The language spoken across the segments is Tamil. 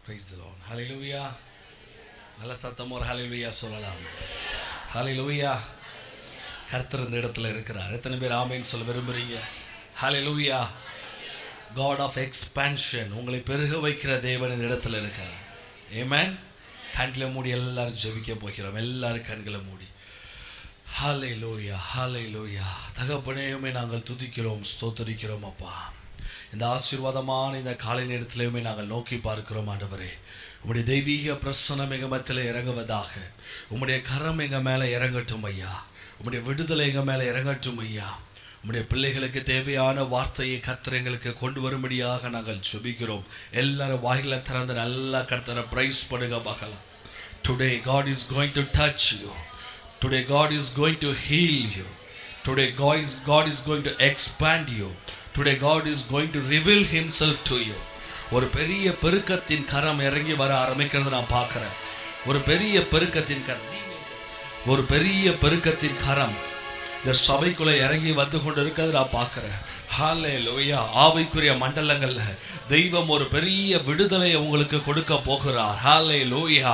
Praise the Lord. ஹல்லேலூயா. நல்ல சத்தமா ஒரு ஹல்லேலூயா சொல்லலாம். ஹல்லேலூயா. கர்த்தர் இந்த இடத்துல இருக்கிறார். எத்தனை பேர் ஆமென் சொல்ல விரும்புறீங்க? ஹல்லேலூயா. God of expansion, உங்களை பெருக வைக்கிற தேவன் இந்த இடத்துல இருக்கிறார். ஆமென். கண்களை மூடி எல்லாரும் ஜெபிக்க போகிறோம். எல்லாரும் கண்களை மூடி. ஹல்லேலூயா, ஹல்லேலூயா. தகப்பனேயுமே நாங்கள் துதிக்கிறோம், ஸ்தோத்திரிக்கிறோம் அப்பா. இந்த ஆசீர்வாதமான இந்த காலை நேரத்திலேயுமே நாங்கள் நோக்கி பார்க்கிறோம் ஆண்டவரே. உம்முடைய தெய்வீக பிரசன்னம் எங்கள் மத்தியிலே இறங்குவதாக. உம்முடைய கரம் எங்கள் மேலே இறங்கட்டும் ஐயா. உம்முடைய விடுதலை எங்கள் மேலே இறங்கட்டும் ஐயா. உம்முடைய பிள்ளைகளுக்கு தேவையான வார்த்தையை கர்த்தர் எங்களுக்கு கொண்டு வரும்படியாக நாங்கள் ஜெபிக்கிறோம். எல்லாரும் வாய்களை திறந்து நல்லா கர்த்தரை பிரைஸ் பண்ணுங்க பார்க்கலாம். Today God is going to touch you. Today God is going to heal you. Today God is going to expand you. Today God is going to reveal himself to you. ஒரு பெரிய பெருக்கத்தின் கரம் இறங்கி வர ஆரம்பிக்கிறது நான் பார்க்கிறேன். ஒரு பெரிய பெருக்கத்தின் கரம் இந்த சபைக்குள்ள இறங்கி வந்து கொண்டு இருக்கிறது நான் பார்க்கிறேன். ஹல்லேலூயா. ஆவிக்குரிய மண்டலங்கள்ல தெய்வம் ஒரு பெரிய விடுதலையை உங்களுக்கு கொடுக்க போகிறார். ஹல்லேலூயா.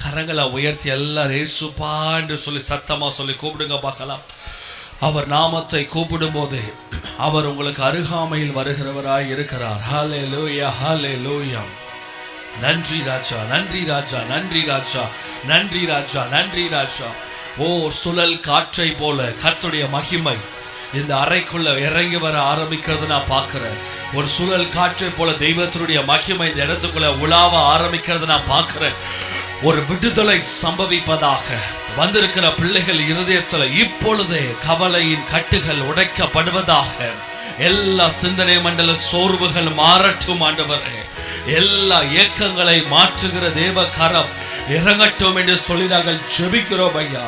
கரங்களை உயர்த்தி எல்லாரும் இயேசுப்பா என்று சொல்லி சத்தமா சொல்லி கூப்பிடுங்க பார்க்கலாம். அவர் நாமத்தை கூப்பிடும் போது அவர் உங்களுக்கு அருகாமையில் வருகிறவராய் இருக்கிறார். ஹல்லேலூயா, ஹல்லேலூயா. நன்றி ராஜா, நன்றி ராஜா, நன்றி ராஜா, நன்றி ராஜா, நன்றி ராஜா. ஓ சுழல் காற்றை போல கர்த்தருடைய மகிமை இந்த அறைக்குள்ள இறங்கி வர ஆரம்பிக்கிறது நான் பார்க்கிறேன். ஒரு சுழல் காற்றை போல தெய்வத்தினுடைய மகிமை இந்த இடத்துக்குள்ள உலாவ ஆரம்பிக்கிறது நான் பார்க்கிறேன். ஒரு விடுதலை சம்பவிப்பதாக. வந்திருக்கிற பிள்ளைகள் இருதயத்தில் இப்பொழுதே கவலையின் கட்டுகள் உடைக்கப்படுவதாக. எல்லா சிந்தனை மண்டல சோர்வுகள் மாறட்டும் ஆண்டவரே. எல்லா ஏக்கங்களை மாற்றுகிற தேவ கரம் இறங்கட்டும் என்று சொல்லி நாங்கள் ஜெபிக்கிறோம் ஐயா.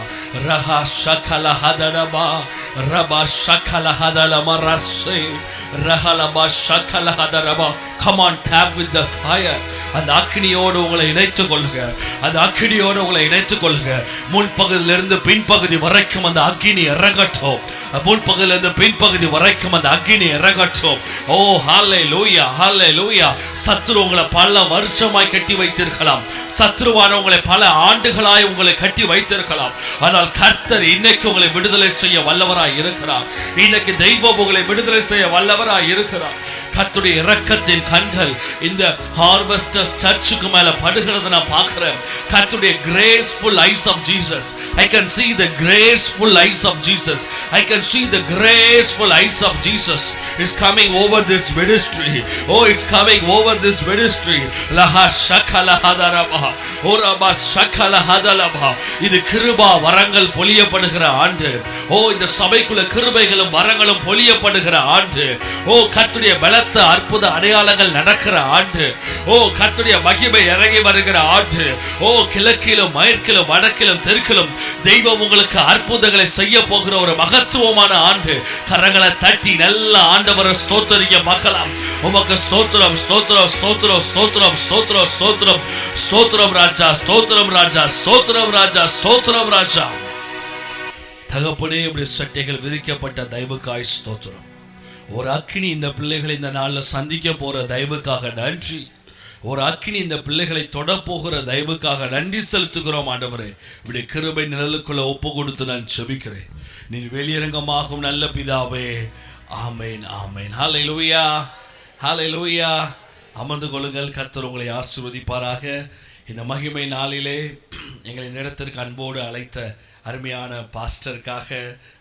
ரஹா ஷகல ஹதரபா ரபா ஷகல ஹதலம ரஸே ரஹலபா ஷகல ஹதரபா. Come on, tap with the fire. அந்த அக்கினியோடு உங்களை இணைத்துக் கொள்ளுங்க. அந்த அக்கினியோடு உங்களை இணைத்துக் கொள்ளுங்க. முன்பகுதியிலிருந்து பின்பகுதி வரைக்கும் அந்த அக்கினி இறங்கட்டும். முன்பகுதியிலிருந்து பின்பகுதி வரைக்கும் அந்த அக்கினி இறங்கட்டும். ஓ ஹல்லேலூயா, ஹல்லேலூயா. சத்துரு உங்களை பல வருஷமாய் கட்டி வைத்திருக்கலாம். சத்துருவான உங்களை பல ஆண்டுகளாய் உங்களை கட்டி வைத்திருக்கலாம். ஆனால் கர்த்தர் இன்னைக்கு உங்களை விடுதலை செய்ய வல்லவராய் இருக்கிறார். இன்னைக்கு தெய்வம் உங்களை விடுதலை செய்ய வல்லவராய் இருக்கிறார். கர்த்தருடைய இரக்கத்தின் கண்கள் இந்த ஹார்வெஸ்டர்ஸ் சர்ச்சுக்கு மேல படுகிறது நான் பார்க்கிறேன். கர்த்தருடைய graceful eyes of Jesus. I can see the graceful eyes of Jesus. I can see the graceful eyes of Jesus is coming over this ministry. Oh, it's coming over this ministry. Laha shakala hadaraba oraba shakala hadalaba. இது கிருபா வரங்கள் பொழியப்படுகிற ஆண்டு. ஓ இந்த சபைக்குள்ள கிருபைகளும் வரங்களும் பொழியப்படுகிற ஆண்டு. ஓ கர்த்தருடைய பலத்த அற்புத அடையாளங்கள் நடக்கிற ஆண்டு. ஓ கர்த்தருடைய மகிமை இறங்கி வருகிற ஆண்டு. ஓ கிழக்கிலும் மேற்கிலும் வடக்கிலும் தெற்கிலும் தெய்வம் உங்களுக்கு அற்புதங்களை செய்ய போகிற ஒரு மகத்துவமான ஆண்டு. கரங்களை தட்டி நல்ல ஆண்டவரை ஸ்தோத்திரிக்க மகளாம். உமக்கு ஸ்தோத்திரம், ஸ்தோத்திரம், ஸ்தோத்திரம், ஸ்தோத்திரம், ஸ்தோத்திரம், ஸ்தோத்திரம், ஸ்தோத்திரம் ராஜா, ஸ்தோத்திரம் ராஜா, ஸ்தோத்திரம் ராஜா, ஸ்தோத்திரம் ராஜா. தகப்பனே உம்முடைய சட்டைகள் விதிக்கப்பட்ட தயவுக்காய் ஸ்தோத்திரம். ஒரு அக்கினி இந்த பிள்ளைகளை இந்த நாளில் சந்திக்க போற தயவுக்காக நன்றி. ஒரு அக்கினி இந்த பிள்ளைகளை தொட போகிற தயவுக்காக நன்றி செலுத்துகிறோம் ஆண்டவரே. இப்படி கிருபை நிழலுக்குள்ள ஒப்பு கொடுத்து நான் ஜெபிக்கிறேன். நீ வெளியரங்கமாகும் நல்ல பிதாவே. ஆமேன், ஆமேன். ஹல்லேலூயா, ஹல்லேலூயா. அமர்ந்து கொள்ளுங்கள். கர்த்தர் உங்களை ஆசீர்வதிப்பாராக. இந்த மகிமை நாளிலே எங்களை இந்த இடத்திற்கு அன்போடு அழைத்த அருமையான பாஸ்டருக்காக,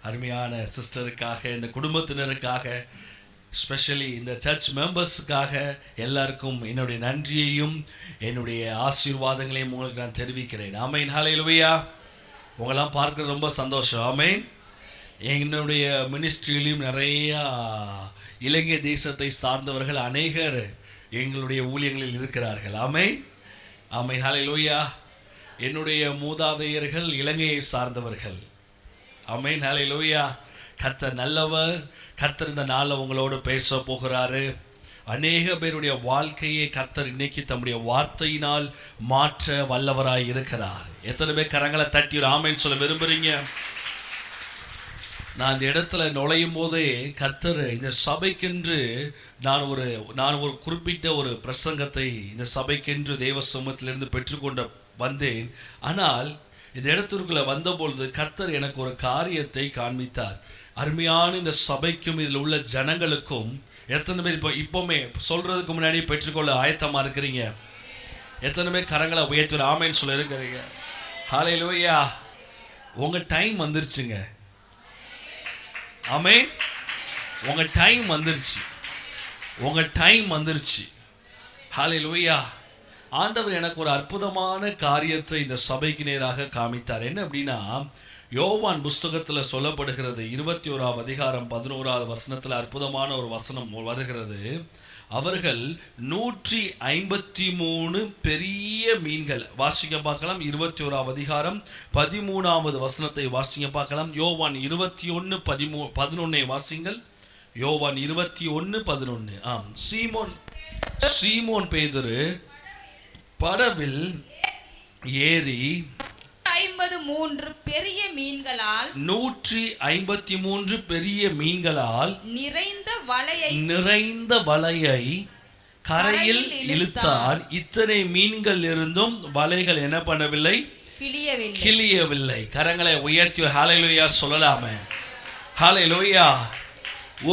அருமையான சிஸ்டருக்காக, இந்த குடும்பத்தினருக்காக, ஸ்பெஷலி இந்த சர்ச் மெம்பர்ஸுக்காக எல்லாருக்கும் என்னுடைய நன்றியையும் என்னுடைய ஆசீர்வாதங்களையும் உங்களுக்கு நான் தெரிவிக்கிறேன். ஆமேன், ஹல்லேலூயா. உங்களெல்லாம் பார்க்க ரொம்ப சந்தோஷம். ஆமேன். என்னுடைய மினிஸ்ட்ரியிலையும் நிறையா இலங்கை தேசத்தை சார்ந்தவர்கள் அநேகர் எங்களுடைய ஊழியங்களில் இருக்கிறார்கள். ஆமேன், ஆமேன், ஹல்லேலூயா. என்னுடைய மூதாதையர்கள் இலங்கையை சார்ந்தவர்கள். ஆமென், ஹல்லேலூயா. கர்த்தர் நல்லவர். கர்த்தர் இந்த நாளில் உங்களோடு பேச போகிறாரு. அநேக பேருடைய வாழ்க்கையை கர்த்தர் இன்னைக்கு தம்முடைய வார்த்தையினால் மாற்ற வல்லவராய் இருக்கிறார். எத்தனை பேர் கரங்களை தட்டி ஒரு ஆமென் சொல்ல விரும்புறீங்க? நான் இந்த இடத்துல நுழையும் போதே கர்த்தர் இந்த சபைக்கென்று நான் ஒரு குறிப்பிட்ட ஒரு பிரசங்கத்தை இந்த சபைக்கென்று தேவ சமூகத்திலிருந்து பெற்றுக்கொண்டு வந்தேன். ஆனால் இந்த இடத்திற்குள்ள வந்தபொழுது கர்த்தர் எனக்கு ஒரு காரியத்தை காண்பித்தார். அருமையான இந்த சபைக்கும் இதில் உள்ள ஜனங்களுக்கும் எத்தனை பேர் இப்போவுமே சொல்றதுக்கு முன்னாடி பெற்றுக்கொள்ள ஆயத்தமா இருக்கிறீங்க? எத்தனை பேர் கரங்களை உயர்த்தி ஆமேன்னு சொல்ல இருக்கிறீங்க? ஹல்லேலூயா. உங்க டைம் வந்துருச்சுங்க. ஆமென். உங்க டைம் வந்துருச்சு. உங்க டைம் வந்துருச்சு. ஹல்லேலூயா. ஆண்டவர் எனக்கு ஒரு அற்புதமான காரியத்தை இந்த சபைக்கு நேராக காமித்தார். என்ன அப்படின்னா, யோவான் புஸ்தகத்தில் சொல்லப்படுகிறது 21ஆம் அதிகாரம் 11ஆவது வசனத்தில் அற்புதமான ஒரு வசனம் வருகிறது. அவர்கள் 153 பெரிய மீன்கள், வாசிக்க பார்க்கலாம். 21ஆம் அதிகாரம் 13ஆவது வசனத்தை வாசிக்க பார்க்கலாம். யோவான் 21:11 வாசிங்கள். யோவான் 21:11. ஆம். சீமோன் பேதுரு படவில் ஏறி 153 பெரிய மீன்களால் 153 பெரிய மீன்களால் நிறைந்த வலையை கரையில் இழுத்தார். இத்தனை மீன்கள் இருந்தும் வலைகள் என்ன பண்ணவில்லை? கிளியவில்லை. கரங்களை உயர்த்தி ஹல்லேலூயா சொல்லலாமே. ஹல்லேலூயா.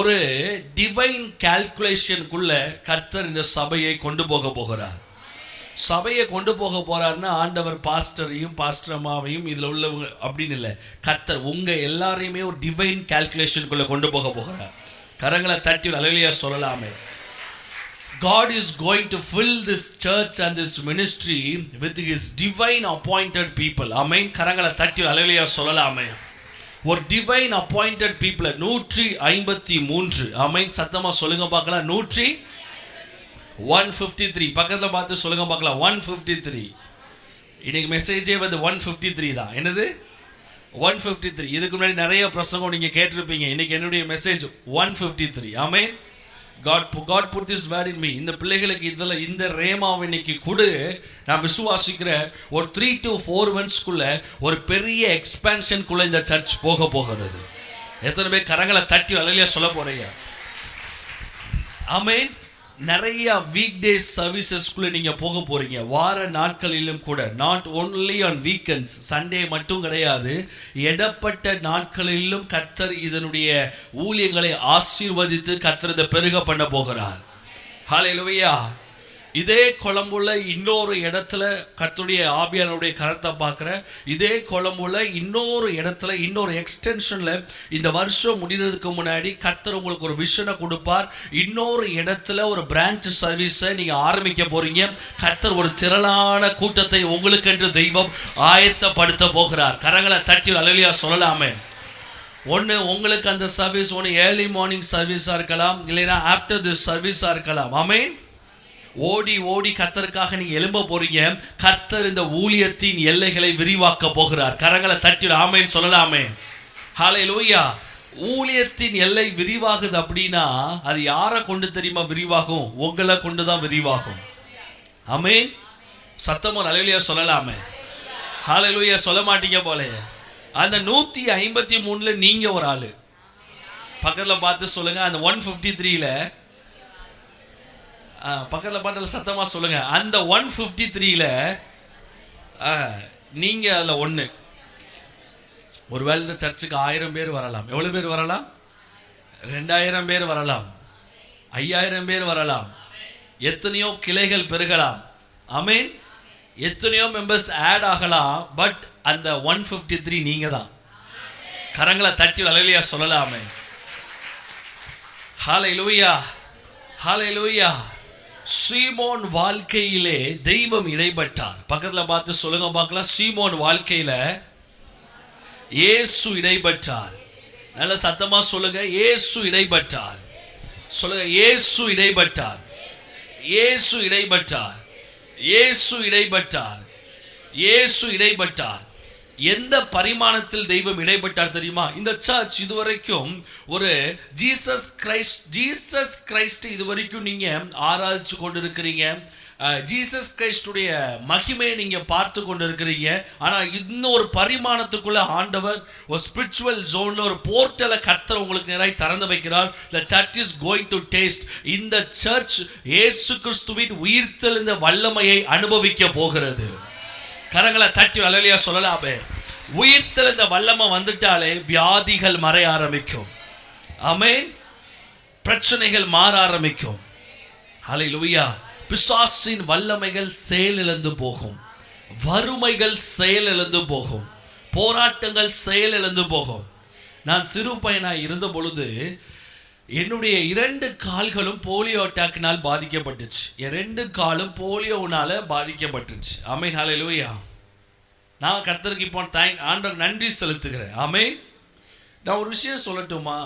ஒரு டிவைன் கால்குலேஷனுக்குள்ள கர்த்தர் இந்த சபையை கொண்டு போகிறார். சபையை கொண்டு போறாருன்னா ஆண்டவர் பாஸ்டரையும் பாஸ்டர் அம்மாவையும் இதுல உள்ளவங்க அப்படின்னு இல்லை, கர்த்தர் உங்க எல்லாரையுமே ஒரு டிவைன் கால்குலேஷனுக்குள்ள கொண்டு போகிறார். கரங்களை தட்டி ஹல்லேலூயா சொல்லலாமே. God is going to fill this church and this ministry with his divine appointed people. ஆமென். கரங்களை தட்டி ஹல்லேலூயா சொல்லலாமே. ஒரு டிவைன் அப்பாயிண்டட் பீப்புள் 153. ஆமென். சத்தமா சொல்லுங்க பார்க்கலாம். 153 பக்கத்துல பார்த்து சொல்லுங்க பார்க்கலாம். 153. இன்னைக்கு மெசேஜே வந்து 153 தான். என்னது? 153. இதுக்கு முன்னாடி நிறைய பிரசங்கம் நீங்க கேட்டிருப்பீங்க. இன்னைக்கு என்னுடைய message 153. Amen. God put this word in me. இந்த பிள்ளைகளுக்கு இந்த ரேமாவை இன்னைக்கு கொடு. நான் விசுவாசிக்கிற ஒரு 3 to 4 monthsக்குள்ள ஒரு பெரிய எக்ஸ்பான்ஷனுக்குள்ள இந்த சர்ச் போகிறது. எத்தனை பேர் கரங்களை தட்டி ஹல்லேலூயா சொல்ல போறீங்க? ஆமென். நிறைய வீக் டேஸ் சர்வீசஸ்க்குள்ள நீங்க போக போறீங்க. வார நாட்களிலும் கூட, not only on weekends, Sunday மட்டும் கிடையாது, இடப்பட்ட நாட்களிலும் கர்த்தர் இதனுடைய ஊழியங்களை ஆசீர்வதித்து கர்த்தர் இதை பெருக பண்ண போகிறார். ஹல்லேலூயா. இதே கொழம்புல இன்னொரு இடத்துல கர்த்தருடைய ஆவியானவருடைய கரத்தை பார்க்குற, இதே கொழம்புல இன்னொரு இடத்துல இன்னொரு எக்ஸ்டென்ஷன்ல இந்த வருஷம் முடிகிறதுக்கு முன்னாடி கர்த்தர் உங்களுக்கு ஒரு விஷனை கொடுப்பார். இன்னொரு இடத்துல ஒரு பிரான்ச் சர்வீஸை நீங்க ஆரம்பிக்க போறீங்க. கர்த்தர் ஒரு திரளான கூட்டத்தை உங்களுக்கு என்று தெய்வம் ஆயத்தப்படுத்த போகிறார். கரங்களை தட்டி ஹல்லேலூயா சொல்லலாமே. ஒன்று உங்களுக்கு அந்த சர்வீஸ் ஒன்று ஏர்லி மார்னிங் சர்வீஸாக இருக்கலாம், இல்லைன்னா ஆஃப்டர் திஸ் சர்வீஸாக இருக்கலாம். ஆமென். ஓடி கர்த்தருக்காக நீங்க எழும்ப போறீங்க. கர்த்தர் இந்த ஊழியத்தின் எல்லைகளை விரிவாக்க போகிறார். கரங்களை தட்டி ஆமென் சொல்லலாமே. ஹல்லேலூயா. ஊழியத்தின் எல்லை விரிவாகுது அப்படின்னா அது யாரை கொண்டு தெரியுமா விரிவாகும்? உங்களை கொண்டுதான் விரிவாகும். ஆமென். சத்தமா ஹல்லேலூயா சொல்லலாமே. ஹல்லேலூயா சொல்ல மாட்டீங்க போல. அந்த 153ல நீங்க ஒரு ஆளு. பக்கத்துல பார்த்து சொல்லுங்க. அந்த 153ல பக்கத்தில் பாட்டில் சத்தமாக சொல்லுங்க. அந்த 153ல நீங்க அதில் ஒன்று. ஒருவேளை இந்த சர்ச்சுக்கு 1000 பேர் வரலாம். எவ்வளோ பேர் வரலாம்? 2000 பேர் வரலாம், 5000 பேர் வரலாம். எத்தனையோ கிளைகள் பெருகலாம். ஆமென். எத்தனையோ மெம்பர்ஸ் ஆட் ஆகலாம். பட் அந்த 153 நீங்க தான். கரங்களை தட்டி ஹல்லேலூயா சொல்லலாமே. ஹல்லேலூயா. ஹல்லேலூயா. சீமோன் வாழ்க்கையிலே தெய்வம் இடைப்பட்டார். பக்கத்துல பார்த்து சொல்லுங்க பார்க்கலாம். சீமோன் வாழ்க்கையில இயேசு இடைப்பட்டார். நல்ல சத்தமா சொல்லுங்க. இயேசு இடைப்பட்டார். சொல்லுங்க. இயேசு இடைப்பட்டார். இயேசு இடைப்பட்டார். இயேசு இடைப்பட்டார். இயேசு இடைப்பட்டார். எந்த பரிமாணத்தில் தெய்வம் இடைப்பட்டார் தெரியுமா? இந்த சர்ச் இதுவரைக்கும் ஒரு ஜீசஸ் கிரைஸ்ட் இதுவரைக்கும் நீங்க ஆராதிச்சு கொண்டிருக்கிறீங்க. ஜீசஸ் கிரைஸ்டுடைய மகிமையை நீங்க பார்த்து கொண்டிருக்கிறீங்க. ஆனா இன்னொரு பரிமாணத்துக்குள்ள ஆண்டவர் ஒரு ஸ்பிரிச்சுவல் ஜோன்ல ஒரு போர்ட்டலை கர்த்தர் உங்களுக்கு நிறைய திறந்து வைக்கிறார். The church is going to taste. இந்த சர்ச் இயேசு கிறிஸ்துவின் உயிர்த்தெழுந்த வல்லமையை அனுபவிக்க போகிறது. கரங்களை தட்டி அல்லேலூயா சொல்லலாமே. உயிர்த்தெழுந்த வல்லமை வந்துட்டாலே வியாதிகள் மறைய ஆரம்பிக்கும். ஆமென். பிரச்சனைகள் மாற ஆரம்பிக்கும். அல்லேலூயா. பிசாசின் வல்லமைகள் செயலிழந்து போகும். வறுமைகள் செயலிழந்து போகும். போராட்டங்கள் செயலிழந்து போகும். நான் சிறு பையனாய் இருந்த பொழுது என்னுடைய 2 கால்களும் போலியோ அட்டாக்னால் பாதிக்கப்பட்டுச்சு. என் 2 காலும் போலியோனால பாதிக்கப்பட்டுச்சு. ஆமென். ஹல்லேலூயா. நான் கர்த்தருக்கு இப்போ ஆண்டவர் நன்றி செலுத்துகிறேன். ஆமென். நான் ஒரு விஷயம் சொல்லட்டுமா?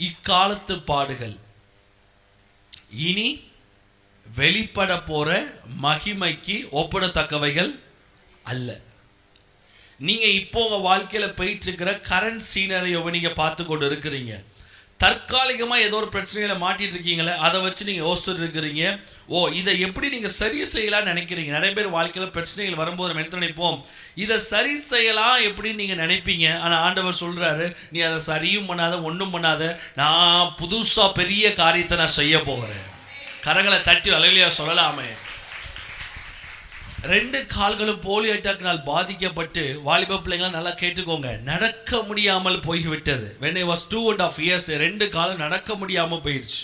இக்காலத்து பாடுகள் இனி வெளிப்பட போற மகிமைக்கு ஒப்பிடத்தக்கவைகள் அல்ல. நீங்க இப்போ உங்க வாழ்க்கையில போயிட்டு இருக்கிற கரண்ட் சீனரியோவை நீங்க பார்த்து கொண்டு இருக்கிறீங்க. தற்காலிகமா ஏதோ ஒரு பிரச்சனையில மாட்டிட்டு இருக்கீங்களே, அதை வச்சு நீங்க யோசிச்சுட்டு இருக்கிறீங்க. இதை எப்படி நீங்க சரி செய்யலாம்னு நினைக்கிறீங்க. நிறைய பேர் வாழ்க்கையில பிரச்சனைகள் வரும்போது நம்ம என்ன நினைப்போம், இதை சரி செய்யலாம் எப்படின்னு நீங்க நினைப்பீங்க. ஆனா ஆண்டவர் சொல்றாரு, நீ அதை சரியும் பண்ணாத, ஒன்றும் பண்ணாத, நான் புதுசா பெரிய காரியத்தை நான் செய்ய போகிறேன். கரங்களை தட்டி அல்லேலூயா சொல்லலாமே. 2 கால்களும் போலியோ அட்டாக்கினால் பாதிக்கப்பட்டு வாலிப பிள்ளைங்களாம் நல்லா கேட்டுக்கோங்க, நடக்க முடியாமல் போய்விட்டது. when I was 2.5 years 2 காலம் நடக்க முடியாமல் போயிடுச்சு.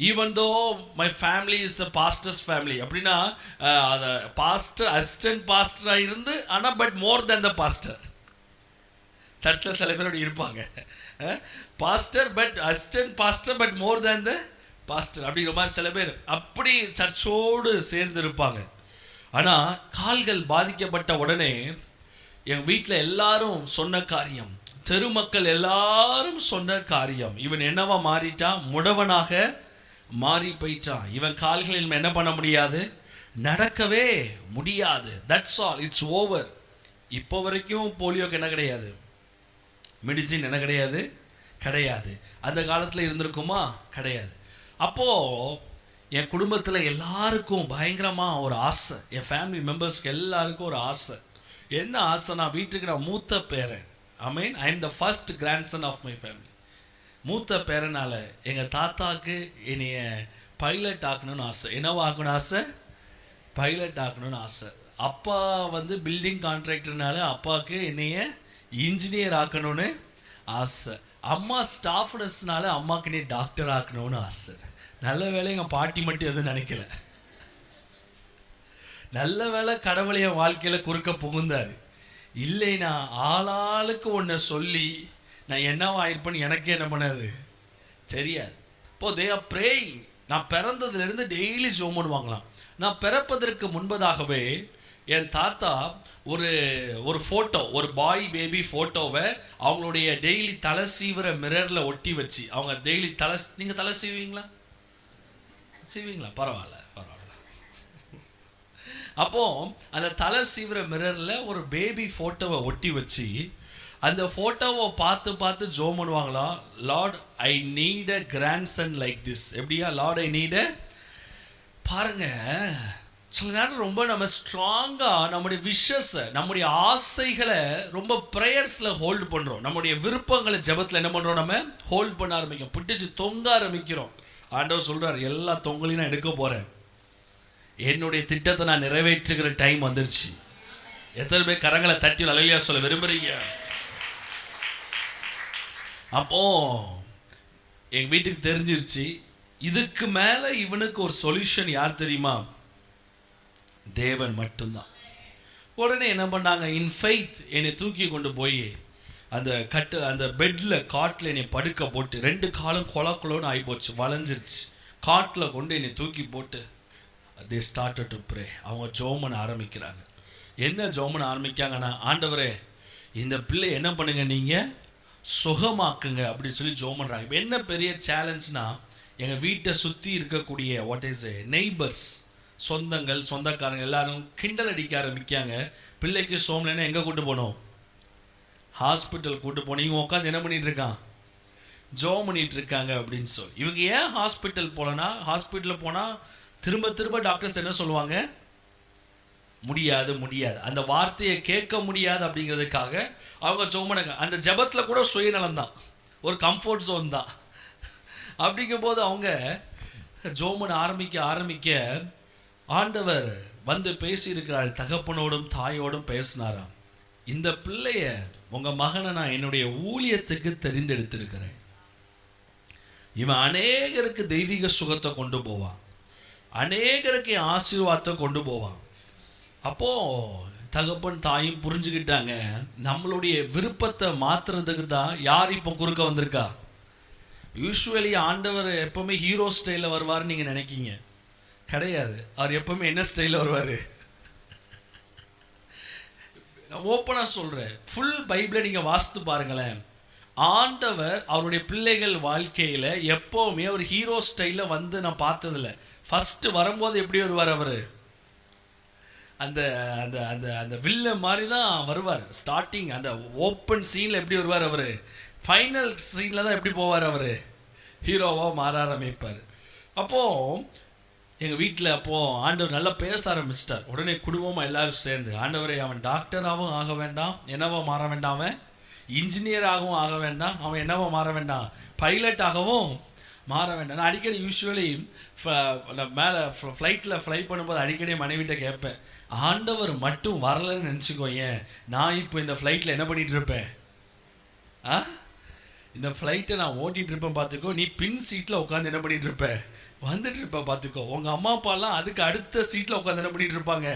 even though my family is a pastor's family, அப்படின்னா பாஸ்டர் அசிஸ்டன்ட் பாஸ்டராக இருந்து ஆனால் but more than the pastor. சர்ச்சில் சில பேர் அப்படி இருப்பாங்க, pastor but assistant pastor but more than the pastor அப்படிங்கிற மாதிரி சில பேர் அப்படி சர்ச்சோடு சேர்ந்து இருப்பாங்க. ஆனால் கால்கள் பாதிக்கப்பட்ட உடனே என் வீட்டில் எல்லாரும் சொன்ன காரியம், தெருமக்கள் எல்லாரும் சொன்ன காரியம், இவன் என்னவா மாறிட்டான், முடவனாக மாறி போயிட்டான். இவன் கால்களில் என்ன பண்ண முடியாது, நடக்கவே முடியாது. That's all, it's over. இப்போ வரைக்கும் போலியோக்கு என்ன கிடையாது, மெடிசின் என்ன கிடையாது, கிடையாது. அந்த காலத்தில் இருந்திருக்குமா, கிடையாது. அப்போது என் குடும்பத்தில் எல்லாருக்கும் பயங்கரமாக ஒரு ஆசை, என் ஃபேமிலி மெம்பர்ஸ்க்கு எல்லாருக்கும் ஒரு ஆசை. என்ன ஆசைனா, வீட்டுக்கு நான் மூத்த பேரன். I am the first grandson of my family. மூத்த பேரனால் எங்கள் தாத்தாவுக்கு என்னைய பைலட் ஆக்கணும்னு ஆசை. என்னவா ஆக்கணும்னு ஆசை, பைலட் ஆக்கணும்னு ஆசை. அப்பா பில்டிங் கான்ட்ராக்டர்னால அப்பாவுக்கு என்னைய இன்ஜினியர் ஆக்கணும்னு ஆசை. அம்மா ஸ்டாஃப் நர்ஸ்னால அம்மாவுக்கு நீ டாக்டர் ஆக்கணும்னு ஆசை. நல்ல வேலை எங்கள் பாட்டி மட்டும் எதுவும் நினைக்கல. நல்ல வேலை கடவுளை என் வாழ்க்கையில் குறுக்க புகுந்தார். இல்லைனா ஆளாளுக்கு ஒன்றை சொல்லி நான் என்னவா ஆயிருப்பேன்னு எனக்கே என்ன பண்ணாது தெரியாது. இப்போ தே ஆர் ப்ரேயிங். நான் பிறந்ததுலேருந்து டெய்லி ஜெபம் பண்ணுவாங்களாம். நான் பிறப்பதற்கு முன்பதாகவே என் தாத்தா ஒரு ஃபோட்டோ, ஒரு பாய் பேபி ஃபோட்டோவை அவங்களுடைய டெய்லி தலை சீவிர மிரரில் ஒட்டி வச்சு, அவங்க டெய்லி நீங்கள் தலை சீவீங்களா? பரவாயில்ல. அப்போ அந்த தலை சீவிர மிரர்ல ஒரு பேபி போட்டோவை ஒட்டி வச்சு அந்த போட்டோவை பார்த்து ஜெபம் பண்ணுவாங்களா, Lord I need a grandson like this. எப்படியா, லார்ட் ஐ நீட் அ. பாருங்க, சில நேரம் ரொம்ப நம்ம ஸ்ட்ராங்காக நம்முடைய விஷஸை, நம்முடைய ஆசைகளை ரொம்ப ப்ரேயர்ஸில் ஹோல்டு பண்ணுறோம். நம்முடைய விருப்பங்களை ஜெபத்தில் என்ன பண்ணுறோம், நம்ம ஹோல்ட் பண்ண ஆரம்பிக்கிறோம், பிடிச்சி தொங்க ஆரம்பிக்கிறோம். ஆண்டவர் சொல்றார், எல்லா தொங்கலையும் நான் எடுக்க போறேன், என்னுடைய திட்டத்தை நான் நிறைவேற்றுகிற டைம் வந்துருச்சு. எத்தனை பேர் கரங்களை தட்டி அல்லேலூயா சொல்ல விரும்புறீங்க? அப்போ எங்க வீட்டுக்கு தெரிஞ்சிருச்சு, இதுக்கு மேல இவனுக்கு ஒரு சொல்யூஷன் யார் தெரியுமா, தேவன் மட்டும்தான். உடனே என்ன பண்ணாங்க, இன் ஃபெய்த் என்னை தூக்கி கொண்டு போய் அந்த பெட்டில் காட்டில் என்னை படுக்க போட்டு 2 காலும் கொலக்குலோன்னு ஆகிப்போச்சு, வளைஞ்சிருச்சு. காட்டில் கொண்டு என்னை தூக்கி போட்டு they started to pray. அவங்க ஜெபம் பண்ண ஆரம்பிக்கிறாங்க. என்ன ஜெபம் பண்ண ஆரம்பிக்காங்கன்னா, ஆண்டவரே இந்த பிள்ளை என்ன பண்ணுங்க, நீங்கள் சுகமாக்குங்க அப்படின்னு சொல்லி ஜெபம் பண்ணுறாங்க. இப்போ என்ன பெரிய சேலஞ்ச்னா, எங்கள் வீட்டை சுற்றி இருக்கக்கூடிய நெய்பர்ஸ், சொந்தக்காரங்க எல்லாரும் கிண்டல் அடிக்க ஆரம்பிக்காங்க. பிள்ளைக்கு சோம்லன்னா எங்கே கூட்டு போகணும்? ஹாஸ்பிட்டல் கூட்டு போனோம். இவங்க உட்காந்து என்ன பண்ணிட்டு இருக்கான்? ஜோம் பண்ணிட்டு இருக்காங்க அப்படின்னு சொல்லி. இவங்க ஏன் ஹாஸ்பிட்டல் போலனா, ஹாஸ்பிட்டலில் போனால் திரும்ப திரும்ப டாக்டர்ஸ் என்ன சொல்லுவாங்க? முடியாது முடியாது, அந்த வார்த்தையை கேட்க முடியாது அப்படிங்கிறதுக்காக அவங்க ஜோம் பண்ணாங்க. அந்த ஜெபத்தில் கூட சுயநலம் தான், ஒரு கம்ஃபர்ட் ஜோன் தான். அப்படிங்கும்போது அவங்க ஜோமன் ஆரம்பிக்க ஆண்டவர் வந்து பேசியிருக்கிறார். தகப்பனோடும் தாயோடும் பேசினாராம். இந்த பிள்ளைய உங்கள் மகனை நான் என்னுடைய ஊழியத்துக்கு தெரிந்தெடுத்திருக்கிறேன். இவன் அநேகருக்கு தெய்வீக சுகத்தை கொண்டு போவான், அநேகருக்கு ஆசீர்வாதத்தை கொண்டு போவான். அப்போது தகப்பன் தாயும் புரிஞ்சுக்கிட்டாங்க, நம்மளுடைய விருப்பத்தை மாற்றுறதுக்கு தான் யார் இப்போ குறுக்க வந்திருக்கா? யூஸ்வலி ஆண்டவர் எப்போவுமே ஹீரோ ஸ்டைலில் வருவார்னு நீங்கள் நினைக்கிங்க, கிடையாது. அவர் எப்போவுமே என்ன ஸ்டைலில் வருவார்? ஓப்பனாக சொல்கிறேன், ஃபுல் பைபிளை நீங்கள் வாசித்து பாருங்களேன். ஆண்டவர் அவருடைய பிள்ளைகள் வாழ்க்கையில் எப்போவுமே ஒரு ஹீரோ ஸ்டைலில் வந்து நான் பார்த்ததில்லை. ஃபஸ்ட்டு வரும்போது எப்படி வருவார்? அவர் அந்த அந்த அந்த அந்த வில்ல மாதிரி தான் வருவார். ஸ்டார்டிங் அந்த ஓப்பன் சீனில் எப்படி வருவார்? அவர் ஃபைனல் சீனில் தான் எப்படி போவார்? அவர் ஹீரோவாக மாற ஆரம்பிப்பார். அப்போது எங்கள் வீட்டில் அப்போது ஆண்டவர் நல்லா பேச ஆரம்பிச்சிட்டார். உடனே குடும்பமாக எல்லோரும் சேர்ந்து, ஆண்டவரை அவன் டாக்டராகவும் ஆக வேண்டாம், என்னவா மாற வேண்டாம், அவன் இன்ஜினியராகவும் ஆக வேண்டாம், அவன் என்னவா மாற வேண்டாம், பைலட்டாகவும் மாற வேண்டாம். நான் அடிக்கடி யூஸ்வலி மேலே ஃப்ளைட்டில் ஃப்ளை பண்ணும்போது அடிக்கடி மனைவிட்ட கேட்பேன், ஆண்டவர் மட்டும் வரலன்னு நினச்சிக்கோ, ஏன் நான் இப்போ இந்த ஃப்ளைட்டில் என்ன பண்ணிகிட்டு இருப்பேன்? இந்த ஃப்ளைட்டை நான் ஓட்டிகிட்டு இருப்பேன் பார்த்துக்கோ, நீ பின் சீட்டில் உட்காந்து என்ன பண்ணிகிட்டு இருப்ப? வந்துட்டு இருப்பேன் பார்த்துக்கோ. உங்கள் அம்மா அப்பாலாம் அதுக்கு அடுத்த சீட்டில் உட்காந்து என்ன பண்ணிகிட்டு இருப்பாங்க?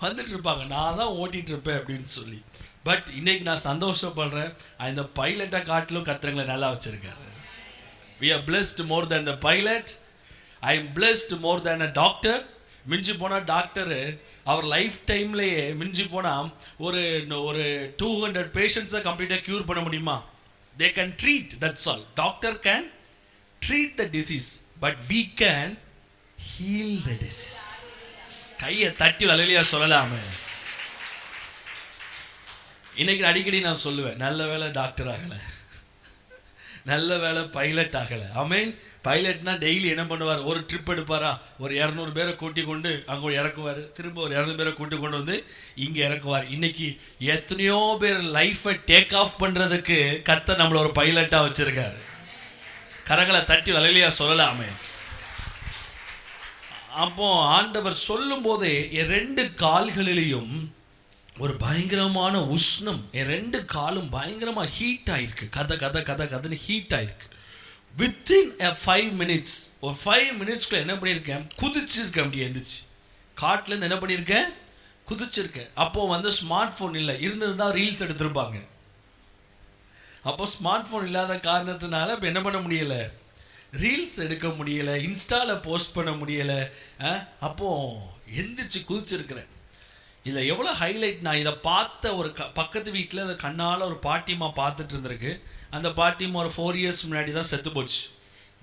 வந்துட்டு இருப்பாங்க. நான் தான் ஓட்டிகிட்டு இருப்பேன் அப்படின்னு சொல்லி. பட் இன்றைக்கி நான் சந்தோஷப்படுறேன், இந்த பைலட்டை காட்டிலும் கர்த்தரை நல்லா வச்சுருக்காரு. We are blessed more than the pilot. I am blessed more than a doctor. மிஞ்சி போனால் டாக்டரு அவர் லைஃப் டைம்லேயே மிஞ்சி போனால் ஒரு 200 பேஷண்ட்ஸை கம்ப்ளீட்டாக க்யூர் பண்ண முடியுமா? They can treat, that's all. Doctor can treat the disease, but we can heal the disease. கையை தட்டி அல்லேலூயா சொல்லலாமே. இன்னைக்கு அடிக்கடி நான் சொல்லுவேன், நல்ல வேளை டாக்டர் ஆகலை, நல்ல வேளை பைலட் ஆகலை. ஆமென். பைலட்னா டெய்லி என்ன பண்ணுவார்? ஒரு ட்ரிப் எடுப்பாரா, ஒரு 200 பேரை கூட்டி கொண்டு அங்கே இறக்குவார், திரும்ப ஒரு 200 பேரை கூட்டி கொண்டு வந்து இங்கே இறக்குவார். இன்னைக்கு எத்தனையோ பேர் லைஃப்பை டேக் ஆஃப் பண்ணுறதுக்கு கர்த்தர் நம்மளை ஒரு பைலட்டாக வச்சுருக்காரு. கரங்களை தட்டி அல்லேலூயா சொல்லலாமே. அப்போ ஆண்டவர் சொல்லும் போதே என் 2 கால்களிலையும் ஒரு பயங்கரமான உஷ்ணம், என் 2 காலும் பயங்கரமாக ஹீட் ஆயிருக்கு. கதைன்னு ஹீட் ஆயிருக்கு. வித்தின் 5 minutes, ஒரு 5 minutesக்குள்ள என்ன பண்ணியிருக்கேன்? குதிச்சிருக்கேன். அப்படி எழுந்துச்சு காட்டிலேருந்து என்ன பண்ணியிருக்கேன்? குதிச்சிருக்கேன். அப்போது ஸ்மார்ட் ஃபோன் இல்லை, இருந்தது தான் ரீல்ஸ் எடுத்திருப்பாங்க. அப்போ ஸ்மார்ட் ஃபோன் இல்லாத காரணத்தினால இப்போ என்ன பண்ண முடியலை? ரீல்ஸ் எடுக்க முடியலை, இன்ஸ்டாவில் போஸ்ட் பண்ண முடியலை. அப்போது எந்திரிச்சு குதிச்சிருக்கிறேன். இதில் எவ்வளோ ஹைலைட், நான் இதை பார்த்த ஒரு பக்கத்து வீட்டில் அதை கண்ணால் ஒரு பாட்டிமா பார்த்துட்டு இருந்திருக்கு. அந்த பாட்டிமா ஒரு 4 years முன்னாடி தான் செத்து போச்சு.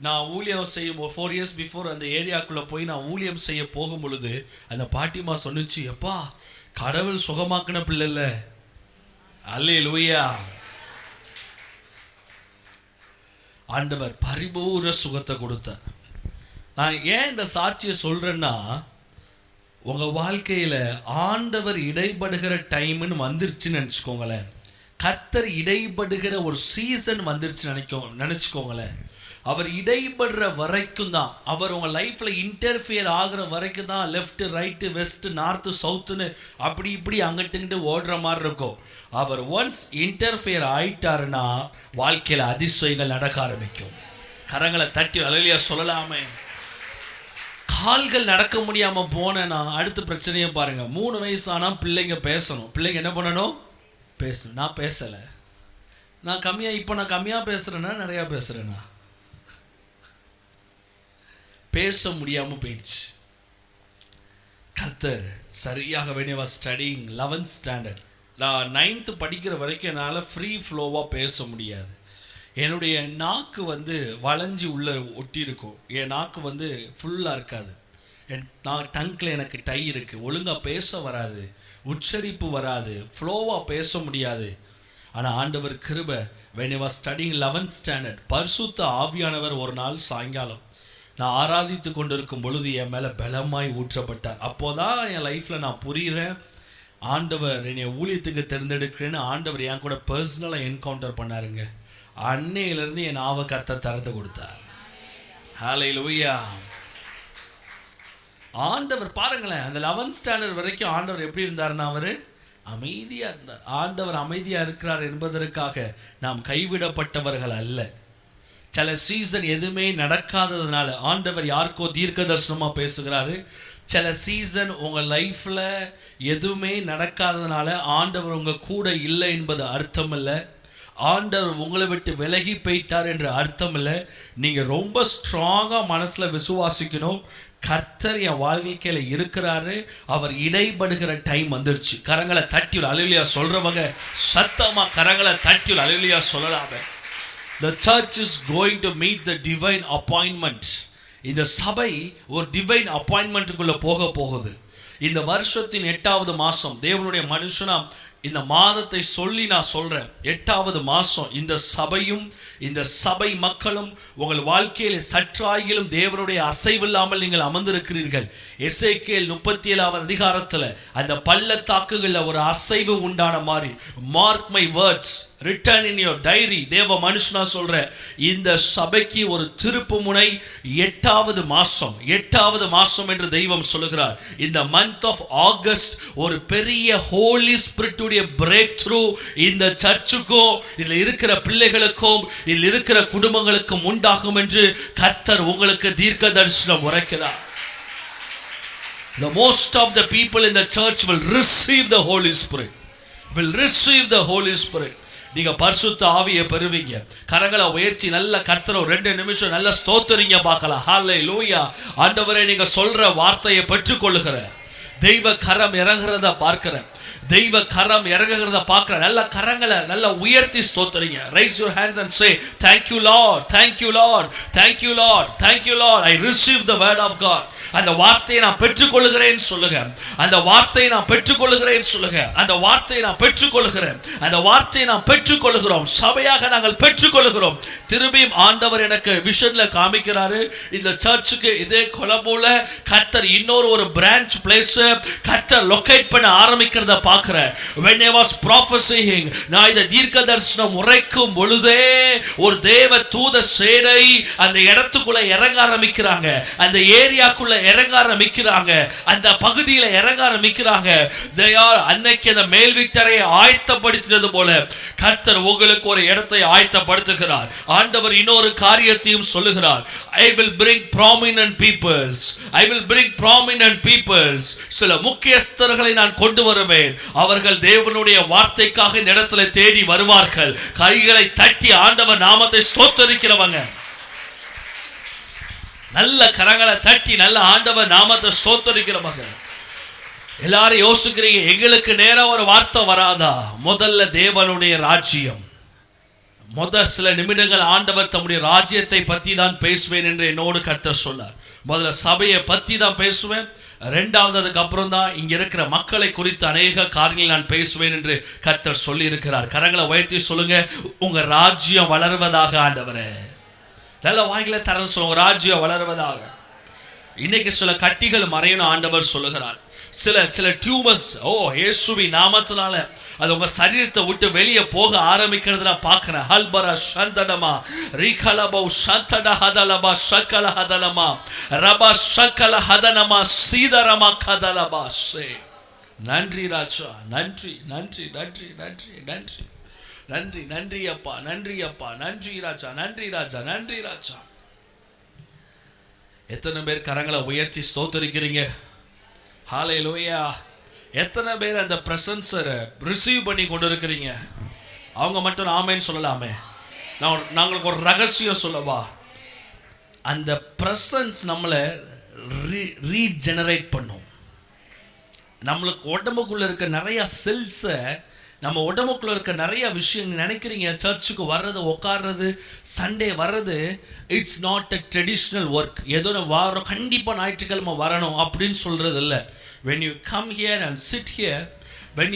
நான் ஊழியம் செய்யும் 4 years பிஃபோர் அந்த ஏரியாக்குள்ளே போய் நான் ஊழியம் செய்ய போகும் பொழுது அந்த பாட்டிமா சொன்னிச்சு, எப்பா கடவுள் சுகமாக்கின பிள்ளை இல்லை. அல்லேலூயா. ஆண்டவர் பரிபூர்ண சுகத்தை கொடுத்தார். நான் ஏன் இந்த சாட்சியை சொல்கிறேன்னா, உங்கள் வாழ்க்கையில் ஆண்டவர் இடைப்படுகிற டைம்னு வந்துருச்சுன்னு நினச்சிக்கோங்களேன். கர்த்தர் இடைப்படுகிற ஒரு சீசன் வந்துருச்சு நினச்சிக்கோங்களேன். அவர் இடைப்படுற வரைக்கும் தான், அவர் உங்கள் லைஃப்பில் இன்டர்ஃபியர் ஆகிற வரைக்கும் தான் லெஃப்ட் ரைட்டு வெஸ்ட் நார்த்து சவுத்துன்னு அப்படி இப்படி அங்கிட்டு ஓடுற மாதிரி இருக்கும். அவர் ஒன்ஸ் இன்டர்ஃபியர் ஆயிட்டாருன்னா வாழ்க்கையில் அதிசயங்கள் நடக்க ஆரம்பிக்கும். கரங்களை தட்டி அல்லேலூயா சொல்லலாமே. கால்கள் நடக்க முடியாமல் போனேன்னா அடுத்த பிரச்சனையை பாருங்கள். 3 வயசு ஆனால் பிள்ளைங்க பேசணும். பிள்ளைங்க என்ன பண்ணணும்? பேசணும். நான் பேசலை. நான் கம்மியாக பேசுகிறேன்னா நிறையா பேசுகிறேன்னா பேச முடியாமல் போயிடுச்சு. கர்த்தர் சரியாக வேண்டிய ஸ்டடிங் 11th standard. நான் 9th படிக்கிற வரைக்கும் என்னால் ஃப்ரீ ஃப்ளோவாக பேச முடியாது. என்னுடைய நாக்கு வளைஞ்சி உள்ளே ஒட்டி இருக்கும். என் நாக்கு ஃபுல்லாக இருக்காது. நான் டங்கில் எனக்கு டை இருக்கு, ஒழுங்கா பேச வராது, உச்சரிப்பு வராது, ஃப்ளோவா பேச முடியாது. ஆனால் ஆண்டவர் கிருபை, when I was studying 11th standard, பரிசுத்த ஆவியானவர் ஒரு நாள் சாயங்காலம் நான் ஆராதித்து கொண்டிருக்கும் பொழுது என் மேலே பலமாய் ஊற்றப்பட்டார். அப்போதான் என் லைஃப்பில் நான் புரிகிறேன், ஆண்டவர் என்னை ஊழியத்துக்கு தேர்ந்தெடுக்கிறேன்னு ஆண்டவர் என் கூட பர்சனலாக என்கவுண்டர் பண்ணாருங்க. அன்னையிலேருந்து என் நாவை கர்த்தர் திறந்து கொடுத்தார். ஹல்லேலூயா. ஆண்டவர் பாருங்களேன், அந்த 11th ஸ்டாண்டர்ட் வரைக்கும் ஆண்டவர் எப்படி இருந்தாருன்னா அவர் அமைதியா இருந்தார். ஆண்டவர் அமைதியா இருக்கிறார் என்பதற்காக நாம் கைவிடப்பட்டவர்கள் அல்ல. சில சீசன் எதுவுமே நடக்காததுனால ஆண்டவர் யாருக்கோ தீர்க்க தரிசனமா பேசுகிறாரு. சில சீசன் உங்க லைஃப்ல எதுவுமே நடக்காததுனால ஆண்டவர் உங்க கூட இல்லை என்பது அர்த்தம் இல்லை. ஆண்டவர் உங்களை விட்டு விலகி போயிட்டார் என்ற அர்த்தம் இல்லை. நீங்க ரொம்ப ஸ்ட்ராங்கா மனசுல விசுவாசிக்கணும், கர்த்தர் என் வாழ்க்கையில இருக்கிறாரு, அவர் இடைப்படுகிற டைம் வந்துருச்சு. கரங்களை தட்டி அல்லேலூயா சொல்றவங்க சத்தமா கரங்களை தட்டி அல்லேலூயா சொல்லலாமே. The church is going to meet the divine appointment. இந்த சபை ஒரு டிவைன் அப்பாயின்மெண்ட்டுக்குள்ள போகுது. இந்த வருஷத்தின் 8வது மாசம் தேவனுடைய மனுஷனா இந்த மாதத்தை சொல்லி நான் சொல்றேன், 8வது மாசம் இந்த சபையும் இந்த சபை மக்களும் உங்கள் வாழ்க்கையில் சற்றாயிலும் தேவனுடைய அசைவில்லாமல் நீங்கள் அமர்ந்திருக்கிறீர்கள். எசேக்கியேல் 37வது அதிகாரத்தில் அந்த பள்ளத்தாக்குகளில் ஒரு அசைவு உண்டான மாதிரி, mark my words written in your diary, தேவ மனுஷனா சொல்ற இந்த சபைக்கு ஒரு திருப்பு முனை 8வது மாசம் என்று தெய்வம் சொல்லுகிறார். இந்த மந்த் ஆஃப் ஆகஸ்ட் ஒரு பெரிய ஹோலி ஸ்பிரிட்டுடைய பிரேக் த்ரூ இந்த சர்ச்சுக்கும் இதில் இருக்கிற பிள்ளைகளுக்கும் இதில் இருக்கிற குடும்பங்களுக்கும் உண்டாகும் என்று கர்த்தர் உங்களுக்கு தீர்க்க தரிசனம் உரைக்கிறார். The most of the people in the church will receive the Holy Spirit. நீங்க பரிசுத்த ஆவியை பெறுவீங்க. கரங்களை உயர்த்தி நல்ல கர்த்தரை 2 நிமிஷம் நல்ல ஸ்தோத்திரிங்க பார்க்கலாம். ஹல்லேலூயா. ஆண்டவரே, நீங்க சொல்ற வார்த்தையை பெற்றுக்கொள்ளுகிற தெய்வ கரம் இறங்குறத பார்க்கிறேன், தெய்வ கரம் இறங்குகிறத பார்க்கிறேன். நல்ல கரங்களை நல்ல உயர்த்தி ஸ்தோத்திரிங்க. Raise your hands and say, thank you Lord, thank you Lord, thank you Lord, thank you Lord. I receive the word of God. அந்த வார்த்தையை நான் பெற்றுக்கொள்கிறேன் சொல்லுங்க. அந்த வார்த்தையை நான் பெற்றுக்கொள்கிறேன் சொல்லுங்க. அந்த வார்த்தையை நான் பெற்றுக்கொள்கிறேன். அந்த வார்த்தையை நான் பெற்றுக்கொள்கிறோம். சபையாக நாங்கள் பெற்றுக்கொள்கிறோம். திரும்பியும் ஆண்டவர் எனக்கு விஷன்ல காமிக்கிறாரு. இந்த சர்ச்சுக்கு இதே கொலம்பூல கர்த்தர் இன்னொரு ஒரு பிரான்ச் பிளேஸ் கர்த்தர் லொகேட் பண்ண ஆரம்பிக்கிறத பார்க்கிறேன். when I was prophesying, நான் இந்த தீர்க்க தரிசனம் உரைக்கும் பொழுதே ஒரு தேவ தூத சேனை அந்த இடத்துக்குள்ள இறங்க ஆரம்பிக்கிறாங்க, அந்த ஏரியாக்குள்ள இறங்க ஆரம்பிக்கிறாங்க, அந்த பகுதியில இறங்க ஆரம்பிக்கிறாங்க. அன்னைக்கு அந்த மேல் வீட்டரை ஆயத்தப்படுத்தினது போல கர்த்தர் உங்களுக்கு ஒரு இடத்தை ஆயத்தப்படுத்துகிறார். ஆண்டவர் இன்னொரு காரியத்தையும் சொல்லுகிறார். I will bring prominent peoples. I will bring prominent peoples. சில முக்கியஸ்தர்களை நான் கொண்டு வருவேன். அவர்கள் தேவனுடைய வார்த்தைக்காக இந்த இடத்துல தேடி வருவார்கள். கைகளை தட்டி ஆண்டவர் நாமத்தை ஸ்தோத்திரிக்கிறவங்க, நல்ல கரங்களை தட்டி நல்ல ஆண்டவர் நாமத்தை ஸ்தோத்திரிக்கிறவங்க. எல்லாரும் யோசிக்கிறீங்க, எங்களுக்கு நேரா ஒரு வார்த்தை வராதா? முதல்ல தேவனுடைய ராஜ்யம். சில நிமிடங்கள் ஆண்டவர் தம்முடைய ராஜ்யத்தை பத்தி தான் பேசுவேன் என்று என்னோடு கர்த்தர் சொன்னார். முதல்ல சபையை பத்தி தான் பேசுவேன். 2வது அதுக்கப்புறம் தான் இங்க இருக்கிற மக்களை குறித்து அநேக காரியங்கள் நான் பேசுவேன் என்று கர்த்தர் சொல்லி இருக்கிறார். கரங்களை உயர்த்தி சொல்லுங்க, உங்க ராஜ்யம் வளர்வதாக ஆண்டவரே. நல்ல வாய்களை தரன்னு சொல்லுங்க, ராஜ்யம் வளர்வதாக. இன்னைக்கு சில கட்டிகள் மறையணும் ஆண்டவர் சொல்லுகிறார். சில டியூமர்ஸ் இயேசுவின் நாமத்தினால அது உங்க சரீரத்தை விட்டு வெளியே போக ஆரம்பிக்கிறது நான் பார்க்கிறேன். ஹல்பரா சந்தடமா ரிகலபோ சந்தட ஹதலபா சக்கல ஹதலமா ரபா சக்கல ஹதனமா சீதரமா கதலபா சே. நன்றி ராஜா, நன்றி நன்றி நன்றி நன்றி நன்றி நன்றி நன்றி அப்பா, நன்றி அப்பா, நன்றி ராஜா, நன்றி ராஜா, நன்றி ராஜா. எத்தனை பேர் கரங்களை உயர்த்தி ஸ்தோத்திரிக்கிறீங்க? ஹல்லேலூயா. எத்தனை பேர் அந்த பிரசன்ஸை ரிசீவ் பண்ணி கொண்டு இருக்கிறீங்க? அவங்க மட்டும் ஆமேன்னு சொல்லலாமே. நாங்களுக்கு ஒரு ரகசியம் சொல்லவா? அந்த பிரசன்ஸ் நம்மளை ரீஜெனரேட் பண்ணும். நம்மளுக்கு உடம்புக்குள்ள இருக்க நிறைய செல்ஸை நம்ம உடம்புக்குள்ள இருக்க நிறைய விஷயம் நினைக்கிறீங்க. சர்ச்சுக்கு வர்றது, உட்கார்றது, சண்டே வர்றது, it's not a traditional work. ஏதோ நம்ம வாரம் கண்டிப்பாக ஞாயிற்றுக்கிழமை வரணும் அப்படின்னு சொல்றது இல்லை. when you come here and sit here, when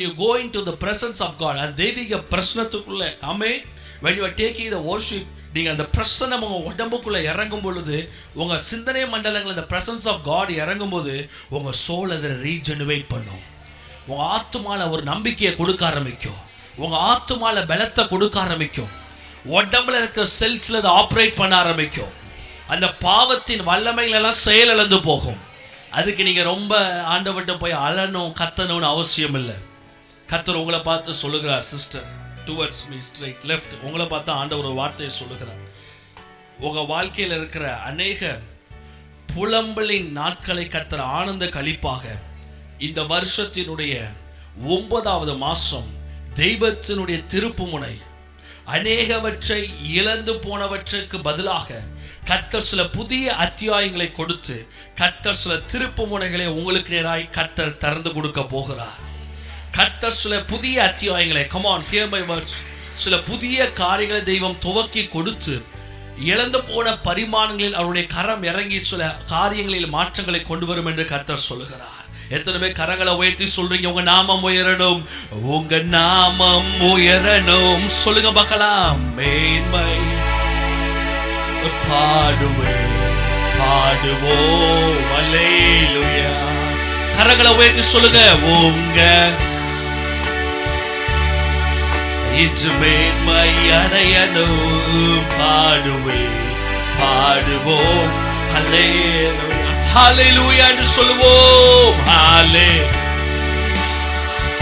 you go into the presence of God, அந்த தெய்வீக பிரசன்னத்துக்குள்ள, ஆமென், when you are taking the worship, நீங்கள் அந்த பிரசன்னம் உங்கள் உடம்புக்குள்ளே இறங்கும் பொழுது, உங்கள் சிந்தனை மண்டலங்கள் அந்த பிரசன்ஸ் ஆஃப் காட் இறங்கும் போது உங்கள் சோல் அதை ரீஜெனுவேட் பண்ணும். உங்கள் ஆத்துமால ஒரு நம்பிக்கையை கொடுக்க ஆரம்பிக்கும். உங்கள் ஆத்துமால பலத்தை கொடுக்க ஆரம்பிக்கும். உடம்புல இருக்கிற செல்ஸில் அதை ஆப்ரேட் பண்ண ஆரம்பிக்கும். அந்த பாவத்தின் வல்லமைகளெல்லாம் செயலிழந்து போகும். அதுக்கு நீங்கள் ரொம்ப ஆண்டவர்கிட்ட போய் அழணும், கத்தணும்னு அவசியம் இல்லை. கத்தர் உங்களை பார்த்து சொல்லுகிறார், sister, towards me straight left. உங்களை பார்த்தா ஆண்டவர் ஒரு வார்த்தையை சொல்லுகிறார். உங்கள் வாழ்க்கையில் இருக்கிற அநேக புலம்பலின் நாட்களை கத்தர் ஆனந்த கழிப்பாக இந்த வருஷத்தினுடைய 9வது மாதம் தெய்வத்தினுடைய திருப்புமுனை, அநேகவற்றை இழந்து போனவற்றுக்கு பதிலாக கர்த்தர் சில புதிய அத்தியாயங்களை கொடுத்து, கர்த்தர் சில திருப்பு முனைகளை உங்களுக்கு நேராய் கர்த்தர் திறந்து கொடுக்க போகிறார். கர்த்தர் சில புதிய அத்தியாயங்களை, come on hear my words, சில புதிய காரியங்களை தெய்வம் துவக்கி கொடுத்து, இழந்து போன பரிமாணங்களில் அவருடைய கரம் இறங்கி சில காரியங்களில் மாற்றங்களை கொண்டு வரும் என்று கர்த்தர் சொல்லுகிறார். எத்தனை பேர் கரங்களை உயர்த்தி சொல்றீங்க, உங்க நாமம் உயரணும், உங்க நாமம் உயரணும்? சொல்லுங்க பார்க்கலாம். மேன்மை பாடுவோம், அல்லேலூயா. கரங்களை உயர்த்தி சொல்லுங்க, உங்க இன்று மேன்மை அடையணும். பாடுவோம், அல்லேலூயா, ஹல்லேலூயா என்று சொல்லுவோம்.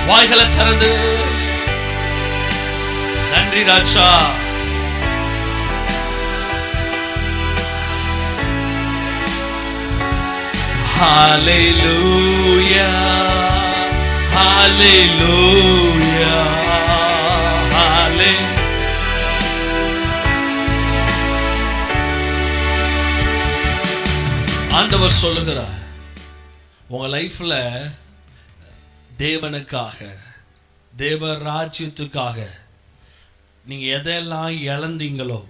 வாய்களை திறந்து நன்றி ராஜா. Hallelujah, hallelujah, hallelujah. ஆண்டவர் சொல்லுகிறார், உங்க லைஃப்ல தேவனுக்காக, தேவ ராஜ்யத்துக்காக நீங்க எதெல்லாம் இழந்தீங்களோ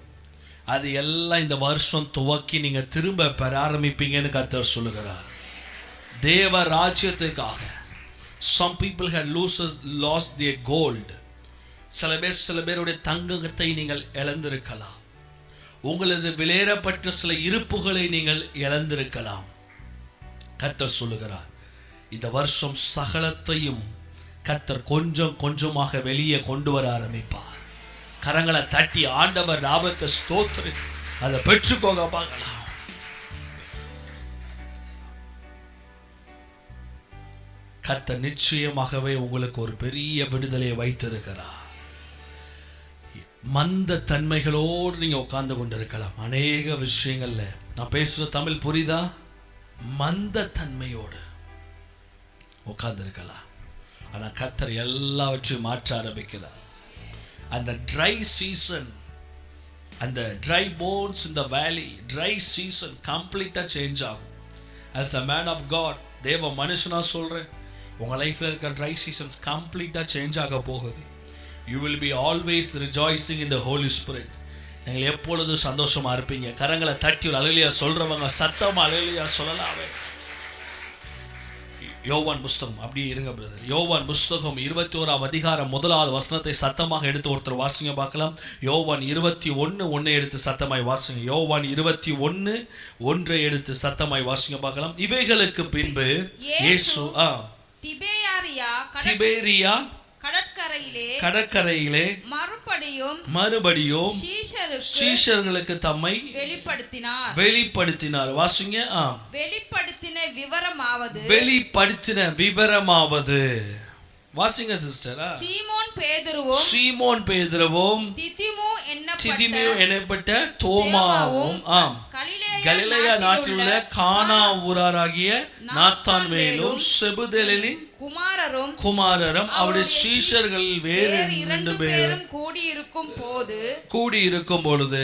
அது எல்லாம் இந்த வருஷம் துவக்கி நீங்க திரும்ப பெற ஆரம்பிப்பீங்கன்னு கர்த்தர் சொல்லுகிறார். தேவ ராஜ்யத்துக்காக some people had lost their gold. சில பேருடைய தங்கத்தை நீங்கள் இழந்திருக்கலாம். உங்களது விலையேறப்பட்ட சில இருப்புகளை நீங்கள் இழந்திருக்கலாம். கர்த்தர் சொல்லுகிறார், இந்த வருஷம் சகலத்தையும் கர்த்தர் கொஞ்சம் கொஞ்சமாக வெளியே கொண்டு வர ஆரம்பிப்பார். கரங்களை தட்டி ஆண்டவர் லாபத்தை ஸ்தோத்திரி அதை பெற்றுக்கோங்க பார்க்கலாம். கர்த்தர் நிச்சயமாகவே உங்களுக்கு ஒரு பெரிய விடுதலையை வைத்திருக்கிறார். மந்த தன்மைகளோடு நீங்க உட்கார்ந்து கொண்டிருக்கலாம். அநேக விஷயங்கள்ல நான் பேசுற தமிழ் புரியுதா? மந்த தன்மையோடு உட்கார்ந்து இருக்கலாம். ஆனா கர்த்தர் எல்லாவற்றையும் மாற்ற ஆரம்பிக்கிறார். அந்த ட்ரை சீசன், அந்த ட்ரை போன்ஸ் இன் த வேலி, ட்ரை சீசன் கம்ப்ளீட்டா சேஞ்ச் ஆகும். as a man of God, தேவ மனுஷனா சொல்றேன், உங்க லைஃப்ல இருக்க ட்ரை சீசன்ஸ் கம்ப்ளீட்டா சேஞ்ச் ஆக போகுது. you will be always rejoicing in the Holy Spirit. நீங்கள் எப்பொழுதும் சந்தோஷமா இருப்பீங்க. கரங்களை தட்டி அல்லேலூயா சொல்றவங்க சத்தமா அல்லேலூயா சொல்லலாமே. யோவான் புஸ்தகம், அப்படியே இருங்க பிரதர், யோவான் புஸ்தகம் 21ஆம் அதிகாரம் 1வது வசனத்தை சத்தமாக எடுத்து ஒருத்தர் வாசிங்க பார்க்கலாம். யோவான் 21:1 எடுத்து சத்தமாய் வாசிங்க. யோவான் 21:1 எடுத்து சத்தமாய் வாசிங்க பார்க்கலாம். இவைகளுக்கு பின்பு இயேசு திபேரியா கடற்கரையிலே மறுபடியும் சீஷர்களுக்கு தம்மை வெளிப்படுத்தினார். வாசிங்க. வெளிப்படுத்தின விவரமாவது வாசிங்க சிஸ்டர். சீமோன் பேதுருவும் திதிமு எனப்பட்ட தோமாவும் கலிலேயா நாட்டில் உள்ள கானா ஊராராகிய நாத்தான்வேலும் செபுதேலின் குமாரரும் அவருடைய சீஷர்களில் வேறு 2 பேரும் கூடியிருக்கும் பொழுது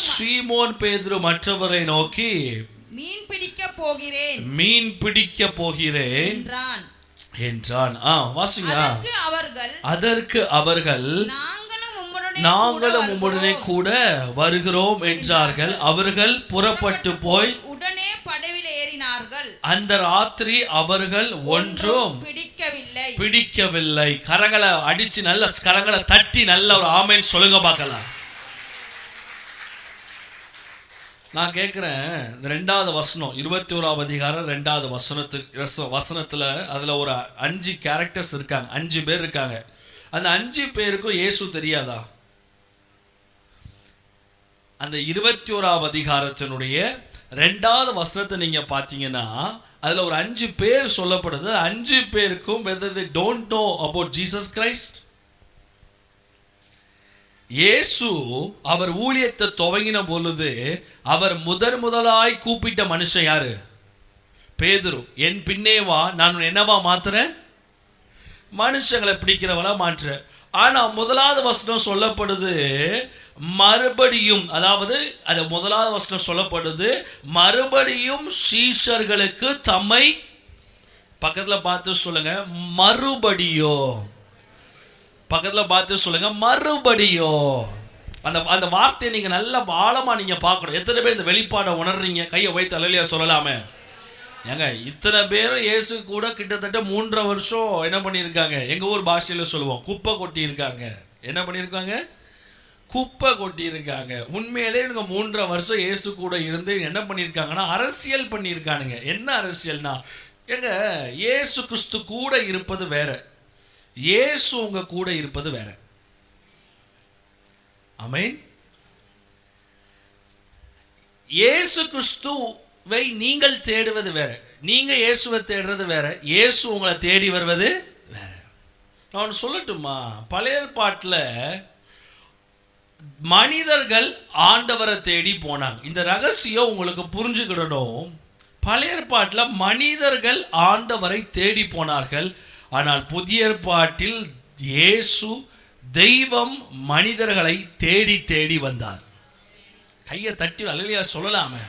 சீமோன் பேதுரு மற்றவரை நோக்கி மீன் பிடிக்க போகிறேன் என்றான். வாசிங்க. அதற்கு அவர்கள் நாங்களும் உம்முடனே கூட வருகிறோம் என்றார்கள். அவர்கள் புறப்பட்டு போய் உடனே படவில் ஏறினார்கள். அந்த ராத்திரி அவர்கள் ஒன்றும் பிடிக்கவில்லை. கரங்களை அடிச்சு நல்ல கரங்களை தட்டி நல்ல ஒரு ஆமென் சொல்லுங்க பார்க்கலாம். நான் கேட்கிறேன், இந்த 2வது வசனம் 21ஆம் அதிகாரம் 2வது வசனத்துல அதுல ஒரு 5 கேரக்டர்ஸ் இருக்காங்க, 5 பேர் இருக்காங்க. அந்த 5 பேருக்கும் இயேசு தெரியாதா? அந்த 21ஆம் அதிகாரத்தினுடைய 2வது வசனத்தை நீங்க பாத்தீங்கன்னா அதுல ஒரு 5 பேர் சொல்லப்படுது. 5 பேருக்கும் whether they don't know about Jesus Christ. இயேசு அவர் ஊழியத்தை துவங்கின பொழுது அவர் முதலாய் கூப்பிட்ட மனுஷன் யாரு? பேதுரு. என் பின்னே வா, நான் என்னவா மாத்துறேன்? மனுஷங்களை பிடிக்கிறவளா மாற்றுறேன். ஆனா 1வது வசனம் சொல்லப்படுது மறுபடியும், அதாவது அது 1வது வசனம் சொல்லப்படுது மறுபடியும் சீஷர்களுக்கு தம்மை, பக்கத்துல பார்த்து சொல்லுங்க மறுபடியும், பக்கத்துல பார்த்து சொல்லுங்க மறுபடியும். அந்த வார்த்தையை நீங்க நல்ல ஆழமா நீங்க பார்க்கணும். எத்தனை பேர் இந்த வெளிப்பாடை உணர்றீங்க? கையை வைத்து அல்லேலூயா சொல்லலாமே. ஏங்க இத்தனை பேரும் இயேசு கூட கிட்டத்தட்ட 3.5 வருஷம் என்ன பண்ணியிருக்காங்க? எங்க ஊர் பாஷையில சொல்லுவோம் குப்பை கொட்டி இருக்காங்க. என்ன பண்ணியிருக்காங்க? குப்பை கொட்டி இருக்காங்க. உண்மையிலே இவங்க 3.5 வருஷம் இயேசு கூட இருந்து என்ன பண்ணியிருக்காங்கன்னா அரசியல் பண்ணியிருக்கானுங்க. என்ன அரசியல்னா, ஏங்க இயேசு கிறிஸ்து கூட இருப்பது வேற, இயேசு உங்க கூட இருப்பது வேற. ஆமென். இயேசு கிறிஸ்துவை நீங்கள் தேடுவது வேற, நீங்க இயேசுவை தேடுறது வேற, இயேசு உங்களை தேடி வருவது வேற. நான் சொல்லட்டுமா, பழைய ஏற்பாட்டில் மனிதர்கள் ஆண்டவரை தேடி போனாங்க. இந்த ரகசியம் உங்களுக்கு புரிஞ்சுக்கிடணும். பழைய ஏற்பாட்டில் மனிதர்கள் ஆண்டவரை தேடி போனார்கள். ஆனால் புதிய ஏற்பாட்டில் இயேசு தெய்வம் மனிதர்களை தேடி தேடி வந்தார். கையை தட்டி அல்லேலூயா சொல்லலாமே.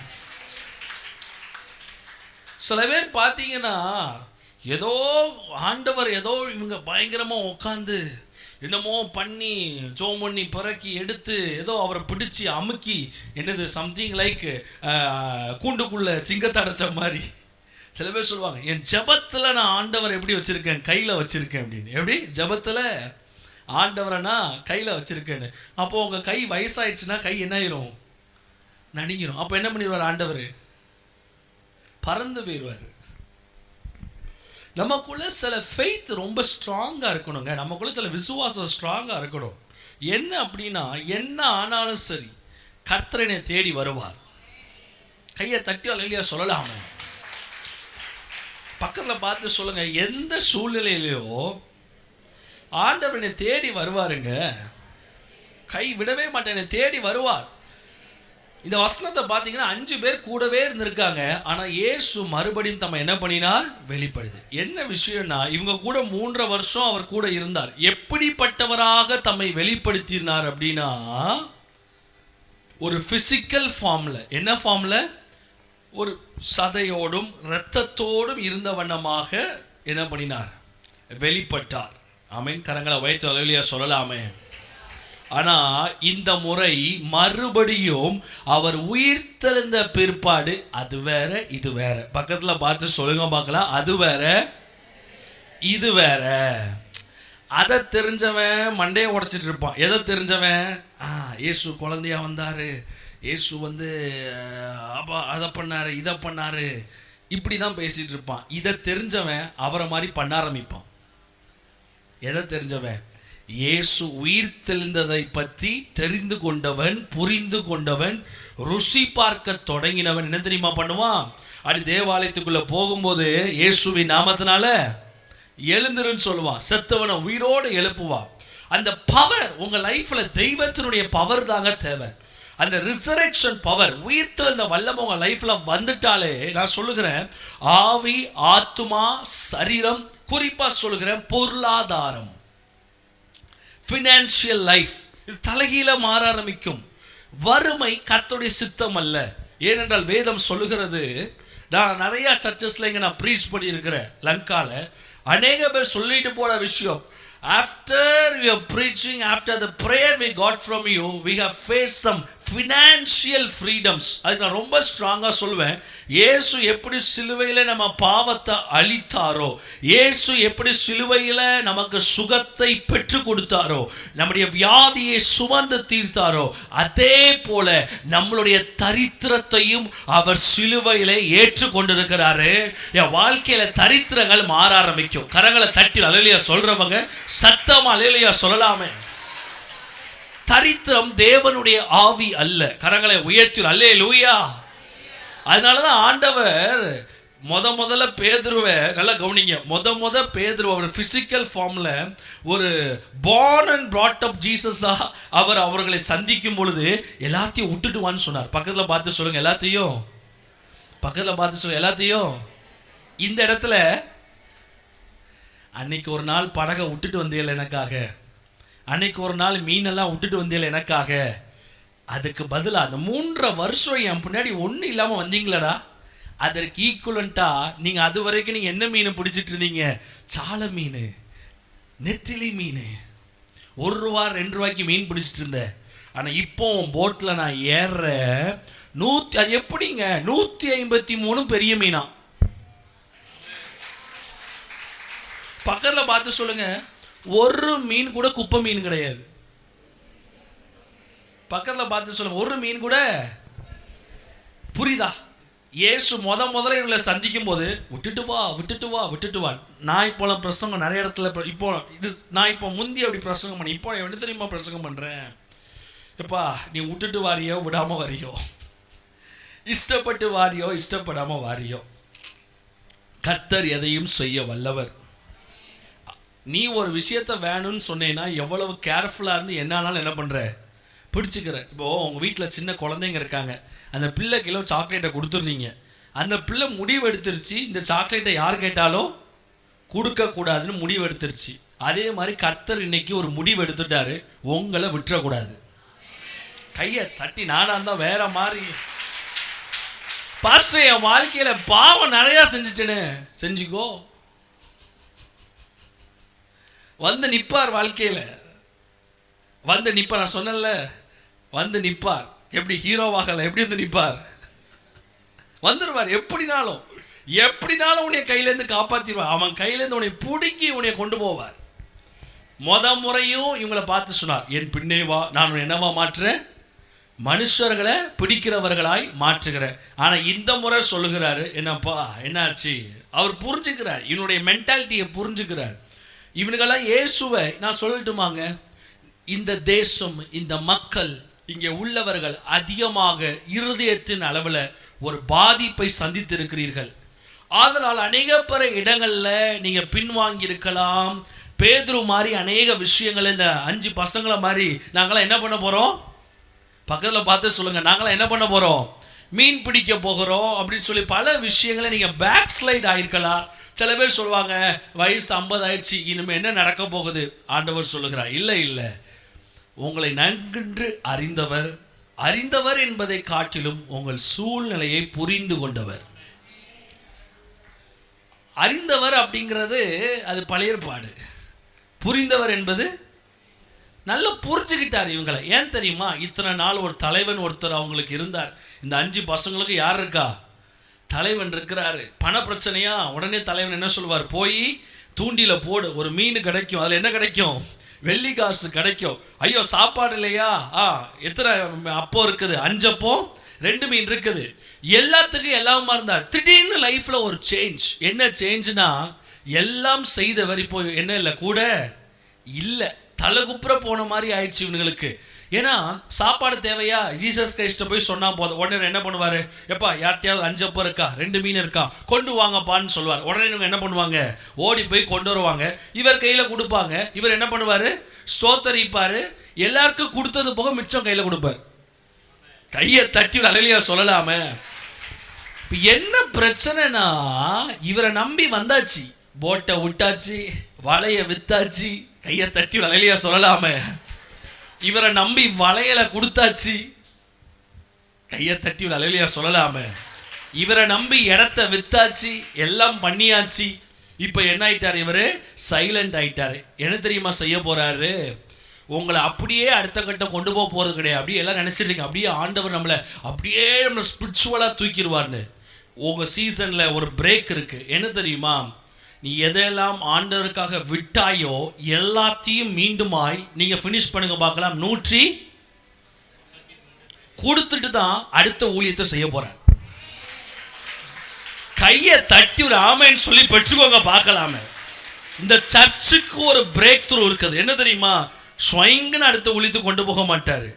சில பேர் பார்த்தீங்கன்னா ஏதோ ஆண்டவர் ஏதோ இவங்க பயங்கரமா உட்காந்து என்னமோ பண்ணி ஜோம் பண்ணி பிறக்கி எடுத்து ஏதோ அவரை பிடிச்சி அமுக்கி என்னது சம்திங் லைக் கூண்டுக்குள்ள சிங்கத்தை அடைச்ச மாதிரி. சில பேர் சொல்லுவாங்க, என் ஜபத்துல நான் ஆண்டவர் எப்படி வச்சிருக்கேன்? கையில வச்சிருக்கேன் அப்படின்னு. எப்படி ஜபத்துல ஆண்டவரை நான் கையில வச்சிருக்கேன்னு. அப்போ உங்க கை வயசாயிடுச்சுன்னா கை என்ன ஆயிரும்? நடுங்கிரும். அப்போ என்ன பண்ணிடுவார் ஆண்டவர்? பறந்து போயிடுவார். நமக்குள்ள சில ஃபெய்த் ரொம்ப ஸ்ட்ராங்கா இருக்கணுங்க. நமக்குள்ள சில விசுவாசம் ஸ்ட்ராங்கா இருக்கணும். என்ன அப்படின்னா, என்ன ஆனாலும் சரி கர்த்தர் என்னை தேடி வருவார். கையை தட்டி அல்லேலூயா சொல்லலாமே. பக்கத்துல பார்த்து சொல்லுங்க, எந்த சூழ்நிலையிலையோ ஆண்டவர் என்னை தேடி வருவாருங்க. கை விடவே மாட்டேன், என்னை தேடி வருவார். இந்த வசனத்தை பார்த்தீங்கன்னா 5 பேர் கூடவே இருந்திருக்காங்க. ஆனால் இயேசு மறுபடியும் தம்மை என்ன பண்ணினார்? வெளிப்படுது. என்ன விஷயம்னா, இவங்க கூட 3.5 வருஷம் அவர் கூட இருந்தார். எப்படிப்பட்டவராக தம்மை வெளிப்படுத்தினார் அப்படின்னா, ஒரு பிசிக்கல் ஃபார்ம்ல, என்ன ஃபார்ம்ல? ஒரு சதையோடும் இரத்தத்தோடும் இருந்த வண்ணமாக என்ன பண்ணினார்? வெளிப்பட்டார். ஆமென். கரங்களை வைத்து அல்லேலூயா சொல்லலாமே. ஆனா இந்த முறை மறுபடியும் அவர் உயிர்த்தெழுந்த பிற்பாடு அது வேற இது வேற. பக்கத்துல பார்த்து சொல்லுங்க பார்க்கலாம், அது வேற இது வேற. அதை தெரிஞ்சவன் மண்டையை உடைச்சிட்டு இருப்பான். எதை தெரிஞ்சவன்? இயேசு குழந்தையா வந்தாரு, இயேசு வந்து அதை பண்ணாரு இதை பண்ணாரு, இப்படி தான் பேசிட்டு இருப்பான். இதை தெரிஞ்சவன் அவரை மாதிரி பண்ண ஆரம்பிப்பான். எதை தெரிஞ்சவன்? இயேசு உயிர் தெளிந்ததை பற்றி தெரிந்து கொண்டவன், புரிந்து கொண்டவன், ருசி பார்க்க தொடங்கினவன் என்ன தெரியுமா பண்ணுவான்? அப்படி தேவாலயத்துக்குள்ள போகும்போது இயேசுவின் நாமத்தினால எழுந்துருன்னு சொல்லுவான். செத்தவனை உயிரோடு எழுப்புவான். அந்த பவர் உங்க லைஃப்ல தெய்வத்தினுடைய பவர் தாங்க தேவை. அந்த ரிசரக்ஷன் பவர், உயிர்த்தெழுந்த வல்லமை உங்க லைஃப்ல வந்துட்டாலே, நான் சொல்லுகிறேன், ஆவி ஆத்துமா சரீரம், குறிப்பா சொல்லுகிறேன் பொருளாதாரம், ஃபினான்ஷியல் லைஃப், இது தலைகீழ மாற ஆரம்பிக்கும். வறுமை கர்த்தருடைய சித்தம் அல்ல. ஏனென்றால் வேதம் சொல்லுகிறது, நான் நிறைய சர்ச்சஸ்ல இங்கே நான் ப்ரீச் பண்ணியிருக்கிறேன் லங்கால. அநேக பேர் சொல்லிட்டு போன விஷயம், after your preaching, after the prayer we got from you, we have faced some financial freedoms. அதுக்கு நான் ரொம்ப ஸ்ட்ராங்கா சொல்வேன், இயேசு எப்படி சிலுவையில நம்ம பாவத்தை அழித்தாரோ, இயேசு எப்படி சிலுவையில நமக்கு சுகத்தை பெற்று கொடுத்தாரோ, நம்முடைய வியாதியை சுமந்து தீர்த்தாரோ, அதே போல நம்மளுடைய தரித்திரத்தையும் அவர் சிலுவையில ஏற்று கொண்டிருக்கிறாரு. என் வாழ்க்கையில தரித்திரங்கள் மாற ஆரம்பிக்கும். கரங்களை தட்டி அல்லேலூயா சொல்றவங்க சத்தமா அல்லேலூயா சொல்லலாமே. தரித்திரம் தேவனுடைய ஆவி அல்ல. கரங்களை உயர்த்தி அல்லேலூயா. அதனாலதான் ஆண்டவர் முதல்ல பேதுருவை நல்லா கவனிங்க. பேதுருவை ஒரு பிசிக்கல் ஃபார்ம்ல ஒரு born and brought up ஜீசஸா அவர்களை சந்திக்கும் பொழுது எல்லாத்தையும் விட்டுட்டுவான்னு சொன்னார். பக்கத்துல பார்த்து சொல்லுங்க எல்லாத்தையும். இந்த இடத்துல அன்னைக்கு ஒரு நாள் படகை விட்டுட்டு வந்தீங்கள எனக்காக, அன்னைக்கு ஒரு நாள் மீனெல்லாம் விட்டுட்டு வந்தீங்கள எனக்காக, அதுக்கு பதிலாக அந்த 3.5 வருஷம் என் பின்னாடி ஒன்றும் இல்லாமல் வந்தீங்களடா, அதற்கு ஈக்குவலண்டா நீங்கள் அது வரைக்கும் நீங்கள் என்ன மீனை பிடிச்சிட்டு இருந்தீங்க? சால மீன், நெத்திலி மீன், 1 ரூபா 2 ரூபாய்க்கு மீன் பிடிச்சிட்டு இருந்தேன். ஆனால் இப்போ போட்டில் நான் ஏறுறேன், அது எப்படிங்க 153 பெரிய மீனா? பக்கத்தில் பார்த்து சொல்லுங்க, ஒரு மீன் கூட குப்பை மீன் கிடையாது. பக்கத்தில் பார்த்து சொல்லுங்க, ஒரு மீன் கூட. புரியுதா? இயேசு முதல்ல இவங்களை சந்திக்கும் போது விட்டுட்டு வா. நான் இப்போ பிரசங்கம் நிறைய இடத்துல நான் இப்போ முந்தி அப்படி பிரசங்கம் பண்ணி, இப்போ என்ன தெரியுமா பிரசங்கம் பண்றேன்? எப்பா நீ விட்டுட்டு வாரியோ விடாம வாரியோ, இஷ்டப்பட்டு வாரியோ இஷ்டப்படாம வாரியோ, கர்த்தர் எதையும் செய்ய வல்லவர். நீ ஒரு விஷயத்த வேணும்னு சொன்னேன்னா எவ்வளவு கேர்ஃபுல்லா இருந்து என்னாலும் என்ன பண்ற பிடிச்சிக்கிற. இப்போ உங்க வீட்டில் சின்ன குழந்தைங்க இருக்காங்க, அந்த பிள்ளை கிலோ சாக்லேட்டை கொடுத்துருந்தீங்க, அந்த பிள்ளை முடிவு எடுத்துருச்சு இந்த சாக்லேட்டை யார் கேட்டாலும் கொடுக்கக்கூடாதுன்னு முடிவு எடுத்துருச்சு. அதே மாதிரி கர்த்தர் இன்னைக்கு ஒரு முடிவு எடுத்துட்டாரு, உங்களை விட்டுறக்கூடாது. கையை தட்டி நானா இருந்தா வேற மாதிரி, பாஸ்டர் என் வாழ்க்கையில பாவம் நிறைய செஞ்சுட்டேன்னு செஞ்சுக்கோ, வந்து நிப்பார். வாழ்க்கையில வந்து நிப்பார். நான் சொன்னேன்ல, வந்து நிப்பார். எப்படி ஹீரோவாகல, எப்படி வந்து நிப்பார்? வந்துருவார். எப்படினாலும் உன்னை கையிலேருந்து காப்பாத்திடுவார். அவன் கையிலேருந்து உன்னை பிடுங்கி உன்னை கொண்டு போவார். முறையும் இவங்களை பார்த்து சொன்னார், என் பின்னே வா, நான் என்னவா மாற்றுறேன்? மனுஷர்களை பிடிக்கிறவர்களாய் மாற்றுகிறேன். ஆனா இந்த முறை சொல்லுகிறாரு, என்னப்பா என்னாச்சு? அவர் புரிஞ்சுக்கிறார், இவனுடைய மென்டாலிட்டியை புரிஞ்சுக்கிறார். இவனுக்கெல்லாம் இயேசுவை நான் சொல்லட்டுமாங்க, இந்த தேசம், இந்த மக்கள், இங்கே உள்ளவர்கள் அதிகமாக இருதயத்தின் அளவில் ஒரு பாதிப்பை சந்தித்திருக்கிறீர்கள். அதனால் அநேக பிற இடங்கள்ல நீங்க பின்வாங்கி இருக்கலாம். பேதுரு மாதிரி அநேக விஷயங்கள், இந்த 5 பசங்களை மாதிரி நாங்களாம் என்ன பண்ண போறோம்? பக்கத்துல பார்த்து சொல்லுங்க, நாங்களாம் என்ன பண்ண போறோம்? மீன் பிடிக்க போகிறோம் அப்படின்னு சொல்லி பல விஷயங்களை நீங்க பேக் ஸ்லைட் ஆயிருக்கலாம். சில பேர் சொல்லுவாங்க, வயசு 50 ஆயிடுச்சு, இனிமே என்ன நடக்க போகுது? ஆண்டவர் சொல்லுகிறார், இல்லை, உங்களை நன்கு அறிந்தவர் என்பதை காட்டிலும் உங்கள் சூழ்நிலையை புரிந்து கொண்டவர். அறிந்தவர் அப்படிங்கிறது அது பழைய ஏற்பாடு. புரிந்தவர் என்பது நல்லா புரிஞ்சுக்கிட்டார் இவங்களை. ஏன் தெரியுமா? இத்தனை நாள் ஒரு தலைவன் ஒருத்தர் அவங்களுக்கு இருந்தார். இந்த 5 பசங்களுக்கு யார் இருக்கா? தலைவன் இருக்கிறாரு. பண பிரச்சனையா? உடனே தலைவன் என்ன சொல்லுவார்? போய் தூண்டில போடு, ஒரு மீன் கிடைக்கும். அதுல என்ன கிடைக்கும்? வெள்ளி காசு கிடைக்கும். ஐயோ சாப்பாடு இல்லையா? எத்தனை அப்போ இருக்குது? 5 அப்போ 2 மீன் இருக்குது. எல்லாத்துக்கும் எல்லாமா இருந்தார். திடீர்னு லைஃப்ல ஒரு சேஞ்ச். என்ன சேஞ்ச்னா, எல்லாம் செய்தவர் இப்போ என்ன இல்லை, கூட இல்லை, தலைகுப்புற போன மாதிரி ஆயிடுச்சு இவனுங்களுக்கு. ஏன்னா சாப்பாடு தேவையா? ஜீசஸ் கிரைஸ்ட போய் சொன்னா போதும். உடனே என்ன பண்ணுவாரு? எப்பா யார்ட்டையாவது 5 அப்போ இருக்கா, 2 மீன் இருக்கா, கொண்டு வாங்கப்பான்னு சொல்லுவார். உடனே இவங்க என்ன பண்ணுவாங்க? ஓடி போய் கொண்டு வருவாங்க. இவர் கையில கொடுப்பாங்க. இவர் என்ன பண்ணுவாரு? ஸ்தோத்தரிப்பாரு. எல்லாருக்கும் கொடுத்தது போக மிச்சம் கையில கொடுப்பார். கையை தட்டி ஒரு அலையிலையா சொல்லலாமே. என்ன பிரச்சனைனா, இவரை நம்பி வந்தாச்சு, போட்டை விட்டாச்சு, வலைய வித்தாச்சு. கையை தட்டி ஒரு அலையிலையா சொல்லலாமே. இவரை நம்பி வளையல கொடுத்தாச்சு. கையை தட்டி அலையிலையா சொல்லலாமே. இவரை நம்பி இடத்த வித்தாச்சு, எல்லாம் பண்ணியாச்சு. இப்போ என்ன ஆயிட்டார்? இவரு சைலண்ட் ஆயிட்டாரு. என்ன தெரியுமா செய்ய போறாரு? உங்களை அப்படியே அடுத்த கட்டம் கொண்டு போறது கிடையாது. அப்படியே எல்லாம் நினைச்சிட்டு இருக்கீங்க அப்படியே ஆண்டவர் நம்மளை ஸ்பிரிச்சுவலா தூக்கிடுவார்னு. உங்க சீசன்ல ஒரு பிரேக் இருக்கு. என்ன தெரியுமா? நீ எதெல்லாம் ஆண்டவருக்காக விட்டாயோ எல்லாத்தையும் மீண்டுமாய் நீங்க ஃபினிஷ் பண்ணுங்க பார்க்கலாம். 100 கொடுத்துட்டு தான் அடுத்த ஊழியத்தை செய்ய போறேன். கையை தட்டி ஒரு ஆமைன்னு சொல்லி பெற்றுக்கோங்க பார்க்கலாமே. இந்த சர்ச்சுக்கு ஒரு பிரேக் த்ரூ இருக்குது. என்ன தெரியுமா? ஸ்வயங்கன்னு அடுத்த ஊழியத்தை கொண்டு போக மாட்டாரு.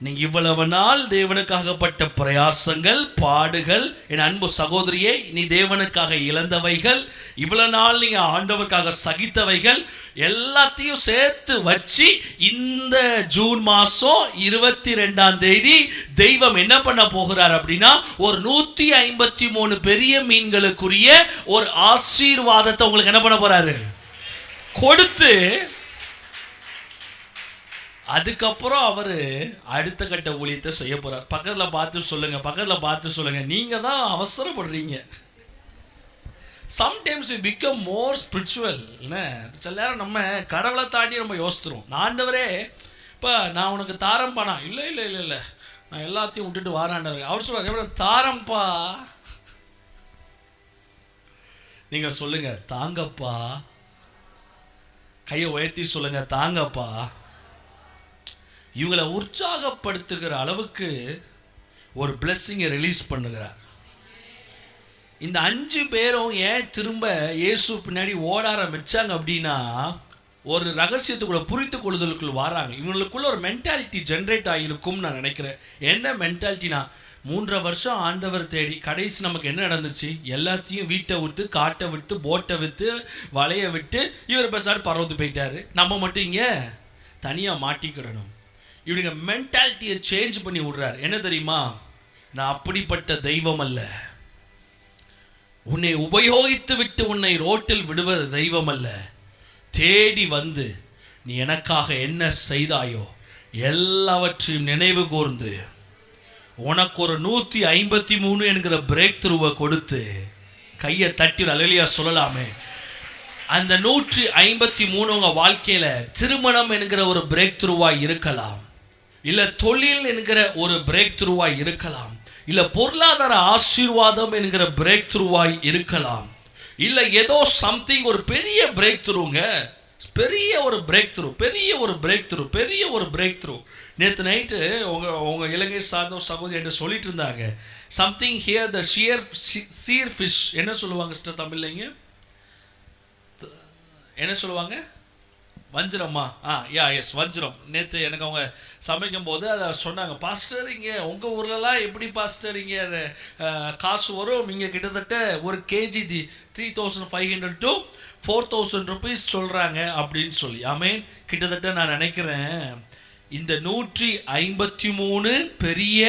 நீங்க இவ்வளவு நாள் தேவனுக்காகப்பட்ட பிரயாசங்கள், பாடுகள், என் அன்பு சகோதரியே, நீ தேவனுக்காக இழந்தவைகள், இவ்வளவு நாள் நீங்க ஆண்டவருக்காக சகித்தவைகள் எல்லாத்தையும் சேர்த்து வச்சு இந்த ஜூன் மாசம் 22ஆம் தேதி தெய்வம் என்ன பண்ண போகிறார் அப்படின்னா, ஒரு 153 பெரிய மீன்களுக்குரிய ஒரு ஆசீர்வாதத்தை உங்களுக்கு என்ன பண்ண போறாரு? கொடுத்து அதுக்கப்புறம் அவரு அடுத்த கட்ட ஊழியத்தை செய்ய போறார். பக்கத்துல பார்த்து சொல்லுங்க, நீங்க தான் அவசரப்படுறீங்க. Sometimes we become more spiritual. என்ன சில நேரம் நம்ம கடவுளை தாண்டி நம்ம யோசித்துருவோம். ஆண்டவரே இப்போ நான் உனக்கு தாரம்பானா? இல்லை நான் எல்லாத்தையும் விட்டுட்டு வாராண்டவர். அவர் சொல்றாரு தாரம்பா. நீங்க சொல்லுங்க தாங்கப்பா. கையை உயர்த்தி சொல்லுங்க தாங்கப்பா. இவங்களை உற்சாகப்படுத்துகிற அளவுக்கு ஒரு பிளெஸ்ஸிங்கை ரிலீஸ் பண்ணுகிறார். இந்த 5 பேரும் ஏன் திரும்ப இயேசு பின்னாடி ஓட ஆரம்பிச்சாங்க அப்படின்னா, ஒரு ரகசியத்துக்குள்ள புரிந்து கொள்ளுதலுக்குள் வராங்க. இவங்களுக்குள்ள ஒரு மென்டாலிட்டி ஜென்ரேட் ஆகிருக்கும்னு நான் நினைக்கிறேன். என்ன மென்டாலிட்டினா, 3 வருஷம் ஆண்டவர் தேடி கடைசி நமக்கு என்ன நடந்துச்சு? எல்லாத்தையும் வீட்டை விட்டு, காட்டை விட்டு, போட்டை விட்டு, வலையை விட்டு இவர் பெருசாடு பறந்து போயிட்டாரு. நம்ம மட்டும் இங்கே தனியாக மாட்டிக்கிடணும். இவனுங்க மென்டாலிட்டியை சேஞ்ச் பண்ணி விடுறாரு. என்ன தெரியுமா? நான் அப்படிப்பட்ட தெய்வம் அல்ல. உன்னை உபயோகித்து விட்டு உன்னை ரோட்டில் விடுவது தெய்வம் அல்ல. தேடி வந்து நீ எனக்காக என்ன செய்தாயோ எல்லாவற்றையும் நினைவு கூர்ந்து உனக்கு ஒரு 153 என்கிற பிரேக் த்ரூவை கொடுத்து கையை தட்டி அல்லேலூயா சொல்லலாமே. அந்த 153 உங்க வாழ்க்கையில திருமணம் என்கிற ஒரு பிரேக் த்ரூவாய் இருக்கலாம், இல்ல தொழில் என்கிற ஒரு பிரேக் த்ரூவாய் இருக்கலாம், இல்ல பொருளாதார ஆசீர்வாதம் என்கிற பிரேக் த்ரூவாய் இருக்கலாம், இல்ல ஏதோ சம்திங் ஒரு பெரிய பிரேக் த்ரூங்க, பெரிய ஒரு பிரேக் த்ரூ. நேற்று நைட்டு உங்க இலங்கை சார்ந்த சகோதரி என்று சொல்லிட்டு இருந்தாங்க. சம்திங் ஹியர் த சீர் ஃபிஷ் என்ன சொல்லுவாங்க சிஸ்டர் தமிழ்லைங்க? என்ன சொல்லுவாங்க? வஞ்சிரமா? எஸ் வஞ்சிரம். நேற்று எனக்கு அவங்க சமைக்கும் போது அதை சொன்னாங்க. பாஸ்டர் இங்கே உங்கள் ஊர்லலாம் எப்படி பாஸ்டர் இங்கே காசு வரும்? இங்கே கிட்டத்தட்ட ஒரு கேஜி 3500 to 4000 rupees சொல்கிறாங்க அப்படின்னு சொல்லி. ஆமேன். கிட்டத்தட்ட நான் நினைக்கிறேன் இந்த 153 பெரிய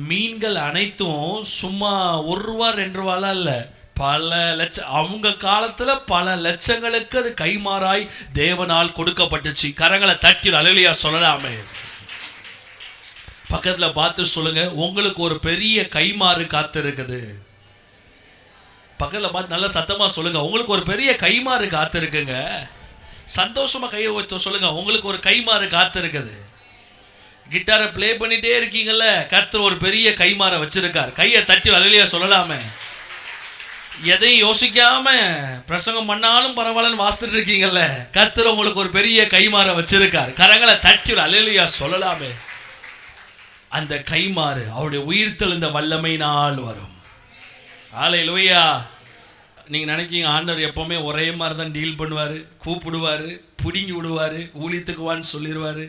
மீன்கள் அனைத்தும் சும்மா 1 ரூபா 2 ரூபாலாம் இல்லை, பல லட்சம். அவங்க காலத்துல பல லட்சங்களுக்கு அது கைமாறாய் தேவனால் கொடுக்கப்பட்டுச்சு. கரங்களை தட்டி அல்லேலூயா சொல்லலாமே. பக்கத்துல பார்த்து சொல்லுங்க, உங்களுக்கு ஒரு பெரிய கைமாறு காத்து இருக்குது. பக்கத்துல பார்த்து நல்லா சத்தமா சொல்லுங்க, உங்களுக்கு ஒரு பெரிய கைமாறு காத்து இருக்குங்க. சந்தோஷமா கையை வைத்து சொல்லுங்க, உங்களுக்கு ஒரு கைமாறு காத்து இருக்குது. கிட்டாரை பிளே பண்ணிட்டே இருக்கீங்கல்ல, கர்த்தர் ஒரு பெரிய கைமாற வச்சிருக்கார். கையை தட்டி அல்லேலூயா சொல்லலாமே. எதையும் யோசிக்காம பிரசங்கம் பண்ணாலும் பரவாயில்லன்னு வாசித்துட்டு இருக்கீங்கல்ல, கர்த்தர் உங்களுக்கு ஒரு பெரிய கைமாற வச்சிருக்கார். கரங்களை தட்டி அல்லேலூயா சொல்லலாமே. அந்த கைமாறு அவருடைய உயிர்த்தெழுந்த வல்லமையினால் வரும். அல்லேலூயா. நீங்க நினைக்கீங்க ஆண்டவர் எப்பவுமே ஒரே மாதிரி தான் டீல் பண்ணுவாரு, கூப்பிடுவாரு, பிடுங்கி விடுவாரு, ஊழியத்துக்கு வான்னு சொல்லிடுவாரு,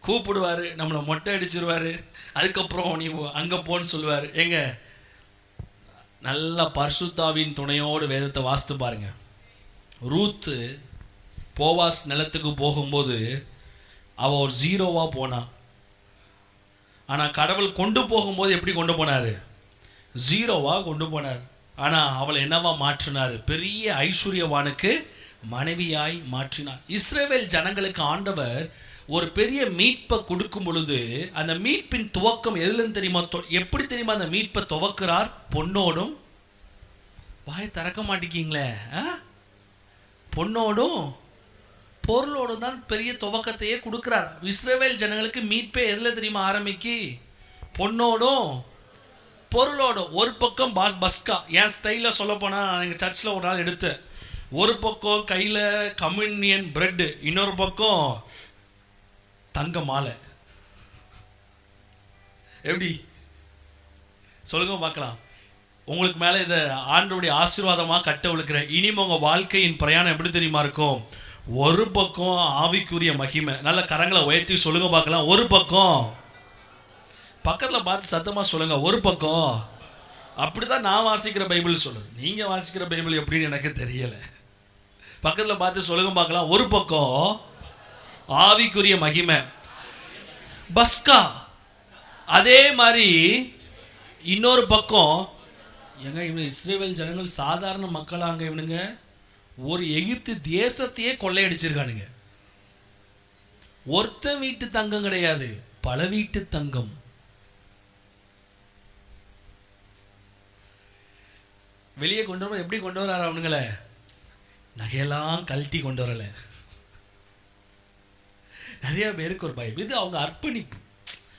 கூப்பிடுவாரு, நம்மளை மொட்டை அடிச்சிருவாரு, அதுக்கப்புறம் நீ அங்க போன்னு சொல்லுவாரு. எங்க நல்ல பரிசுத்தாவின் துணையோடு வேதத்தை வாசித்து பாருங்க. ரூத்து போவாஸ் நிலத்துக்கு போகும்போது அவ ஒரு 0வா போனா. ஆனா கடவுள் கொண்டு போகும்போது எப்படி கொண்டு போனாரு? 0வா கொண்டு போனார். ஆனா அவளை என்னவா மாற்றினாரு? பெரிய ஐஸ்வர்யவானுக்கு மனைவியாய் மாற்றினார். இஸ்ரவேல் ஜனங்களுக்கு ஆண்டவர் ஒரு பெரிய மீட்பை கொடுக்கும் பொழுது அந்த மீட்பின் துவக்கம் எதுலன்னு தெரியுமா? எப்படி தெரியுமா அந்த மீட்பை துவக்கிறார்? பொண்ணோடும். வாயை திறக்க மாட்டேங்கிங்களே. பொன்னோடும் பொருளோடும் தான் பெரிய துவக்கத்தையே கொடுக்குறார். இஸ்ரவேல் ஜனங்களுக்கு மீட்பே எதில் தெரியுமா ஆரம்பிக்கு? பொன்னோடும் பொருளோடும். ஒரு பக்கம் பஸ்கா, என் ஸ்டைலில் சொல்ல போனால் எங்கள் சர்ச்சில் ஒரு நாள் எடுத்தேன். ஒரு பக்கம் கையில் கம்யூனியன் பிரெட்டு, இன்னொரு பக்கம் தங்க மாலை. எப்படி சொல்லுங்க பார்க்கலாம். உங்களுக்கு மேலே இதை ஆண்டவருடைய ஆசீர்வாதமாக கட்ட விழுக்கிறேன். இனிமே உங்கள் வாழ்க்கையின் பிரயாணம் எப்படி தெரியுமா இருக்கும்? ஒரு பக்கம் ஆவிக்குரிய மகிமை. நல்ல கரங்களை உயர்த்தி சொல்லுங்க பார்க்கலாம். ஒரு பக்கம், பக்கத்தில் பார்த்து சத்தமாக சொல்லுங்க, ஒரு பக்கம். அப்படிதான் நான் வாசிக்கிற பைபிள் சொல்லுது. நீங்கள் வாசிக்கிற பைபிள் எப்படின்னு எனக்கு தெரியலை. பக்கத்தில் பார்த்து சொல்லுங்க பார்க்கலாம். ஒரு பக்கம் ஆவிக்குரிய மகிமை பஸ்கா, அதே மாதிரி இன்னொரு பக்கம் எங்க இவங்க இஸ்ரவேல் ஜனங்கள் சாதாரண மக்களாங்க. இவனுங்க ஒரு எகிப்து தேசத்தையே கொள்ளையடிச்சிருக்கானுங்க. ஒருத்த வீட்டு தங்கம் கிடையாது, பல வீட்டு தங்கம். வெளியே கொண்டு வர எப்படி கொண்டு வர்றாரு அவனுங்களை? நகையெல்லாம் கழட்டி கொண்டு வரல. நிறைய பேருக்கு ஒரு பயம். இது அவங்க அர்ப்பணிப்பு.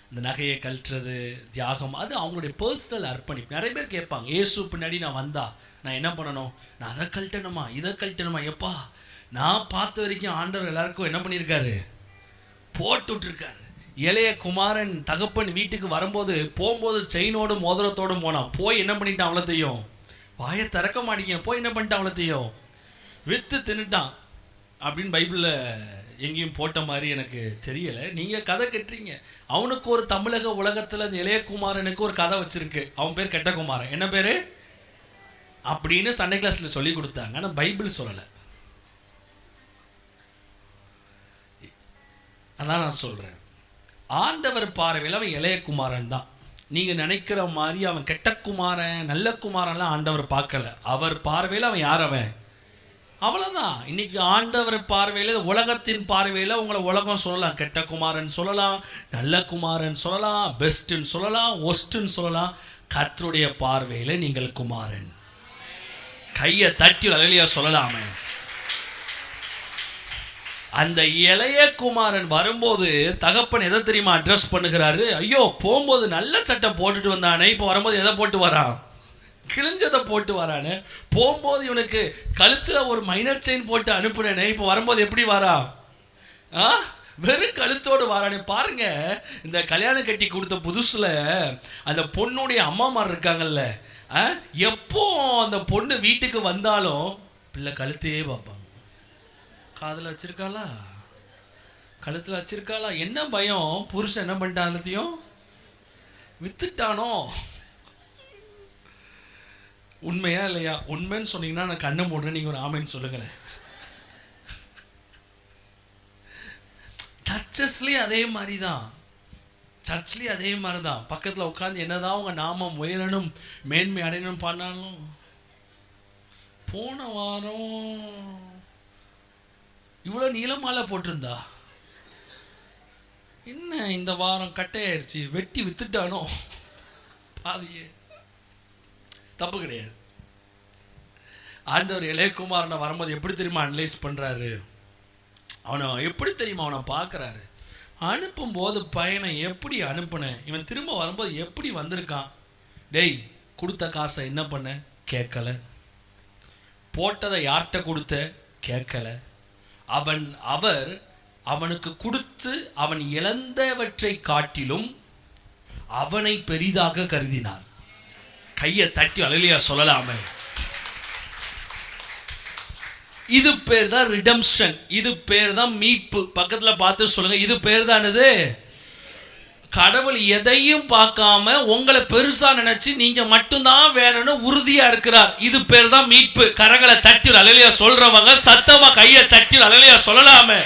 இந்த நகையை கழட்டுறது தியாகம், அது அவங்களுடைய பர்சனல் அர்ப்பணிப்பு. நிறைய பேர் கேட்பாங்க, இயேசு பின்னாடி நான் வந்தா நான் என்ன பண்ணணும்? நான் அதை கழட்டணுமா இதை கழட்டணுமா? எப்பா, நான் பார்த்த வரைக்கும் ஆண்டவர் எல்லாருக்கும் என்ன பண்ணியிருக்காரு? போட்டு விட்டுருக்காரு. இளைய குமாரன் தகப்பன் வீட்டுக்கு வரும்போது போகும்போது செயினோடு மோதிரத்தோடும் போனான். போய் என்ன பண்ணிட்டான்? அவ்வளோத்தையும் வாயை திறக்க மாட்டேங்க. போய் என்ன பண்ணிட்டான்? அவ்வளோத்தையும் விற்று தின்னுட்டான் அப்படின்னு பைபிளில் எங்கேயும் போட்ட மாதிரி எனக்கு தெரியலை. நீங்கள் கதை கட்டுறீங்க. அவனுக்கு ஒரு தமிழக உலகத்தில் அந்த இளையகுமாரனுக்கு ஒரு கதை வச்சிருக்கு. அவன் பேர் கெட்ட குமாரன். என்ன பேர் அப்படின்னு சண்டே கிளாஸில் சொல்லி கொடுத்தாங்க. ஆனால் பைபிள் சொல்லலை. அதான் நான் சொல்கிறேன், ஆண்டவர் பார்வையில் அவன் இளையகுமாரன் தான். நீங்கள் நினைக்கிற மாதிரி அவன் கெட்ட குமாரன் நல்ல குமாரன்லாம் ஆண்டவர் பார்க்கல. அவர் பார்வையில் அவன் யார்? அவன் அவ்வளோதான். இன்னைக்கு ஆண்டவர் பார்வையில், உலகத்தின் பார்வையில் உங்களை உலகம் சொல்லலாம். கெட்ட குமாரன் சொல்லலாம், நல்ல குமாரன் சொல்லலாம், பெஸ்ட்டுன்னு சொல்லலாம், ஒஸ்ட்டுன்னு சொல்லலாம். கர்த்தருடைய பார்வையில் நீங்கள் குமாரன். கையை தட்டி அலையிலையா சொல்லலாமே. அந்த இளைய குமாரன் வரும்போது தகப்பன் எதை தெரியுமா அட்ரஸ் பண்ணுகிறாரு? ஐயோ, போகும்போது நல்ல சட்டை போட்டுட்டு வந்தானே, இப்போ வரும்போது எதை போட்டு வரான்? கிழிஞ்சதை போட்டு வரானே. போகும்போது இவனுக்கு கழுத்தில் ஒரு மைனர் செயின் போட்டு அனுப்புனேனே, இப்போ வரும்போது எப்படி வரா? வெறும் கழுத்தோடு வாரானே. பாருங்க, இந்த கல்யாணம் கட்டி கொடுத்த புதுசுல அந்த பொண்ணுடைய அம்மாமார் இருக்காங்கல்ல, எப்போ அந்த பொண்ணு வீட்டுக்கு வந்தாலும் பிள்ளை கழுத்தையே பார்ப்பாங்க. காதில் வச்சிருக்காளா, கழுத்தில் வச்சிருக்காளா? என்ன பயம்? புருஷன் என்ன பண்ணிட்டான்? எல்லாத்தையும் வித்துட்டானோ? உண்மையா இல்லையா? உண்மைன்னு சொன்னீங்கன்னா நான் கண்ணை மூடுறேன், நீங்கள் ஒரு ஆமைன்னு சொல்லுங்களேன். சர்ச்சஸ்லேயும் அதே மாதிரி தான். சர்ச்லேயும் அதே மாதிரி தான். பக்கத்தில் உட்காந்து என்னதான் அவங்க நாமம் உயரணும் மேன்மை அடையணும் பண்ணாலும். போன வாரம் இவ்வளோ நீளமால போட்டிருந்தா, என்ன இந்த வாரம் கட்டையாயிடுச்சு, வெட்டி வித்துட்டானோ? பாதியே. தப்பு கிடையாது. ஆண்டவர் இளையகுமாரனை வரும்போது எப்படி தெரியுமா அனலைஸ் பண்ணுறாரு? அவனை எப்படி தெரியுமா அவனை பார்க்குறாரு? அனுப்பும்போது பையனை எப்படி அனுப்புனேன், இவன் திரும்ப வரும்போது எப்படி வந்திருக்கான்? டேய், கொடுத்த காசை என்ன பண்ண? கேட்கல. போட்டதை யார்கிட்ட கொடுத்த? கேட்கல. அவனுக்கு கொடுத்து அவன் இழந்தவற்றை காட்டிலும் அவனை பெரிதாக கருதினார். கையை தட்டி அலையிலையா சொல்லலாமே. இது பேர் தான் ரிடம்ஷன். இது பேர் தான் மீட்பு. பக்கத்தில் பார்த்து சொல்லுங்க, இது பேர் தானது. கடவுள் எதையும் பார்க்காம உங்களை பெருசா நினைச்சு நீங்க மட்டும்தான் வேணும்னு உறுதியா இருக்கிறார். இது பேர் தான் மீட்பு. கரங்களை தட்டி அலையிலையா சொல்றவங்க சத்தமா கையை தட்டி அலையிலையா சொல்லலாமே.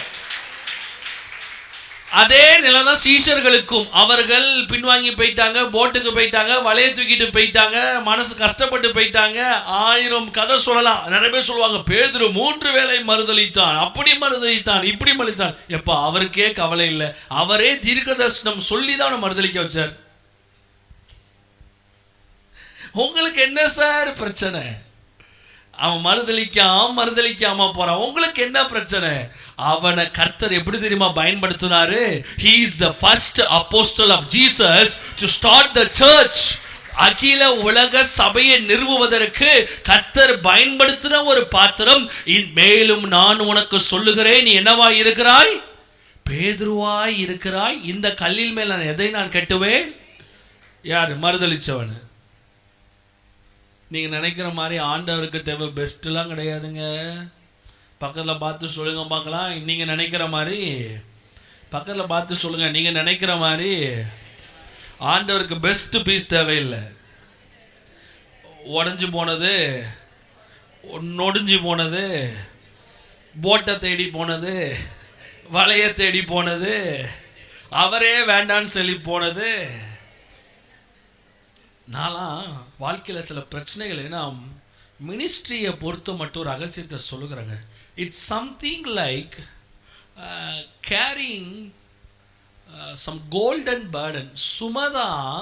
அதே நிலைதான் சீஷர்களுக்கும். அவர்கள் பின்வாங்கி போயிட்டாங்க, போட்டுக்கு போயிட்டாங்க, வலையை தூக்கிட்டு போயிட்டாங்க, மனசு கஷ்டப்பட்டு போயிட்டாங்க. 1000 கதை சொல்லலாம். நிறைய பேர் சொல்லுவாங்க, பேதுரு 3 வேளை மறுதலித்தான், அப்படி மறுதலித்தான், இப்படி மறுதலித்தான். எப்ப அவருக்கே கவலை இல்லை, அவரே தீர்க்கதரிசனம் சொல்லி தான் அவனை மறுதலிக்க வச்சார். உங்களுக்கு என்ன சார் பிரச்சனை? அவன் மறுதலிக்காம போறான். உங்களுக்கு என்ன பிரச்சனை? அவனை கர்த்தர் எப்படி தெரியுமா பயன்படுத்தினாரு? He is the first apostle of Jesus to start the church. அகில உலக சபையை நிறுவுவதற்கு கர்த்தர் பயன்படுத்தின ஒரு பாத்திரம். மேலும் நான் உனக்கு சொல்லுகிறேன், நீ என்னவா இருக்கிறாய்? பேதுருவாய் இருக்கிறாய். இந்த கல்லில் மேல் நான் எதை நான் கட்டுவேன்? யாரு? மறுதலிச்சவன். நீங்க நினைக்கிற மாதிரி ஆண்டவருக்கு தேவை பெஸ்ட்லாம் கிடையாதுங்க. பக்கத்தில் பார்த்து சொல்லுங்க பார்க்கலாம். நீங்க நினைக்கிற மாதிரி பக்கத்தில் பார்த்து சொல்லுங்க, நீங்க நினைக்கிற மாதிரி ஆண்டவருக்கு பெஸ்ட் பீஸ் தேவையில்லை. உடஞ்சி போனது, நொடிஞ்சு போனது, போட்டை தேடி போனது, வலைய தேடி போனது, அவரே வேண்டான்னு சொல்லி போனது. நான்லாம் வாழ்க்கையில் சில பிரச்சனைகள், ஏன்னா மினிஸ்ட்ரியை பொறுத்த மட்டும் ஒரு ரகசியத்தை சொல்லுகிறேங்க. It's something like carrying some golden burden. சுமைதான்,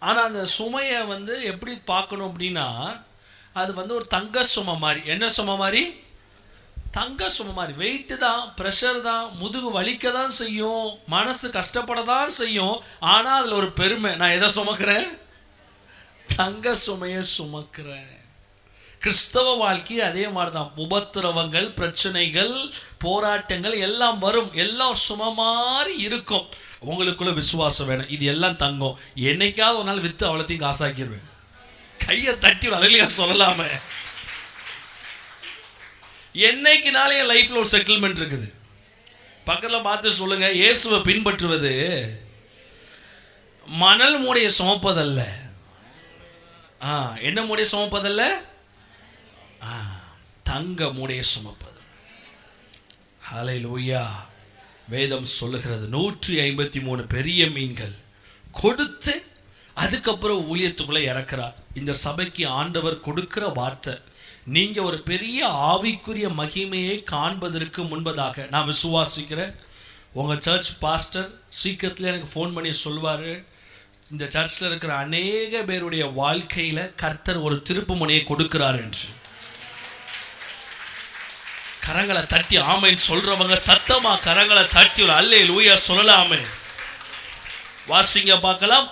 ஆனால் அந்த சுமையை எப்படி பார்க்கணும் அப்படின்னா, அது ஒரு தங்க சுமை மாதிரி. என்ன சுமை மாதிரி? தங்க சுமை மாதிரி. வெயிட்டு தான், ப்ரெஷர் தான், முதுகு வலிக்க தான் செய்யும், மனசு கஷ்டப்பட தான் செய்யும். ஆனால் அதில் ஒரு பெருமை, நான் எதை சுமக்கிறேன்? தங்க சுமையை சுமக்கிறேன். கிறிஸ்தவ வாழ்க்கை அதே மாதிரி தான். உபத்திரவங்கள், பிரச்சனைகள், போராட்டங்கள் எல்லாம் வரும். எல்லாம் சும மாதிரி இருக்கும். உங்களுக்குள்ள விசுவாசம் வேணும். இது எல்லாம் தங்கம். என்னைக்காவது ஒரு நாள் வித்து அவ்வளோத்தையும் காசாக்கிடுவேன். கையை தட்டி அழகியா சொல்லலாமே. என்னைக்குனாலே என் லைஃப்ல ஒரு செட்டில்மெண்ட் இருக்குது. பக்கத்தில் பார்த்து சொல்லுங்க, இயேசுவை பின்பற்றுவது மணல் மூடைய சுமப்பதல்ல. என்ன மூடைய சுமப்பதல்ல? தங்க மூடைய சுமப்பது. ஹல்லேலூயா. வேதம் சொல்லுகிறது 153 பெரிய மீன்கள் கொடுத்து அதுக்கப்புறம் ஊழியத்துக்குள்ள இறக்குறார். இந்த சபைக்கு ஆண்டவர் கொடுக்கிற வார்த்தை, நீங்க ஒரு பெரிய ஆவிக்குரிய மகிமையை காண்பதற்கு முன்பதாக, நான் விசுவாசிக்கிறேன் உங்க சர்ச் பாஸ்டர் சீக்கிரத்தில் எனக்கு ஃபோன் பண்ணி சொல்வாரு, இந்த சர்ச்சில் இருக்கிற அநேக பேருடைய வாழ்க்கையில கர்த்தர் ஒரு திருப்பு முனையை கொடுக்கிறார் என்று. கரங்களை தட்டி ஆமைன்னு சொல்றவங்க சத்தமா கரங்களை தட்டி அல்லேலூயா சொல்லலாமே. வாசிங்க பார்க்கலாம்.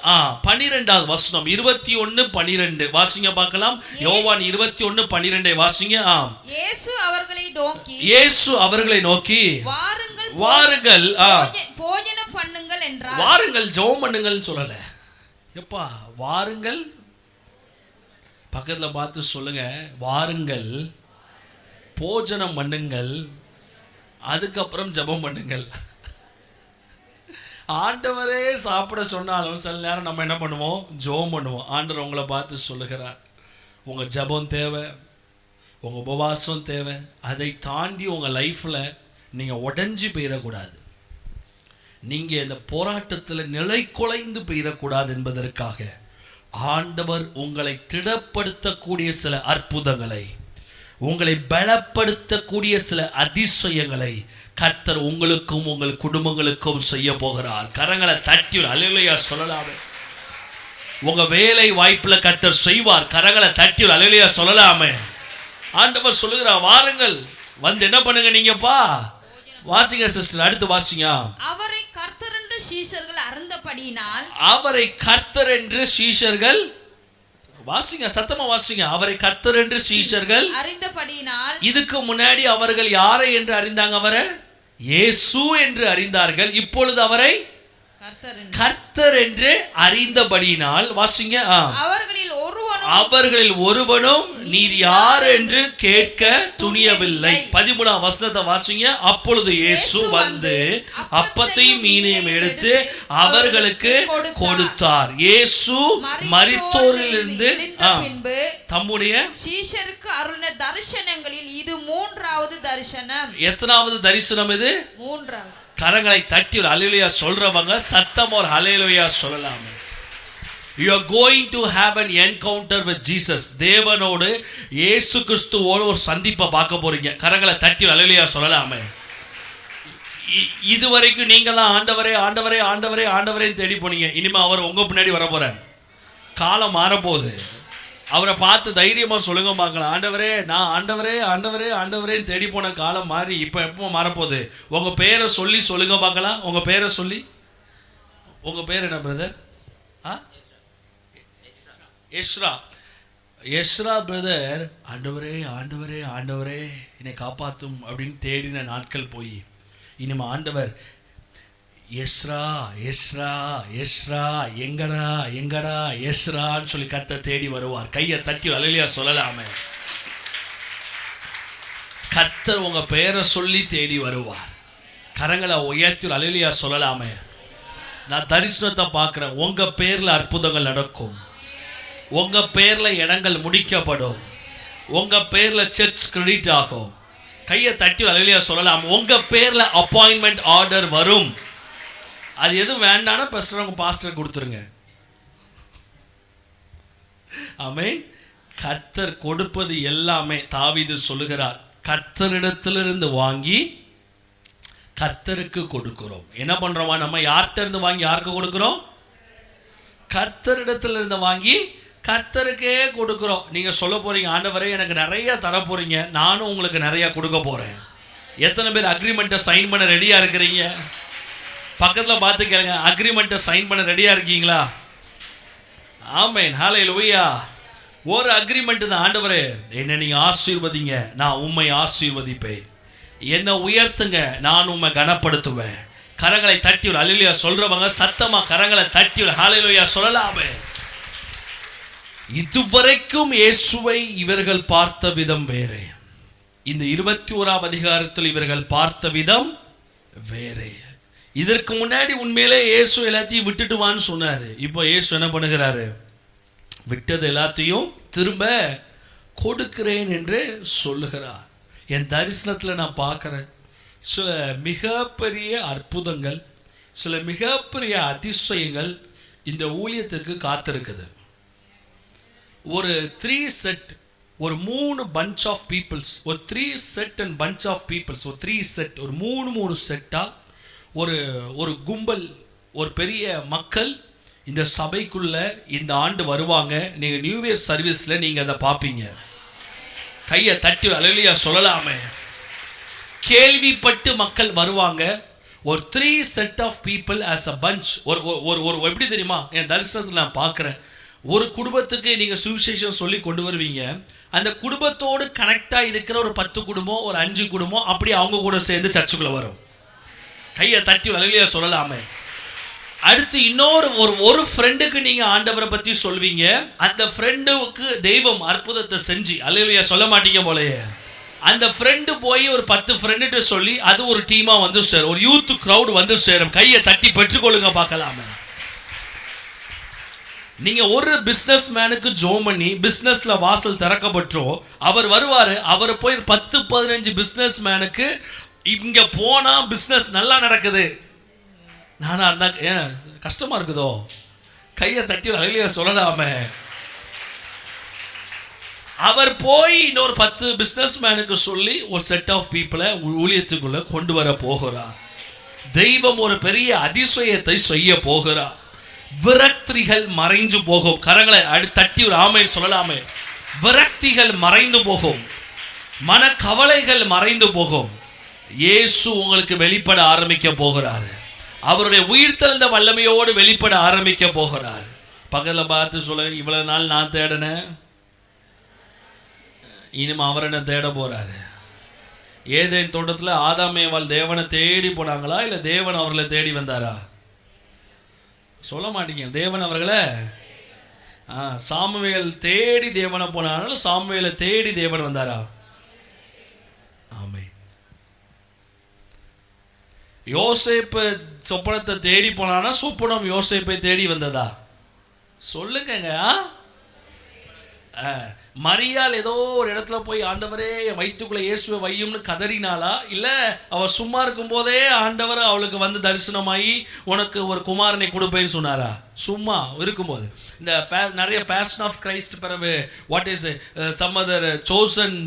12வது வசனம் 21:12 வாசிங்க பார்க்கலாம். யோவான் 21:12 வாசிங்க. இயேசு அவர்களை நோக்கி வாருங்கள் போஜனம் பண்ணுங்கள் என்றார். வாருங்கள் ஜெபம் பண்ணுங்கள்னு சொல்லல. எப்பா வாருங்கள், பக்கத்துல பார்த்து சொல்லுங்க, வாருங்கள் போஜனம் பண்ணுங்கள், அதுக்கப்புறம் ஜெபம் பண்ணுங்கள். ஆண்டவரே சாப்பிட சொன்னாலும் சில நேரம் நம்ம என்ன பண்ணுவோம்? ஜெபம் பண்ணுவோம். ஆண்டவர் உங்களை பார்த்து சொல்லுகிறார், உங்க ஜெபம் தேவை, உங்க உபவாசம் தேவை. அதை தாண்டி உங்க லைஃப்ல நீங்க உடைஞ்சு போயிடக்கூடாது, நீங்க இந்த போராட்டத்தில் நிலை குலைந்து போயிடக்கூடாது என்பதற்காக ஆண்டவர் உங்களை திடப்படுத்தக்கூடிய சில அற்புதங்களை, உங்களை பலப்படுத்தக்கூடிய சில அதிசயங்களை கர்த்தர் உங்களுக்கும் உங்கள் குடும்பங்களுக்கும் செய்ய போகிறார். கரங்களை தட்டி அல்லேலூயா சொல்லலாமே. உங்க வேலை வாய்ப்புல கர்த்தர் செய்வார். கரங்களை தட்டி அல்லேலூயா சொல்லலாமே. ஆண்டவர் சொல்லுகிறார், வாருங்கள் வந்து என்ன பண்ணுங்க நீங்கப்பா. வாசிங்க சிஸ்டர், அடுத்து வாசிங்க. அவரை கர்த்தர் என்று சீஷர்கள் அறிந்தபடியினால், அவரை கர்த்தர் என்று சீஷர்கள், வாசிங்க சத்தமா வாசிங்க. அவரை கர்த்தர் என்று சீஷர்கள் அறிந்தபடியினால். இதுக்கு முன்னாடி அவர்கள் யாரை என்று அறிந்தாங்க? அவரை இயேசு என்று அறிந்தார்கள். இப்பொழுது அவரை கர்த்தர் என்று அறிந்தபடியினால் வாசிங்க. அவர்களில் ஒருவனும் நீர் யார் என்று கேட்க துணியவில்லை. 13ஆம் வசனத்தை வாசிங்க. அப்பொழுது இயேசு வந்து அப்பத்தையும் மீனையும் எடுத்து அவர்களுக்கு கொடுத்தார். இயேசு மரித்தோரிலிருந்து தம்முடைய சீஷருக்கு அருளின தரிசனங்களில் இது 3வது தரிசனம். எத்தனாவது தரிசனம் இது? 3வது. கரங்களை தட்டி ஒரு ஹல்லேலூயா சொல்றவங்க சத்தம் ஒரு ஹல்லேலூயா சொல்லலாம். You are going to have an encounter with Jesus. தேவனோடு இயேசு கிறிஸ்துவோடு ஒரு சந்திப்பை பார்க்க போறீங்க. கரங்களை தட்டி ஹல்லேலூயா சொல்லலாமே. இதுவரைக்கும் நீங்க தான் ஆண்டவரே ஆண்டவரே ஆண்டவரே ஆண்டவரே தேடி போனீங்க. இனிமே அவர் உங்க பின்னாடி வர போறார். காலம் மாறப்போகுது. அவரை பார்த்து தைரியமா சொல்லுங்க பார்க்கலாம், ஆண்டவரே நான் ஆண்டவரே ஆண்டவரே ஆண்டவரேன்னு தேடி போன காலம் மாறி இப்போ எப்போ மாறப்போகுது? உங்க பேரை சொல்லி சொல்லுங்க பார்க்கலாம். உங்க பேரை சொல்லி. உங்க பேர் என்ன பிரதர்? எஸ்ரா. எஸ்ரா பிரதர் ஆண்டவரே ஆண்டவரே ஆண்டவரே என்னை காப்பாற்றும் அப்படின்னு தேடின நாட்கள் போய் இனிமே ஆண்டவர் எஸ்ரா எஸ்ரா எஸ்ரா எங்கடா எங்கடா எஸ்ரான்னு சொல்லி கர்த்தர் தேடி வருவார். கையை தட்டி அல்லேலூயா சொல்லலாமே. கர்த்தர் உங்க பெயரை சொல்லி தேடி வருவார். கரங்களை உயர்த்தி அல்லேலூயா சொல்லலாமே. நான் தரிசனத்தை பார்க்கிறேன். உங்க பேர்ல அற்புதங்கள் நடக்கும். உங்க பேர்ல இடங்கள் முடிக்கப்படும். உங்க பேர்ல சர்ச் கிரெடிட் ஆகும். கையை தட்டி அல்லேலூயா சொல்லலாம். உங்க பேர்ல அப்பாயின்மெண்ட் ஆர்டர் வரும். அது எதுவும் வேண்டானா பாஸ்டர் உங்க பாஸ்டர் கொடுத்துருங்க. ஆமென். கர்த்தர் கொடுப்பது எல்லாமே தாவீது சொல்லுகிறார், கர்த்தரிடத்திலிருந்து வாங்கி கர்த்தருக்கு கொடுக்கிறோம். என்ன பண்றோமா? நம்ம யார்கிட்ட இருந்து வாங்கி யாருக்கு கொடுக்கிறோம்? கர்த்தரிடத்திலிருந்து வாங்கி கர்த்தருக்கே கொடுக்கிறோம். நீங்க சொல்ல போறீங்க, ஆண்டவரே எனக்கு நிறைய தர போறீங்க, நானும் உங்களுக்கு நிறைய கொடுக்க போறேன். எத்தனை பேர் அக்ரிமெண்ட்டை சைன் பண்ண ரெடியா இருக்கிறீங்க? பக்கத்தில் பார்த்து கேளுங்க, அக்ரிமெண்ட்டை சைன் பண்ண ரெடியா இருக்கீங்களா? ஆமென். ஹல்லேலூயா. ஒரு அக்ரிமெண்ட் தான். ஆண்டவரே என்னை நீங்க ஆசீர்வதிங்க, நான் உம்மை ஆசீர்வதிப்பேன். என்னை உயர்த்துங்க, நான் உம்மை கனப்படுத்துவேன். கரங்களை தட்டி அல்லேலூயா சொல்றவங்க சத்தமா கரங்களை தட்டி ஹல்லேலூயா சொல்லலாமே. இதுவரைக்கும் இயேசுவை இவர்கள் பார்த்த விதம் வேறே. இந்த 21ஆம் அதிகாரத்தில் இவர்கள் பார்த்த விதம் வேறே. இதற்கு முன்னாடி உண்மையிலே இயேசு எல்லாத்தையும் விட்டுட்டு வான்னு சொன்னாரு. இப்போ இயேசு என்ன பண்ணுகிறாரு? விட்டது எல்லாத்தையும் திரும்ப கொடுக்கிறேன் என்று சொல்லுகிறார். என் தரிசனத்தில் நான் பார்க்குறேன் சில மிகப்பெரிய அற்புதங்கள், சில மிகப்பெரிய அதிசயங்கள் இந்த ஊழியத்திற்கு காத்திருக்குது. ஒரு 3 செட், ஒரு 3 பஞ்ச் ஆஃப் பீப்புள்ஸ், ஒரு 3 set and punch of peoples, ஒரு 3 செட், ஒரு 3 செட்டா ஒரு கும்பல், ஒரு பெரிய மக்கள் இந்த சபைக்குள்ள இந்த ஆண்டு வருவாங்க. நீங்க நியூ இயர் சர்வீஸ்ல நீங்க அதை பார்ப்பீங்க. கையை தட்டி அல்லேலூயா சொல்லலாமே. கேள்விப்பட்டு மக்கள் வருவாங்க. ஒரு 3 set of people as a punch. ஒரு எப்படி தெரியுமா? என் தரிசனத்தில் நான் பார்க்குறேன். ஒரு குடும்பத்துக்கு நீங்க சுவிசேஷம் சொல்லி கொண்டு வருவீங்க. அந்த குடும்பத்தோடு கனெக்டா இருக்கிற ஒரு 10 குடும்பம், ஒரு 5 குடும்பம் அப்படி அவங்க கூட சேர்ந்து சர்ச்சுக்குள்ள வரும். கையை தட்டி அல்லேலூயா சொல்லலாமே. அடுத்து ஒரு ஃப்ரெண்டுக்கு நீங்க ஆண்டவரை பத்தி சொல்வீங்க. அந்த ஃப்ரெண்டுக்கு தெய்வம் அற்புதத்தை செஞ்சு அல்லேலூயா சொல்ல மாட்டீங்க போலயே. அந்த ஃப்ரெண்டு போய் ஒரு 10 ஃப்ரெண்டுகிட்ட சொல்லி அது ஒரு டீமா வந்து சேரும், ஒரு யூத் கிரவுட் வந்து சேரும். கையை தட்டி பெற்றுக்கொள்ளுங்க பார்க்கலாமே. நீங்க ஒரு பிசினஸ் மேனுக்கு ஜோம் பண்ணி பிசினஸ்ல வாசல் திறக்கப்பட்டோம், அவர் வருவாரு. அவர் போய் 10-15 பிசினஸ் மேனுக்கு இங்க போனா பிசினஸ் நல்லா நடக்குது, நானா இருந்தா ஏன் கஷ்டமா இருக்குதோ? கையை தட்டி அல்லேலூயா சொல்லலாமே. அவர் போய் இன்னொரு 10 பிசினஸ் மேனுக்கு சொல்லி ஒரு செட் ஆஃப் பீப்புளை ஊழியத்துக்குள்ள கொண்டு வர போகிறார். தெய்வம் ஒரு பெரிய அதிசயத்தை செய்ய போகிறார். விரக்திகள் மறைந்து போகும். கரங்களை தட்டி ஒரு ஆமென் சொல்லலாமே. விரக்திகள் மறைந்து போகும், மனக்கவலைகள் மறைந்து போகும். இயேசு உங்களுக்கு வெளிப்பட ஆரம்பிக்க போகிறார். அவருடைய உயிர்த்தெழுந்த வல்லமையோடு வெளிப்பட ஆரம்பிக்க போகிறார். பக்கத்தில் பார்த்து சொல்ல, இவ்வளவு நாள் நான் தேடினேன், இனிமே அவர் என்ன தேட போறாரு. ஏதேன் தோட்டத்தில் ஆதாம் ஏவாள் தேவனை தேடி போனாங்களா, இல்லை தேவன் அவர்களை தேடி வந்தாரா? சொல்ல மாட்டீங்க. தேவன் அவர்களை சாமுவேல் தேடி தேவனை போனாலும் சாமுவேலை தேடி தேவன் வந்தாரா? ஆமென். யோசேப்பு சொப்பனத்தை தேடி போனானா சொப்பனம் யோசேப்பை தேடி வந்ததா? சொல்லுங்க. மரியாள் ஏதோ ஒரு இடத்துல போய் ஆண்டவரே என் வயிற்றுக்குள்ள இயேசுவை வையும்னு கதறினாளா, இல்லை அவள் சும்மா இருக்கும் போதே ஆண்டவர் அவளுக்கு வந்து தரிசனமாகி உனக்கு ஒரு குமாரனை கொடுப்பேன்னு சொன்னாரா? சும்மா இருக்கும்போது. இந்த நிறைய பேஷன் ஆஃப் கிரைஸ்ட் பிறகு what is some other chosen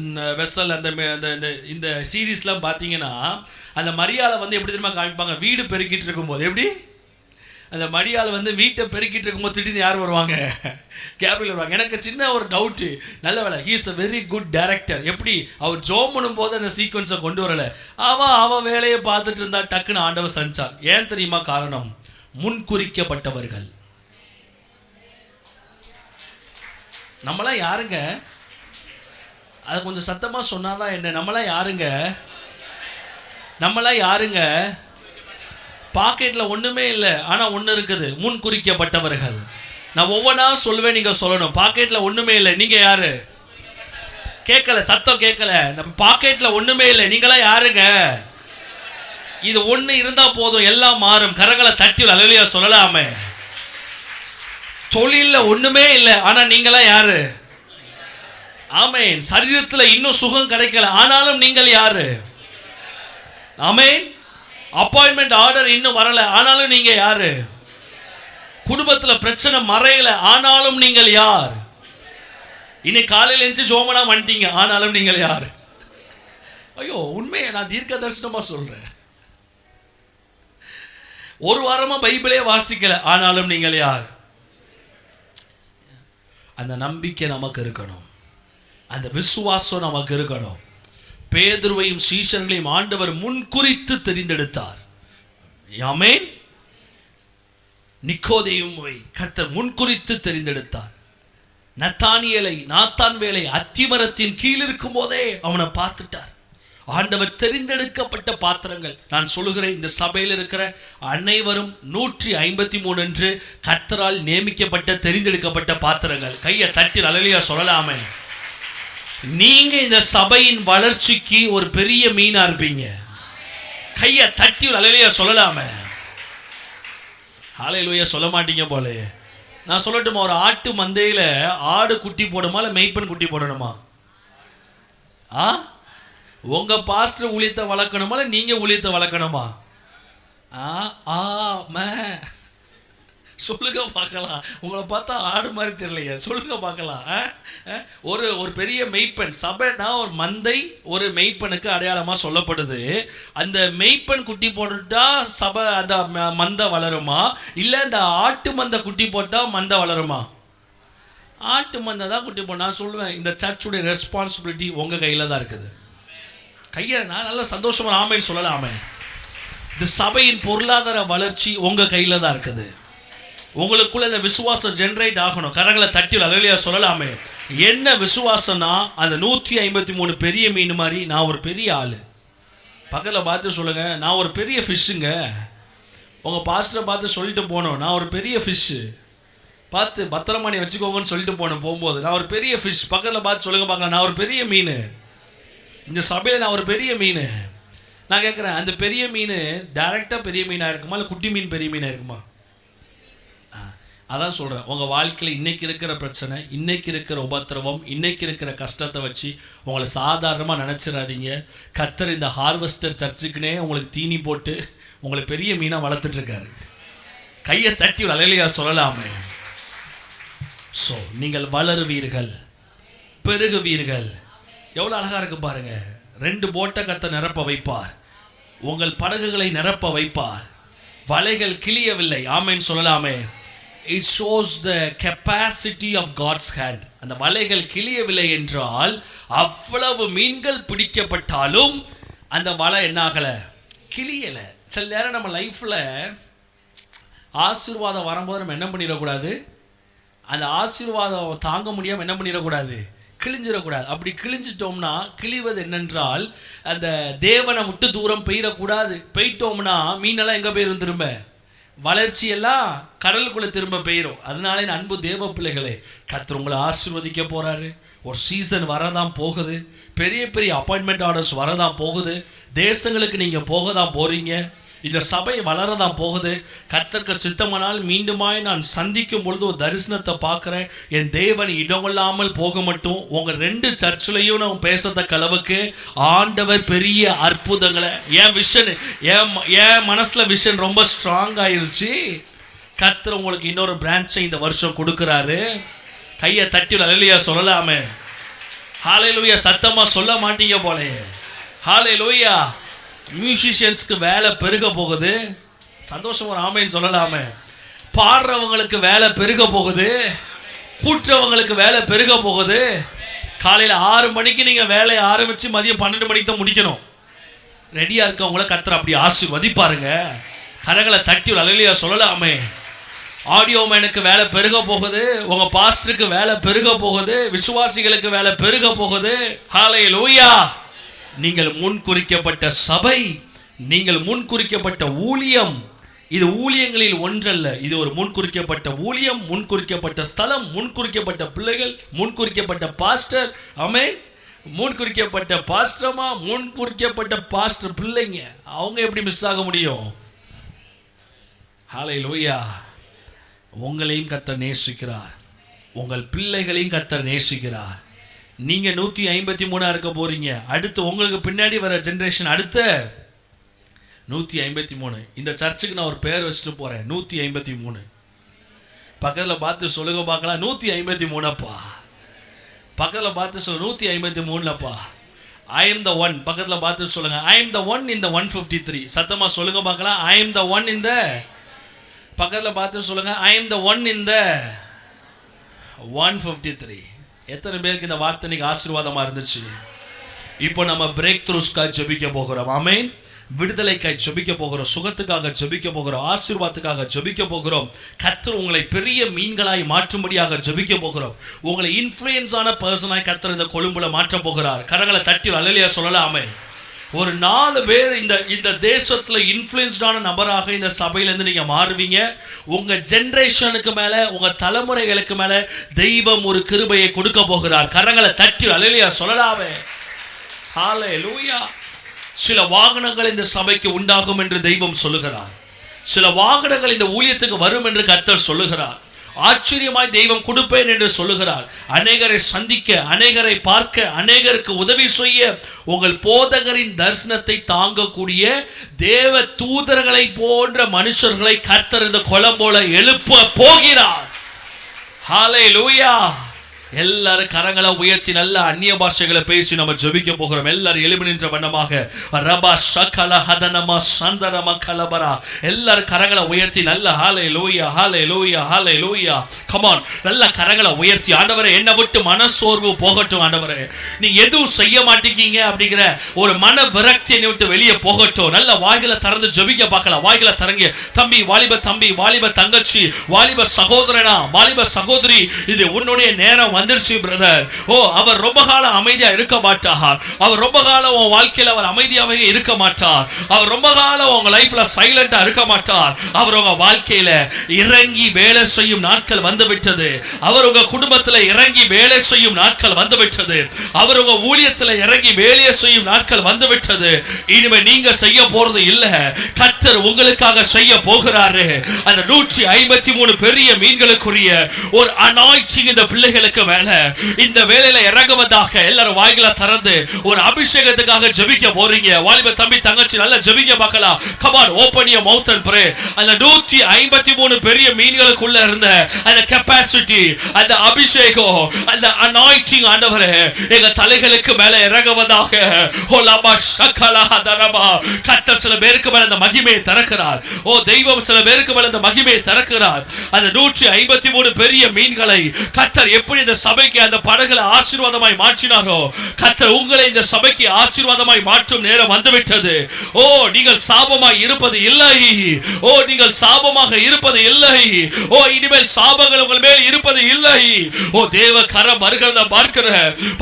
vessel அந்த இந்த சீரீஸ்லாம் பார்த்தீங்கன்னா அந்த மரியாதை வந்து எப்படி தெரியுமா காமிப்பாங்க? வீடு பெருக்கிட்டு இருக்கும்போது எப்படி அந்த மடியால் வந்து வீட்டை பெருக்கிட்டு இருக்கும்போது திடீர்னு யார் வருவாங்க? கேப்ரியல் வருவாங்க. எனக்கு சின்ன ஒரு டவுட்டு, நல்ல வேலை, he is a very good director. எப்படி அவர் ஜோம் பண்ணும்போது அந்த சீக்வன்ஸை கொண்டு வரல, அவன் வேலையை பார்த்துட்டு இருந்தா டக்குன்னு ஆண்டவர் சஞ்சார். ஏன் தெரியுமா காரணம்? முன்குறிக்கப்பட்டவர்கள். நம்மளாம் யாருங்க? அதை கொஞ்சம் சத்தமாக சொன்னாதான் என்ன. நம்மளாம் யாருங்க? நம்மளாம் யாருங்க? பாக்கெட்டில் ஒன்றுமே இல்லை, ஆனால் ஒன்று இருக்குது, முன்குறிக்கப்பட்டவர்கள். நான் ஒவ்வொன்றா சொல்லுவேன், நீங்கள் சொல்லணும். பாக்கெட்டில் ஒன்றுமே இல்லை, நீங்கள் யாரு? கேட்கல, சத்தம் கேட்கல. நம்ம பாக்கெட்டில் ஒன்றுமே இல்லை, நீங்களாம் யாருங்க? இது ஒன்று இருந்தால் போதும், எல்லாம் மாறும். கரங்களை தட்டி அல்லேலூயா சொல்லலாமே. தொழிலில் ஒன்றுமே இல்லை, ஆனால் நீங்களாம் யாரு? ஆமென். சரீரத்தில் இன்னும் சுகம் கிடைக்கல, ஆனாலும் நீங்கள் யாரு? ஆமென். அப்பாயின்மெண்ட் ஆர்டர் இன்னும் வரல, ஆனாலும் நீங்க யாரு? குடும்பத்துல பிரச்சனை மறையல, ஆனாலும் நீங்கள் யார்? இன்னைக்கு காலையில எழுந்து ஜோமனா வந்துட்டீங்க, ஆனாலும் நீங்கள் யார்? ஐயோ, உண்மையை நான் தீர்க்க தரிசனமா சொல்றேன். ஒரு வாரமா பைபிளே வாசிக்கல, ஆனாலும் நீங்கள் யார்? அந்த நம்பிக்கை நமக்கு இருக்கணும், அந்த விசுவாசம் நமக்கு இருக்கணும். பேதுருவையும் சீஷர்களையும் ஆண்டவர் முன்குறித்து தெரிந்தெடுத்தார். ஆமென். நிக்கோதேயுவை கர்த்தர் முன்குறித்து தெரிந்தெடுத்தார். நாத்தான்வேலை அத்திமரத்தின் கீழ் இருக்கும் போதே அவனை பார்த்துட்டார். ஆண்டவர் தெரிந்தெடுக்கப்பட்ட பாத்திரங்கள். நான் சொல்லுகிறேன், இந்த சபையில் இருக்கிற அனைவரும் 153 என்று கர்த்தரால் நியமிக்கப்பட்ட தெரிந்தெடுக்கப்பட்ட பாத்திரங்கள். கையை தட்டி அல்லேலூயா சொல்லலாமே. நீங்க இந்த சபையின் வளர்ச்சிக்கு ஒரு பெரிய மீனா இருப்பீங்க. கையை தட்டி அல்லேலூயா சொல்லலாமே. அல்லேலூயா சொல்ல மாட்டீங்க போல. நான் சொல்லட்டுமா? ஒரு ஆட்டு மந்தையில ஆடு குட்டி போடுமா இல்லை மெய்ப்பன் குட்டி போடணுமா? உங்க பாஸ்டர் ஊழியத்தை வளர்க்கணுமா இல்லை நீங்க ஊழியத்தை வளர்க்கணுமா? சொல்லுங்க பார்க்கலாம். உங்களை பார்த்தா ஆடு மாதிரி தெரியலையே, சொல்லுங்க பார்க்கலாம். ஒரு பெரிய மெய்ப்பெண் சபைனா ஒரு மந்தை, ஒரு மெய்ப்பெனுக்கு அடையாளமா சொல்லப்படுது. அந்த மெய்ப்பெண் குட்டி போட்டுட்டா சபை அந்த மந்தை வளருமா, இல்லை இந்த ஆட்டு மந்தை குட்டி போட்டா மந்தை வளருமா? ஆட்டு மந்தை தான் குட்டி போட. நான் சொல்லுவேன், இந்த சர்ச்சுடைய ரெஸ்பான்சிபிலிட்டி உங்க கையில தான் இருக்குது. கையை நான் நல்லா சந்தோஷமா ஆமென் சொல்லலாமே. இந்த சபையின் பொருளாதார வளர்ச்சி உங்க கையில தான் இருக்குது. உங்களுக்குள்ள இந்த விசுவாசம் ஜென்ரேட் ஆகணும். கரங்களை தட்டி அல்லேலூயா சொல்லலாமே. என்ன விசுவாசம்னா, அந்த 153 பெரிய மீன் மாதிரி நான் ஒரு பெரிய ஆளு. பக்கத்தில் பார்த்து சொல்லுங்க, நான் ஒரு பெரிய ஃபிஷ்ஷுங்க. உங்கள் பாஸ்டரை பார்த்து சொல்லிட்டு போனோம், நான் ஒரு பெரிய ஃபிஷ்ஷு. பார்த்து பத்திரமா நீ வச்சுக்கோங்கன்னு சொல்லிட்டு போனோம். போகும்போது நான் ஒரு பெரிய ஃபிஷ். பக்கத்தில் பார்த்து சொல்லுங்க பார்க்கலாம், நான் ஒரு பெரிய மீன். இந்த சபையில் நான் ஒரு பெரிய மீன். நான் கேட்குறேன், அந்த பெரிய மீன் டைரெக்டாக பெரிய மீனாக இருக்குமா இல்லை குட்டி மீன் பெரிய மீனாக இருக்குமா? அதான் சொல்கிறேன், உங்கள் வாழ்க்கையில் இன்றைக்கி இருக்கிற பிரச்சனை, இன்றைக்கி இருக்கிற உபத்திரவம், இன்றைக்கி இருக்கிற கஷ்டத்தை வச்சு உங்களை சாதாரணமாக நினச்சிடாதீங்க. கர்த்தர் இந்த ஹார்வெஸ்டர் சர்ச்சுக்குன்னே உங்களுக்கு தீனி போட்டு உங்களை பெரிய மீனாக வளர்த்துட்ருக்காரு. கையை தட்டி அல்லேலூயா சொல்லலாமே. ஸோ நீங்கள் வளருவீர்கள், பெருகுவீர்கள். எவ்வளோ அழகாக இருக்கு பாருங்க. 2 போட்டை கர்த்தர் நிரப்ப வைப்பார், உங்கள் படகுகளை நிரப்ப வைப்பார். வலைகள் கிளியவில்லை. ஆமென் சொல்லலாமே. It shows the capacity of God's hand. அந்த வலைகள் கிளியவில்லை என்றால் அவ்வளவு மீன்கள் பிடிக்கப்பட்டாலும் அந்த வலை என்ன ஆகலை? கிளியலை. சில நேரம் நம்ம லைஃப்பில் ஆசீர்வாதம் வரும்போது நம்ம என்ன பண்ணிடக்கூடாது? அந்த ஆசீர்வாதம் தாங்க முடியாமல் என்ன பண்ணிடக்கூடாது? கிழிஞ்சிடக்கூடாது. அப்படி கிழிஞ்சிட்டோம்னா, கிழிவது என்னென்றால் அந்த தேவனை விட்டு தூரம் பெய்யக்கூடாது. பெய்ட்டோம்னா மீனெல்லாம் எங்கே போயிரும்? திரும்ப வளர்ச்சியெல்லாம் கடலுக்குள்ளே திரும்ப பெய்யும். அதனால என் அன்பு தேவ பிள்ளைகளே, கர்த்தர் உங்களை ஆசீர்வதிக்க போகிறாரு. ஒரு சீசன் வரதான் போகுது. பெரிய பெரிய அப்பாயின்மெண்ட் ஆர்டர்ஸ் வரதான் போகுது. தேசங்களுக்கு நீங்கள் போக தான் போகிறீங்க. இந்த சபை வளரதான் போகுது. கர்த்தருக்கு சித்தமானால் மீண்டுமாய் நான் சந்திக்கும் பொழுது ஒரு தரிசனத்தை பார்க்குறேன். என் தேவன் இடமில்லாமல் போக மட்டும் உங்கள் 2 சர்ச்சிலையும் நான் பேசத்தக்க அளவுக்கு ஆண்டவர் பெரிய அற்புதங்களை, என் விஷன், என் மனசில் விஷன் ரொம்ப ஸ்ட்ராங் ஆயிடுச்சு. கர்த்தர் உங்களுக்கு இன்னொரு பிரான்ச்சை இந்த வருஷம் கொடுக்குறாரு. கையை தட்டி அல்லேலூயா சொல்லலாமே. ஹல்லேலூயா சத்தமாக சொல்ல மாட்டீங்க போலே. ஹல்லேலூயா. மியூசிஷியன்ஸ்க்கு வேலை பெருக போகுது. சந்தோஷம் ஒரு ஆமென் சொல்லலாமே. பாடுறவங்களுக்கு வேலை பெருக போகுது, கூட்டுறவங்களுக்கு வேலை பெருக போகுது. காலையில் 6 மணிக்கு நீங்கள் வேலையை ஆரம்பித்து மதியம் 12 மணிக்கு தான் முடிக்கணும். ரெடியாக இருக்கவங்கள கர்த்தர் அப்படி ஆசீர்வதிப்பாருங்க. கரங்களை தட்டி ஒரு அல்லேலூயா சொல்லலாமே. ஆடியோ மேனுக்கு வேலை பெருக போகுது, உங்கள் பாஸ்டருக்கு வேலை பெருக போகுது, விசுவாசிகளுக்கு வேலை பெருக போகுது. ஹல்லேலூயா. நீங்கள் முன்குறிக்கப்பட்ட சபை, நீங்கள் முன்குறிக்கப்பட்ட ஊழியம், இது ஊழியங்களில் ஒன்றல்ல, இது ஒரு முன்குறிக்கப்பட்ட ஊழியம், முன்குறிக்கப்பட்ட ஸ்தலம், முன்குறிக்கப்பட்ட பிள்ளைகள், முன்குறிக்கப்பட்ட பாஸ்டர். ஆமென். முன்குறிக்கப்பட்ட பாஸ்டர்மா, முன்குறிக்கப்பட்ட பாஸ்டர் பிள்ளைங்க, அவங்க எப்படி மிஸ் ஆக முடியும்? ஹல்லேலூயா. உங்களையும் கர்த்தர் நேசிக்கிறார், உங்கள் பிள்ளைகளையும் கர்த்தர் நேசிக்கிறார். நீங்க 153 இருக்க போறீங்க. அடுத்து உங்களுக்கு பின்னாடி வர ஜெனரேஷன் அடுத்த 153. இந்த சர்ச்சுக்கு நான் ஒரு பேர் வச்சுட்டு போறேன், 153. பக்கத்தில் பார்த்து சொல்லுங்க பார்க்கலாம், 153அப்பா. பக்கத்தில் பார்த்து சொல்லுங்க, 153லப்பா. ஐ எம் த ஒன். பக்கத்தில் பார்த்து சொல்லுங்க, ஐ எம் த ஒன் இன் த 153. சத்தமா சொல்லுங்க பார்க்கலாம், ஐ எம் த ஒன் இன் த. பக்கத்தில் பார்த்து சொல்லுங்க, ஐ எம் த ஒன் இன் த 153. எத்தனை பேருக்கு இந்த வார்த்தை இன்னைக்கு ஆசீர்வாதமா இருந்துச்சு? இப்போ நம்ம பிரேக் த்ரூஸ்க்காக ஜெபிக்க போகிறோம். ஆமென். விடுதலைக்காய் ஜெபிக்க போகிறோம், சுகத்துக்காக ஜெபிக்க போகிறோம், ஆசீர்வாதத்துக்காக ஜெபிக்க போகிறோம். கர்த்தர் உங்களை பெரிய மீன்களாய் மாற்றும்படியாக ஜெபிக்க போகிறோம். உங்களை இன்ஃப்ளூயன்ஸ் ஆன பர்சனாய் கர்த்தர் இந்த கொழும்புல மாற்ற போகிறார். கரங்களை தட்டி அல்லேலூயா சொல்லலாமே. ஒரு 4 பேர் இந்த தேசத்துல இன்ஃப்ளூயன்ஸ்டான நபராக இந்த சபையிலேருந்து நீங்க மாறுவீங்க. உங்க ஜெனரேஷனுக்கு மேல, உங்க தலைமுறைகளுக்கு மேல தெய்வம் ஒரு கிருபையை கொடுக்க போகிறார். கரங்களை தட்டி அல்லேலூயா சொல்லலாமே. ஹல்லேலூயா. சில வாகனங்கள் இந்த சபைக்கு உண்டாகும் என்று தெய்வம் சொல்லுகிறார். சில வாகனங்கள் இந்த ஊழியத்துக்கு வரும் என்று கர்த்தர் சொல்லுகிறார். ஆச்சரியமாய் தெய்வம் கொடுப்பேன் என்று சொல்லுகிறார். அநேகரை சந்திக்க, அநேகரை பார்க்க, அநேகருக்கு உதவி செய்ய உங்கள் போதகரின் தரிசனத்தை தாங்கக்கூடிய தேவ தூதர்களை போன்ற மனுஷர்களை கர்த்தர் இந்த கொலம்போல எழுப்ப போகிறார். ஹல்லேலூயா. எல்லாரும் கரங்களை உயர்த்தி நல்ல அந்நிய பாஷைகளை பேசி நம்ம ஜெபிக்க போகிறோம். எல்லாரும் எழும்பி நின்ற வண்ணமாக ரபா ஷகல ஹதனமா சந்தரம கலபரா. எல்லாரும் கரங்களை உயர்த்தி நல்ல ஹல்லேலூயா ஹல்லேலூயா ஹல்லேலூயா. கம் ஆன், நல்ல கரங்களை உயர்த்தி, ஆண்டவரே என்னை விட்டு மனசோர்வு போகட்டும். ஆண்டவரே நீ எதுவும் செய்ய மாட்டேங்கீங்க அப்படிங்கிற ஒரு மன விரக்தி என்னை விட்டு வெளியே போகட்டும். நல்ல வாய்களை திறந்து ஜெபிக்க பார்க்கலாம். வாய்களை திறங்க தம்பி, வாலிப தம்பி, வாலிப தங்கச்சி, வாலிப சகோதரனா, வாலிப சகோதரி, இது உன்னுடைய நேரம் வந்துருச்சு பிரதர். ஓ, அவர் ரொம்ப காலம் அமைதியா இருக்க மாட்டார். அவர் ரொம்ப காலம் உன் வாழ்க்கையில அவர் அமைதியாவே இருக்க மாட்டார். அவர் ரொம்ப காலம் உங்க லைஃப்ல சைலண்டா இருக்க மாட்டார். அவர் உங்க வாழ்க்கையில இறங்கி வேலை செய்யும் நாட்கள் வந்து விட்டது. அவர் உங்க குடும்பத்துல இறங்கி வேலை செய்யும் நாட்கள் வந்து விட்டது. அவர் உங்க ஊழியத்துல இறங்கி வேலையை செய்யும் நாட்கள் வந்து விட்டது. இனிமே நீங்க செய்ய போறது இல்ல, கர்த்தர் உங்களுக்காக செய்ய போகிறாரு. அந்த 153 பெரிய மீன்களுக்குரிய ஒரு அனாயிண்டிங் இந்த பிள்ளைகளுக்கு மேல இந்த வேளையில இறங்குவதாக எல்லாரும் வாய்களை திறந்து ஒரு அபிஷேகத்துக்காக ஜெபிக்க போறீங்க. வாலிப தம்பி தங்கச்சி நல்லா ஜெபிக்க பார்க்கலாம். Come on, open your mouth and pray. அந்த 153 பெரிய மீன்களுக்குள்ள இருந்த அந்த கெபாசிட்டி, அந்த அபிஷேகம், அந்த அனாயிண்டிங் ஆண்டவரே எங்க தலைகளுக்கு மேல இறங்குவதாக. ஓலபா ஷகலா ஹதரபா. கர்த்தர் சில பேருக்கு மேல அந்த மகிமையை திறக்கிறார். ஓ, தெய்வம் சில பேருக்கு மேல அந்த மகிமையை திறக்கிறார். அந்த 153 பெரிய மீன்களை கர்த்தர் எப்படி இந்த சபைக்கு அந்த படகுல ஆசீர்வாதமாய் மாற்றினாரோ, கர்த்தர் உங்களை இந்த சபைக்கு ஆசீர்வாதமாய் மாற்றும் நேரம் வந்துவிட்டது. ஓ, நீங்கள் சாபமாய் இருப்பது இல்லை. ஓ, நீங்கள் சாபமாக இருப்பது இல்லை. ஓ, இனிமேல் சாபங்கள் உங்கள் மேல் இருப்பது இல்லை. ஓ, தேவ கரம் வருகிறத பார்க்கிற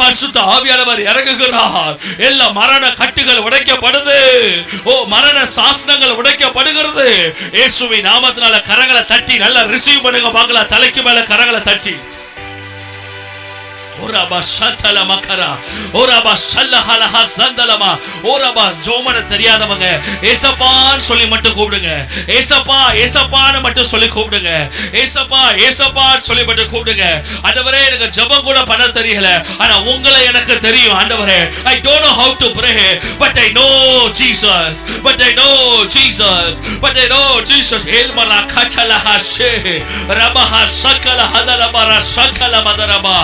பரிசுத்த ஆவியானவர் இறங்குகிறார். எல்லா மரண கட்டுகள் உடைக்கப்படுது. ஓ, மரண சாசனங்கள் உடைக்கப்படுகிறது. இயேசுவின் நாமத்தினால கரங்களை தட்டி நல்லா ரிசீவ் பண்ணுங்க பார்க்கலாம். தலைக்கு மேல கரங்களை தட்டி ஓரபா சந்தல மக்கரா, ஓரபா சல்லஹலஹ சந்தலமா, ஓரபா ஜோமன தெரியாதவங்க ஏசப்பான்னு சொல்லி மட்டும் கூப்பிடுங்க. ஏசப்பா ஏசப்பான்னு மட்டும் சொல்லி கூப்பிடுங்க. ஏசப்பா ஏசப்பான்னு சொல்லி மட்டும் கூப்பிடுங்க. ஆண்டவரே எனக்கு ஜெபம் கூட பண்ண தெரியல, ஆனா உங்களை எனக்கு தெரியும் ஆண்டவரே. I don't know how to pray, but I know Jesus, but I know Jesus, but I know Jesus. elmara kachalaha she rabaha sakala hadalabara sakala madaraba.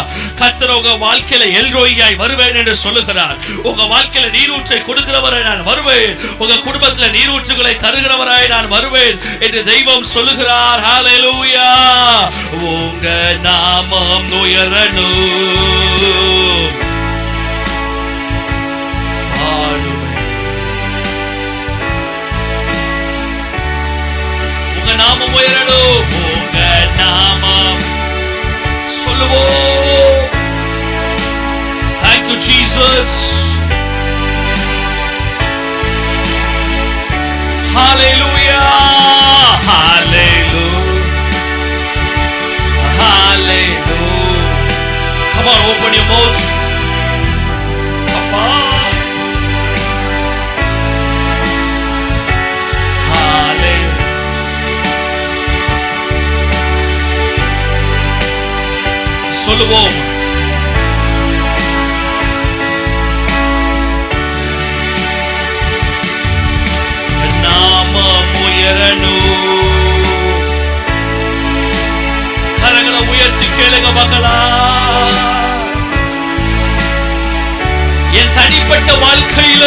கர்த்தர் உங்க வாழ்க்கையில எல்ரோயாய் வருவேன் என்று சொல்லுகிறார். உங்க வாழ்க்கையில நீரூற்றை கொடுக்கிறவராய் நான் வருவேன், உங்க குடும்பத்துல நீரூற்றுகளை தருகிறவராய் நான் வருவேன் என்று தெய்வம் சொல்லுகிறார். ஹalleluya. உங்க நாமம் உயரணும், உங்க நாமம் உயரணும், உங்க நாமம் சொல்லுவோம். Thank you Jesus. Hallelujah. Hallelujah. Hallelujah. Come on, open your mouth. Papa. Hallelujah. சொல்லுவோம். நாமம் உயரணும். கரங்களை உயர்த்தி கேளுங்க மகளா. என் தனிப்பட்ட வாழ்க்கையில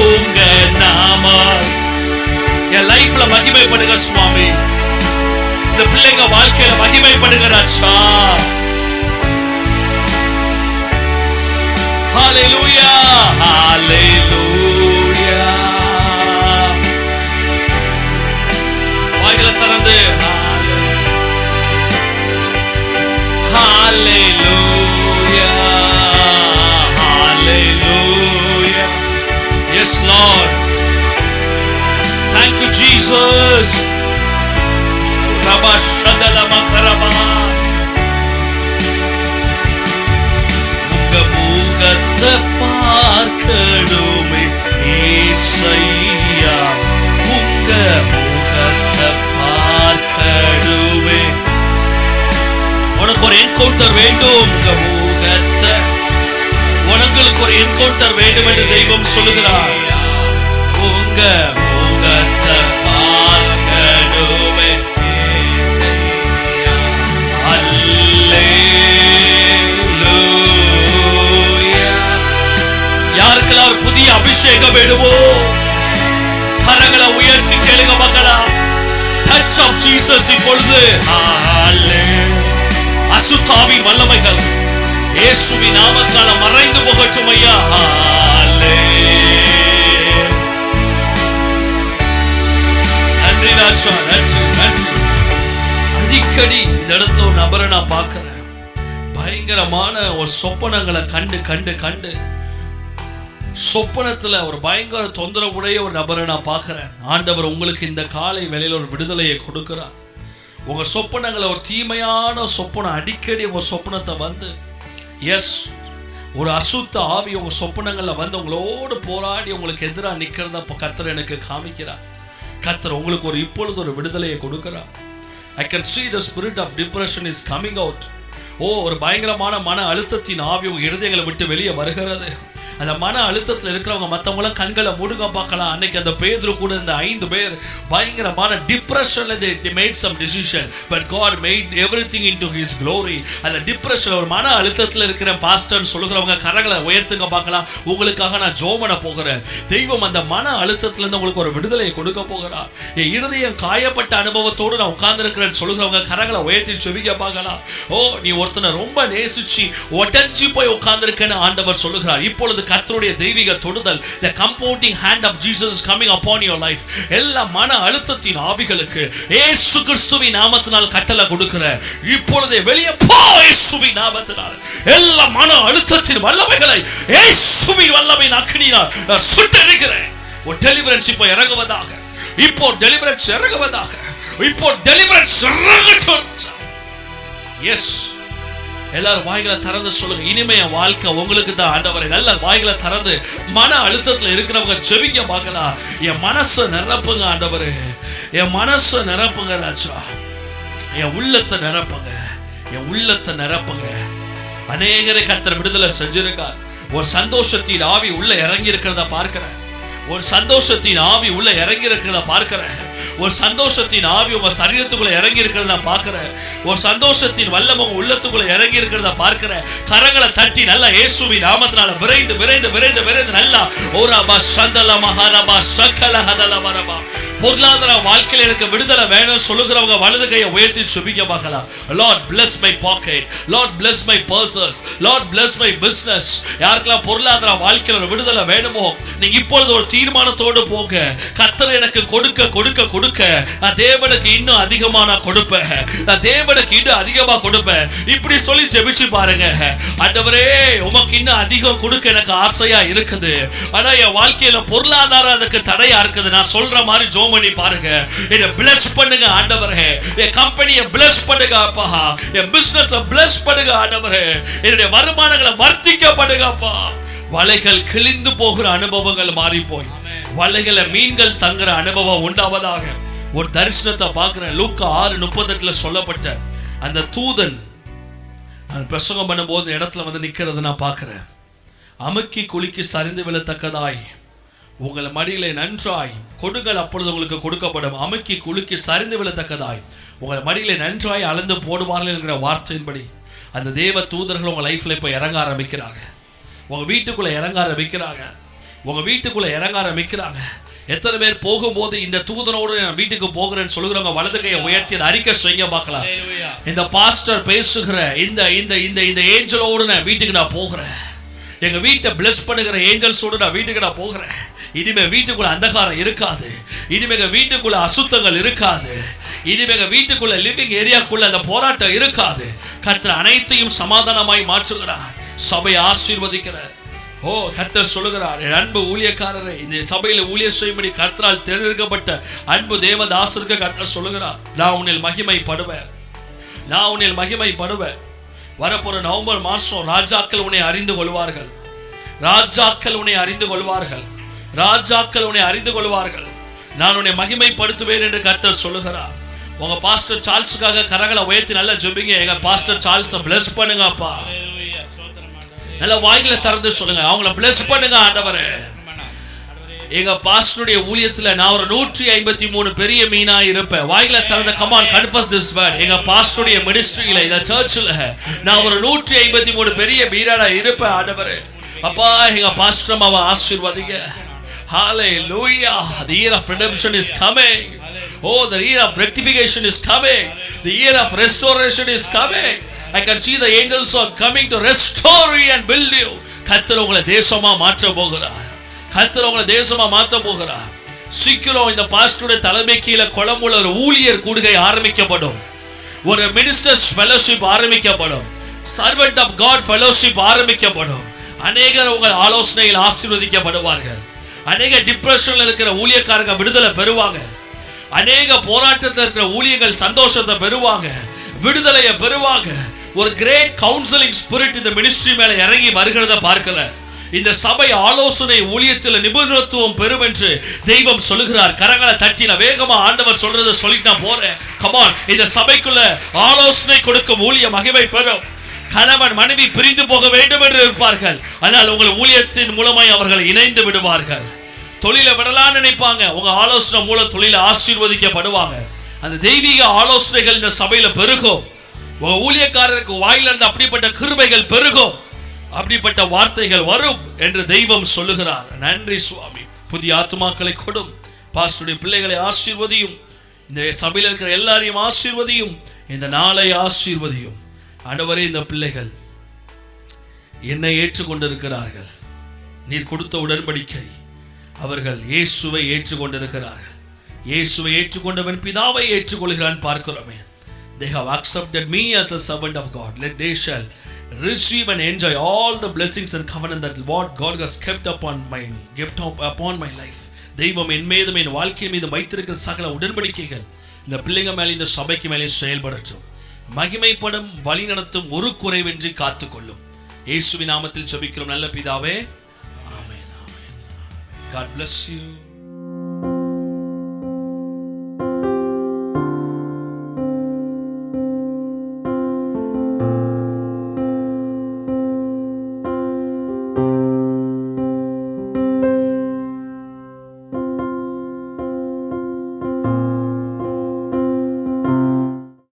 உங்க நாமம் என் லைஃப்ல மகிமைப்படுங்க சுவாமி. இந்த பிள்ளைங்க வாழ்க்கையில மகிமைப்படுங்க ராஜா. Hallelujah. Hallelujah. வாய்களை திறந்து Hallelujah. Hallelujah. Yes Lord. Thank you Jesus. Rabba Shadala Makaraba. முகத்தை பார்க்கணுமே ஏசையா, உங்க முகத்தை பார்க்கணுமே. உனக்கு ஒரு என்கவுண்டர் வேண்டும், உங்க முகத்தை, உனங்களுக்கு ஒரு என்கவுண்டர் வேண்டும் என்று தெய்வம் சொல்லுகிறார். உங்க முகத்தை பார்க்கணுமே. யாருக்கெல்லாம் ஒரு புதிய அபிஷேகம் வேணுமோ கரங்களை உயர்த்தி கேளுங்க மகளா. டச் ஆஃப் ஜீசஸ் இப்பொழுது. அசுத்தாவின் வல்லமைகள் இயேசுவின் நாமத்தால மறைந்து போகட்டும் ஐயா. நன்றி ராஜா, நன்றி நன்றி. அடிக்கடி இந்த இடத்துல ஒரு நபரை நான் பார்க்கிறேன். பயங்கரமான ஒரு சொப்பனங்களை கண்டு கண்டு கண்டு சொப்பனத்துல ஒரு பயங்கர தொந்தரவுடைய ஒரு நபரை நான் பார்க்கிறேன். ஆண்டவர் உங்களுக்கு இந்த காலை வேளையில ஒரு விடுதலையை கொடுக்கிறார். உங்க சொப்பனங்களை ஒரு தீமையான சொப்பனம் அடிக்கடி உங்க சொப்பனத்தை வந்து ஒரு அசுத்த ஆவி உங்க சொப்பனங்கள்ல வந்து உங்களோடு போராடி உங்களுக்கு எதிராக நிக்கிறத கர்த்தர் எனக்கு காமிக்கிறார். கர்த்தர் உங்களுக்கு ஒரு இப்பொழுது ஒரு விடுதலையை கொடுக்கிறார். I can see the spirit of depression is coming out. ஒரு பயங்கரமான மன அழுத்தத்தின் ஆவி உங்க இருதயங்களை விட்டு வெளியே வருகிறது. அந்த மன அழுத்தத்தில் இருக்கிறவங்க மற்றவங்களும் கண்களை மூடுங்க பார்க்கலாம். அன்னைக்கு அந்த பேதுரு கூட இந்த 5 பேர் பயங்கரமான டிப்ரெஷன்ல they made some decision but God made everything into his glory. அந்த டிப்ரெஷன் ஒரு மன அழுத்தத்தில் இருக்கிற பாஸ்டர்னு சொல்லுகிறவங்க கரங்களை உயர்த்துங்க பார்க்கலாம். உங்களுக்காக நான் ஜெபம் பண்ண போகிறேன். தெய்வம் அந்த மன அழுத்தத்துல இருந்து உங்களுக்கு ஒரு விடுதலையை கொடுக்க போகிறார். என் இருதயம் காயப்பட்ட அனுபவத்தோடு நான் உட்கார்ந்து இருக்கிறேன்னு சொல்லுகிறவங்க கரங்களை உயர்த்தி செவிக்க பார்க்கலாம். நீ ஒருத்தனை ரொம்ப நேசிச்சு ஒட்டஞ்சி போய் உட்கார்ந்து இருக்கேன்னு ஆண்டவர் சொல்லுகிறார். இப்பொழுது கர்த்தருடைய தெய்வீக தொடுதல், the comforting hand of Jesus is coming upon your life. எல்லா மன அழுத்தத்தின் ஆவிகளுக்கு இயேசு கிறிஸ்துவின் நாமத்தினால் கட்டளை கொடுக்கிறேன். இப்பொழுதே வெளியே போ இயேசுவின் நாமத்தினால். எல்லா மன அழுத்தத்தின் வல்லமைகளை இயேசுவின் வல்லமையின் அக்கினியால் நான் சுட்டெரிக்கிறேன். ஒரு டெலிவரன்ஸ் இப்போ இறங்குவதாக. இப்போ டெலிவரன்ஸ் இறங்குவதாக. இப்போ டெலிவரன்ஸ் இறங்கட்டும். எஸ், எல்லாரும் வாய்களை திறந்து சொல்லுங்க. இனிமே என் வாழ்க்கை உங்களுக்கு தான் ஆண்டவரே. நல்ல வாய்களை திறந்து மன அழுத்தத்தில் இருக்கிறவங்க ஜெபிக்க பார்க்கலாம். என் மனசை நிரப்புங்க ஆண்டவரே, என் மனசை நிரப்புங்க ராஜா, என் உள்ளத்தை நிரப்புங்க, என் உள்ளத்தை நிரப்புங்க. அநேகரை கர்த்தர் விடுதலை செஞ்சிருக்கார். ஒரு சந்தோஷத்தின் ஆவி உள்ள இறங்கி இருக்கிறத பார்க்கிறேன். ஒரு சந்தோஷத்தின் ஆவி உள்ள இறங்கி இருக்கிறத பார்க்கிறேன். ஒரு சந்தோஷத்தின் ஆவி உங்க சரீரத்துக்குள்ள இறங்கி இருக்கிறத நான் பார்க்கிறேன். ஒரு சந்தோஷத்தின் வல்லமை உங்க உள்ளத்துக்குள்ள இறங்கி இருக்கிறத பார்க்கிறேன். கரங்களை தட்டி நல்லா இயேசுவின் நாமத்தினால விரைந்து விரைந்து விரைந்து விரைந்து நல்லா ஓராபா சந்தல மஹாரபா சக்கல ஹதலவரபா. பொருளாதார வாழ்க்கையில் எனக்கு விடுதலை வேணும் சொல்லுகிறவங்க வலது கையை உயர்த்தி சுபிக்க பார்க்கலாம். Lord bless my pocket, Lord bless my purses, Lord bless my business. யாருக்கெல்லாம் பொருளாதார வாழ்க்கையில் விடுதலை வேணுமோ நீங்க இப்பொழுது ஒரு தீர்மானத்தோடு போங்க. கர்த்தர் எனக்கு கொடுக்க கொடுக்க கொடுக்க நான் தேவனுக்கு இன்னும் அதிகமா நான் கொடுப்பேன், நான் தேவனுக்கு இன்னும் அதிகமா கொடுப்பேன். இப்படி சொல்லி ஜெபிச்சு பாருங்க. ஆண்டவரே உமக்கு இன்னும் அதிகம் கொடுக்க எனக்கு ஆசையா இருக்குது, ஆனா என் வாழ்க்கையில பொருளாதாரம் அதுக்கு தடையா இருக்குது. நான் சொல்ற மாதிரி ஜோம் பண்ணி பாருங்க. என்ன bless பண்ணுங்க ஆண்டவரே, என் கம்பெனியை bless பண்ணுங்க அப்பா, என் பிசினஸ் bless பண்ணுங்க ஆண்டவரே, என்னுடைய வருமானங்களை வர்த்திக்கப்படுங்க அப்பா. வலைகள் கிழிந்து போகிற அனுபவங்கள் மாறி போய் வலைகளை மீன்கள் தங்குற அனுபவம் உண்டாவதாக. ஒரு தரிசனத்தை பார்க்கிறேன். லூக்கா 6:38 சொல்லப்பட்ட அந்த தூதன் நான் பிரசங்கம் பண்ணும்போது இடத்துல வந்து நிக்கிறது நான் பார்க்கிறேன். அமுக்கி குலுக்கி சரிந்து விழத்தக்கதாய் உங்கள் மடியிலே நன்றாய் கொடுங்கள், அப்பொழுது உங்களுக்கு கொடுக்கப்படும். அமுக்கி குலுக்கி சரிந்து விழத்தக்கதாய் உங்கள் மடியிலே நன்றாய் அளந்து போடுவார்கள் என்கிற வார்த்தையின்படி அந்த தேவ தூதர்கள் உங்கள் லைஃப்ல இப்போ இறங்க ஆரம்பிக்கிறாங்க. உங்க வீட்டுக்குள்ள இறங்க ஆரம்பிக்கிறாங்க. உங்க வீட்டுக்குள்ள இறங்க ஆரம்பிக்கிறாங்க. எத்தனை பேர் போகும்போது இந்த தூதனோடு நான் வீட்டுக்கு போகிறேன்னு சொல்லுகிறவங்க வலது கையை உயர்த்தி அறிக்கை செய்ய பார்க்கலாம். இந்த பாஸ்டர் பேசுகிற இந்த இந்த இந்த இந்த ஏஞ்சலோடு நான் வீட்டுக்கு நான் போகிறேன். எங்க வீட்டை பிளஸ் பண்ணுகிற ஏஞ்சல்ஸோடு நான் வீட்டுக்கு நான் போகிறேன். இனிமே வீட்டுக்குள்ள அந்தகாரம் இருக்காது, இனிமே வீட்டுக்குள்ள அசுத்தங்கள் இருக்காது, இனிமே வீட்டுக்குள்ள லிவிங் ஏரியாக்குள்ள அந்த போராட்டம் இருக்காது. கர்த்தர் அனைத்தையும் சமாதானமாய் மாற்றுகிறார், சபை ஆசீர்வதிக்கிறார். ஓ கர்த்தர் சொல்லுகிறார், என் அன்பு ஊழியக்காரரை இந்த சபையில ஊழியர் செய்யும்படி கர்த்தரால் தேர்ந்தெடுக்கப்பட்ட அன்பு தேவதாசருக்கு கர்த்தர் சொல்லுகிறார், நான் உன்னில் மகிமைப்படுவேன், நான் உன்னில் மகிமைப்படுவேன். வரப்போற நவம்பர் மாசம் ராஜாக்கள் உன்னை அறிந்து கொள்வார்கள், ராஜாக்கள் உன்னை அறிந்து கொள்வார்கள், ராஜாக்கள் உன்னை அறிந்து கொள்வார்கள். நான் உன்னை மகிமைப்படுத்துவேன் என்று கர்த்தர் சொல்லுகிறார். உங்க பாஸ்டர் சார்ல்ஸுக்காக கரங்களை உயர்த்தி நல்லா ஜெபிங்க. எங்க பாஸ்டர் சார்ல்ஸை பிளஸ் பண்ணுங்க அப்பா. நல்ல வாய்களை திறந்து சொல்லுங்க, அவங்கள பிளஸ் பண்ணுங்க ஆண்டவரே. எங்க பாஸ்டருடைய ஊழியத்துல நான் ஒரு 153 பெரிய மீனா இருப்பேன். வாய்களை திறந்த கமான் கன்ஃபஸ் திஸ் வேர்ட். எங்க பாஸ்டருடைய மினிஸ்ட்ரியில இந்த சர்ச்சில் நான் ஒரு 153 பெரிய மீனா இருப்பேன் ஆண்டவரே. அப்பா எங்க பாஸ்டர் அம்மாவை ஆசீர்வதிங்க. Hallelujah. The year of redemption is coming. Oh, the year of rectification is coming. The year of restoration is coming. I can see the angels are coming to restore you and build you. கர்த்தர் உங்களை தேசமா மாற்ற போகிறார். கர்த்தர் உங்களை தேசமா மாற்ற போகிறார். சீக்கிரம் இந்த பாஸ்டருடைய தலைமை கீழே கொலம்புல ஒரு ஊழியர் கூடுகை ஆரம்பிக்கப்படும், ஒரு மினிஸ்டர்ஸ் ஃபெலோஷிப் ஆரம்பிக்கப்படும், சர்வெண்ட் ஆஃப் காட் ஃபெலோஷிப் ஆரம்பிக்கப்படும். அநேகர் உங்கள் ஆலோசனையில் ஆசீர்வதிக்கப்படுவார்கள். அநேக டிப்ரெஷன்ல இருக்கிற ஊழியக்காரங்க விடுதலை பெறுவாங்க. அநேக போராட்டத்தில் இருக்கிற ஊழியர்கள் சந்தோஷத்தை பெறுவாங்க, விடுதலையை பெறுவாங்க. ஒரு கிரேட் கவுன்சிலிங் ஸ்பிரிட் இந்த மினிஸ்ட்ரி மேல இறங்கி வருகிறத பார்க்கல. இந்த சபை ஆலோசனை ஊழியத்தில் நிபுணத்துவம் பெறும் என்று தெய்வம் சொல்லுகிறார். கரங்களை தட்டின வேகமா ஆண்டவர் சொல்றதை சொல்லிட்டு நான் போறேன். கமான், இந்த சபைக்குள்ள ஆலோசனை கொடுக்கும் ஊழிய மகிமை பெறும். கணவன் மனைவி பிரிந்து போக வேண்டும் என்று இருப்பார்கள், ஆனால் உங்கள் ஊழியத்தின் மூலமாய் அவர்கள் இணைந்து விடுவார்கள். தொழிலை விடலான்னு நினைப்பாங்க, உங்க ஆலோசனை மூலம் தொழிலை ஆசீர்வதிக்கப்படுவாங்க. அந்த தெய்வீக ஆலோசனைகள் இந்த சபையில பெருகும். உங்க ஊழியக்காரருக்கு வாயிலிருந்து அப்படிப்பட்ட கிருபைகள் பெருகும், அப்படிப்பட்ட வார்த்தைகள் வரும் என்று தெய்வம் சொல்லுகிறார். நன்றி சுவாமி. புதிய ஆத்துமாக்களை கொடும், பாஸ்டருடைய பிள்ளைகளை ஆசீர்வதியும், இந்த சபையில் இருக்கிற எல்லாரையும் ஆசீர்வதியும், இந்த நாளை ஆசீர்வதியும். ஆண்டவரே, இந்த பிள்ளைகள் என்னை ஏற்றுக்கொண்டிருக்கிறார்கள். நீர் கொடுத்த உடன்படிக்கை, அவர்கள் இயேசுவை ஏற்றுக்கொண்டிருக்கிறார்கள். இயேசுவை ஏற்றுக்கொண்டவன் பிதாவை ஏற்றுக்கொள்கிறான் பார்க்கிறோமே. They have accepted me as a servant of God. Let they shall receive and enjoy all the blessings and covenant that what God has kept upon my life. தெய்வம் என் மீதும் என் வாழ்க்கை மீது வைத்திருக்கிற சகல உடன்படிக்கைகள் இந்த பிள்ளைங்க மேலே இந்த சபைக்கு மேலே செயல்படட்டும். மகிமைப்படும், வழி நடத்தும், ஒரு குறைவின்றி காத்துக்கொள்ளும். இயேசுவின் நாமத்தில் ஜெபிக்கிறோம் நல்ல பிதாவே. ஆமென். God bless you.